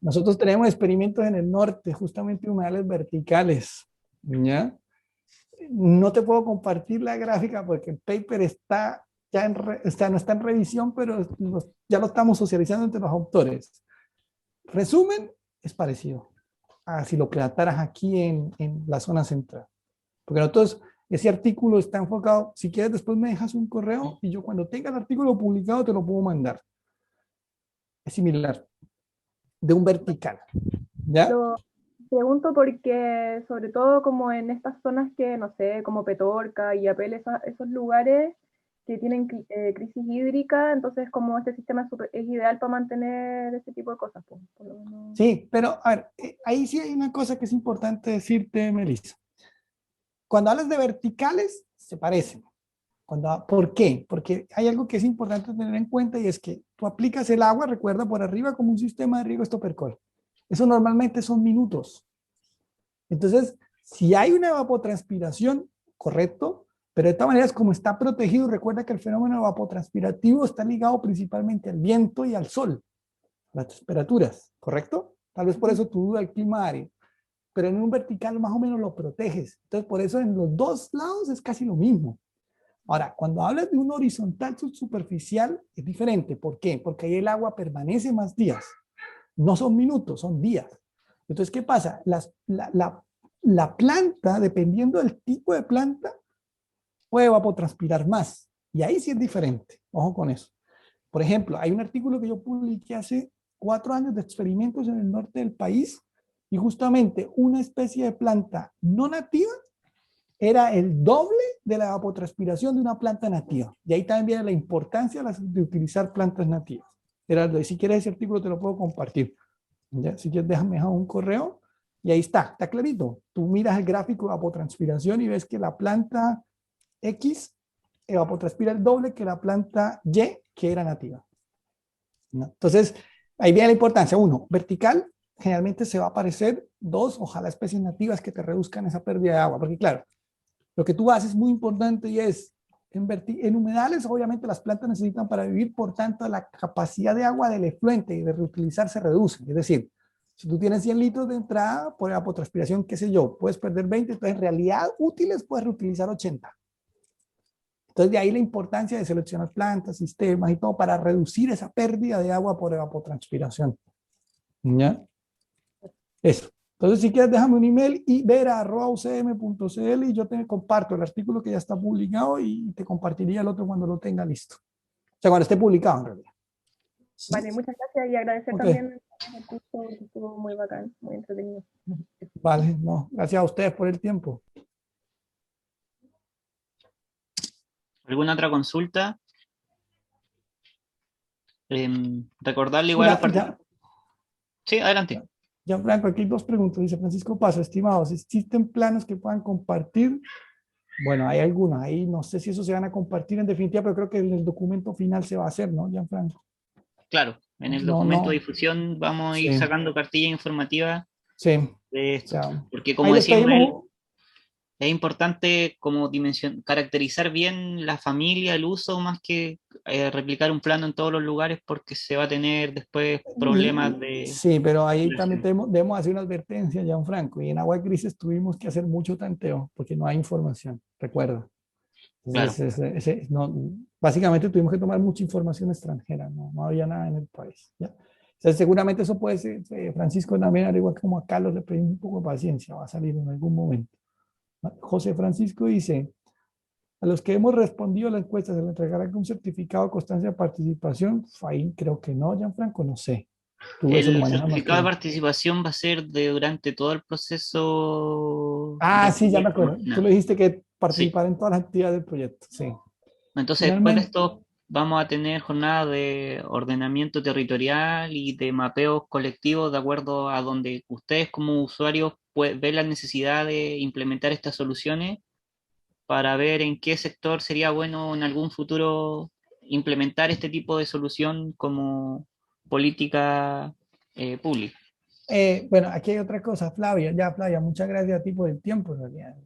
Speaker 2: Nosotros tenemos experimentos en el norte, justamente humedales verticales, ¿ya? No te puedo compartir la gráfica porque el paper está ya no está en revisión, pero ya lo estamos socializando entre los autores. Resumen, es parecido a si lo plantaras aquí en la zona central. Porque nosotros, ese artículo está enfocado, si quieres después me dejas un correo y yo cuando tenga el artículo publicado te lo puedo mandar. Es similar, de un vertical. ¿Ya?
Speaker 9: Lo pregunto porque, sobre todo como en estas zonas que, no sé, como Petorca y Apel, esos lugares que tienen crisis hídrica, entonces como este sistema es ideal para mantener ese tipo de cosas. Pues, por lo menos.
Speaker 2: Sí, pero a ver, ahí sí hay una cosa que es importante decirte, Melissa. Cuando hablas de verticales, se parecen. ¿Por qué? Porque hay algo que es importante tener en cuenta y es que tú aplicas el agua, recuerda, por arriba como un sistema de riego Stopper-Cole. Eso normalmente son minutos. Entonces, si hay una evapotranspiración, correcto, pero de todas maneras, como está protegido, recuerda que el fenómeno evapotranspirativo está ligado principalmente al viento y al sol. las temperaturas, ¿correcto? Tal vez por eso tu duda el clima árido, pero en un vertical más o menos lo proteges. Entonces, por eso en los dos lados es casi lo mismo. Ahora, cuando hablas de un horizontal subsuperficial, es diferente. ¿Por qué? Porque ahí el agua permanece más días. No son minutos, son días. Entonces, ¿qué pasa? La planta, dependiendo del tipo de planta, puede evapotranspirar más. Y ahí sí es diferente. Ojo con eso. Por ejemplo, hay un artículo que yo publiqué hace 4 años de experimentos en el norte del país y justamente una especie de planta no nativa era el doble de la evapotranspiración de una planta nativa. Y ahí también viene la importancia de utilizar plantas nativas. Gerardo, y si quieres ese artículo te lo puedo compartir. ¿Ya? Si quieres déjame un correo y ahí está clarito. Tú miras el gráfico de evapotranspiración y ves que la planta X evapotranspira el doble que la planta Y que era nativa. ¿No? Entonces, ahí viene la importancia. 1, vertical, generalmente se va a aparecer. 2, ojalá especies nativas que te reduzcan esa pérdida de agua, porque claro, lo que tú haces es muy importante y es, en humedales, obviamente las plantas necesitan para vivir, por tanto, la capacidad de agua del efluente y de reutilizar se reduce. Es decir, si tú tienes 100 litros de entrada por evapotranspiración, qué sé yo, puedes perder 20, entonces en realidad útiles puedes reutilizar 80. Entonces, de ahí la importancia de seleccionar plantas, sistemas y todo para reducir esa pérdida de agua por evapotranspiración. ¿Ya? Eso. Entonces, si quieres, déjame un email y vera@ucm.cl y yo te comparto el artículo que ya está publicado y te compartiría el otro cuando lo tenga listo. O sea, cuando esté publicado, en realidad.
Speaker 9: Vale, muchas gracias y agradecer también el curso, que estuvo muy bacán, muy entretenido.
Speaker 2: Vale, no, gracias a ustedes por el tiempo.
Speaker 1: ¿Alguna otra consulta? Recordarle igual a los participantes. Sí, adelante.
Speaker 2: Gianfranco, aquí hay 2 preguntas. Dice Francisco Paso, estimados, ¿existen planos que puedan compartir? Bueno, hay algunos. Ahí no sé si eso se van a compartir en definitiva, pero creo que en el documento final se va a hacer, ¿no, Gianfranco?
Speaker 1: Claro, en el documento de difusión vamos a ir sacando cartilla informativa de esto. Porque como decimos, es importante como caracterizar bien la familia, el uso, más que replicar un plano en todos los lugares, porque se va a tener después problemas de...
Speaker 2: Sí, pero ahí también debemos hacer una advertencia, Gianfranco, y en Agua Grises tuvimos que hacer mucho tanteo, porque no hay información, recuerda. Entonces,
Speaker 1: claro.
Speaker 2: Básicamente tuvimos que tomar mucha información extranjera, no había nada en el país. ¿Ya? O sea, seguramente eso puede ser, Francisco también, al igual como a Carlos, le pedimos un poco de paciencia, va a salir en algún momento. José Francisco dice, a los que hemos respondido a la encuesta, ¿se le entregará algún certificado de constancia de participación? Ahí creo que no, Gianfranco, no sé.
Speaker 1: El certificado de participación va a ser durante todo el proceso.
Speaker 2: Sí, ya me acuerdo. Tú le dijiste que participar en todas las actividades del proyecto. Sí.
Speaker 1: Entonces, después de esto, vamos a tener jornadas de ordenamiento territorial y de mapeos colectivos de acuerdo a donde ustedes como usuarios ven la necesidad de implementar estas soluciones para ver en qué sector sería bueno en algún futuro implementar este tipo de solución como política pública.
Speaker 2: Bueno, aquí hay otra cosa, Flavia. Flavia, muchas gracias a ti por el tiempo. En realidad.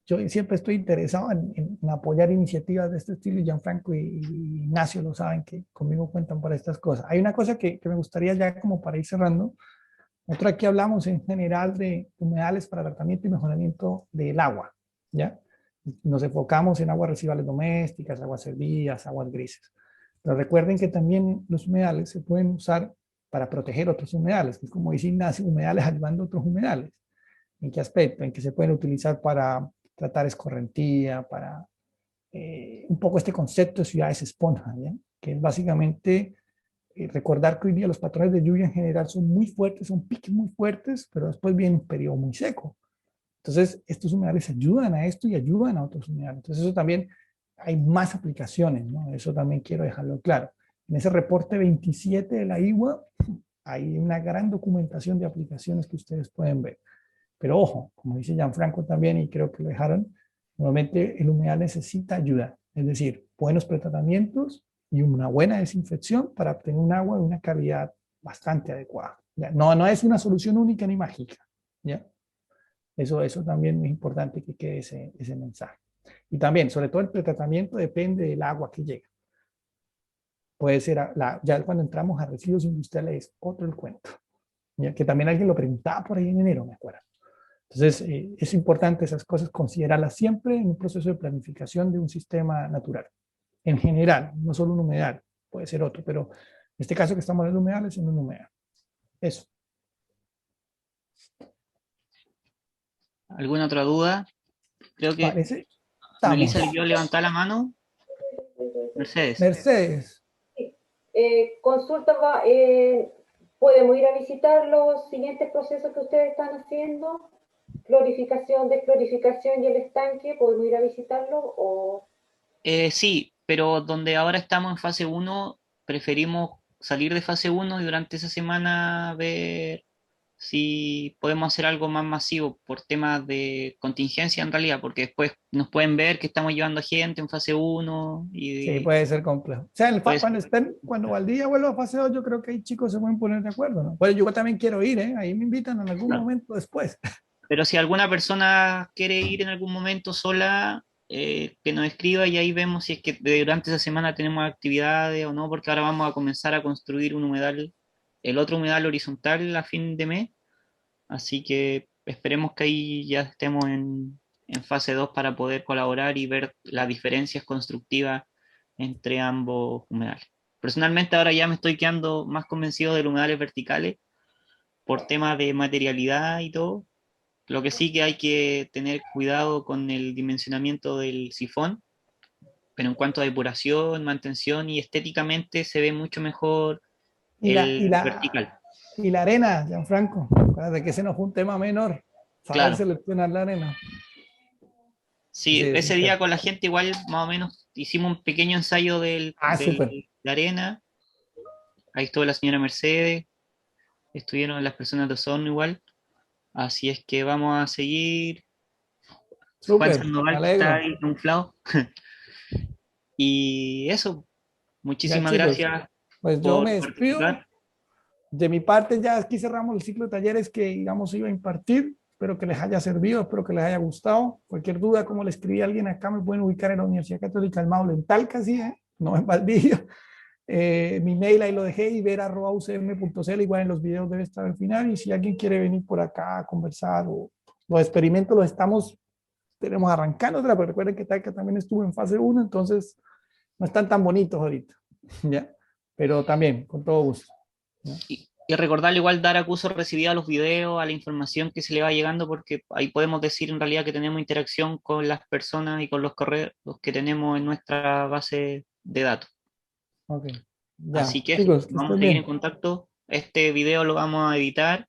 Speaker 2: Yo siempre estoy interesado en apoyar iniciativas de este estilo, y Gianfranco y Ignacio lo saben, que conmigo cuentan para estas cosas. Hay una cosa que me gustaría ya como para ir cerrando. Nosotros aquí hablamos en general de humedales para tratamiento y mejoramiento del agua, ¿ya? Nos enfocamos en aguas residuales domésticas, aguas servidas, aguas grises. Pero recuerden que también los humedales se pueden usar para proteger otros humedales, que es como dice Ignacio, humedales ayudando a otros humedales. ¿En qué aspecto? En que se pueden utilizar para tratar escorrentía, para un poco este concepto de ciudades esponja, ¿ya? Que es básicamente recordar que hoy día los patrones de lluvia en general son muy fuertes, son piques muy fuertes, pero después viene un periodo muy seco. Entonces, estos humedales ayudan a esto y ayudan a otros humedales. Entonces, eso también hay más aplicaciones, ¿no? Eso también quiero dejarlo claro. En ese reporte 27 de la IWA hay una gran documentación de aplicaciones que ustedes pueden ver. Pero ojo, como dice Gianfranco también, y creo que lo dejaron, normalmente el humedal necesita ayuda, es decir, buenos pretratamientos y una buena desinfección para obtener un agua de una calidad bastante adecuada. ¿Ya? No es una solución única ni mágica. ¿Ya? Eso también es importante que quede ese mensaje. Y también, sobre todo el pretratamiento depende del agua que llega. puede ser, ya cuando entramos a residuos industriales es otro el cuento, ya que también alguien lo preguntaba por ahí en enero, me acuerdo. Entonces, es importante esas cosas considerarlas siempre en un proceso de planificación de un sistema natural. En general, no solo un humedal, puede ser otro, pero en este caso que estamos en el humedal es en un humedal. Eso.
Speaker 1: ¿Alguna otra duda? Creo que
Speaker 2: Parece.
Speaker 1: Melissa le quiero levantar la mano. Mercedes.
Speaker 2: Mercedes.
Speaker 7: Consulta, ¿podemos ir a visitar los siguientes procesos que ustedes están haciendo? Clorificación, desclorificación y el estanque, ¿podemos ir a visitarlo? O...
Speaker 1: Sí, pero donde ahora estamos en fase 1, preferimos salir de fase 1 y durante esa semana ver si podemos hacer algo más masivo por temas de contingencia en realidad, porque después nos pueden ver que estamos llevando gente en fase 1 y
Speaker 2: Sí, puede ser complejo. O sea, cuando Valdivia vuelva a fase 2, yo creo que ahí chicos se pueden poner de acuerdo, ¿no? Pues yo también quiero ir, ¿eh? Ahí me invitan en algún momento después.
Speaker 1: Pero si alguna persona quiere ir en algún momento sola, que nos escriba y ahí vemos si es que durante esa semana tenemos actividades o no, porque ahora vamos a comenzar a construir un humedal, el otro humedal horizontal a fin de mes, así que esperemos que ahí ya estemos en fase 2 para poder colaborar y ver las diferencias constructivas entre ambos humedales. Personalmente ahora ya me estoy quedando más convencido de los humedales verticales por temas de materialidad y todo. Lo que sí que hay que tener cuidado con el dimensionamiento del sifón, pero en cuanto a depuración, mantención y estéticamente se ve mucho mejor el vertical.
Speaker 2: Y la arena, Gianfranco, para que ese no fue un tema menor, saber
Speaker 1: Claro.
Speaker 2: seleccionar la arena.
Speaker 1: Sí, ese día con la gente igual más o menos hicimos un pequeño ensayo de la arena. Ahí estuvo la señora Mercedes, estuvieron las personas de Osorno igual. Así es que vamos a seguir. Juan Sandoval está ahí inflado. Y eso, muchísimas gracias.
Speaker 2: Pues yo me despido. De mi parte ya aquí cerramos el ciclo de talleres que digamos iba a impartir. Espero que les haya servido, espero que les haya gustado. Cualquier duda, como le escribí a alguien acá, me pueden ubicar en la Universidad Católica del Maule, en Talca, sí, no en Valdivia. Mi mail ahí lo dejé, ibera@ucm.cl, igual en los videos debe estar al final. Y si alguien quiere venir por acá a conversar, o los experimentos los tenemos arrancando, pero recuerden que Talca también estuvo en fase 1, entonces no están tan bonitos ahorita, ¿ya? Pero también, con todo gusto.
Speaker 1: Y recordarle igual dar acuso recibido a los videos, a la información que se le va llegando, porque ahí podemos decir en realidad que tenemos interacción con las personas y con los correos que tenemos en nuestra base de datos.
Speaker 2: Okay.
Speaker 1: Así que
Speaker 2: chicos,
Speaker 1: vamos a seguir en contacto. Este video lo vamos a editar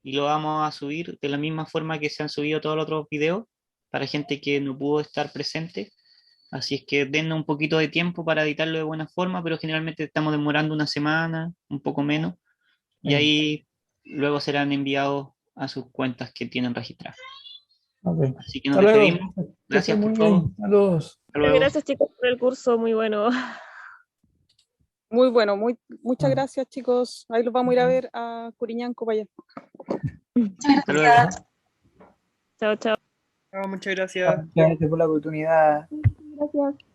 Speaker 1: y lo vamos a subir de la misma forma que se han subido todos los otros videos para gente que no pudo estar presente. Así es que dennos un poquito de tiempo para editarlo de buena forma, pero generalmente estamos demorando una semana, un poco menos, y ahí luego serán enviados a sus cuentas que tienen registradas.
Speaker 2: Okay.
Speaker 1: Así que nos despedimos. Gracias por todo.
Speaker 2: Saludos.
Speaker 9: Gracias chicos por el curso, muy bueno.
Speaker 6: Muy bueno, muchas gracias chicos. Ahí los vamos a ir a ver a Curiñanco para allá.
Speaker 9: Muchas gracias. Chao, chao.
Speaker 10: Muchas gracias.
Speaker 11: Gracias por la oportunidad.
Speaker 9: Gracias.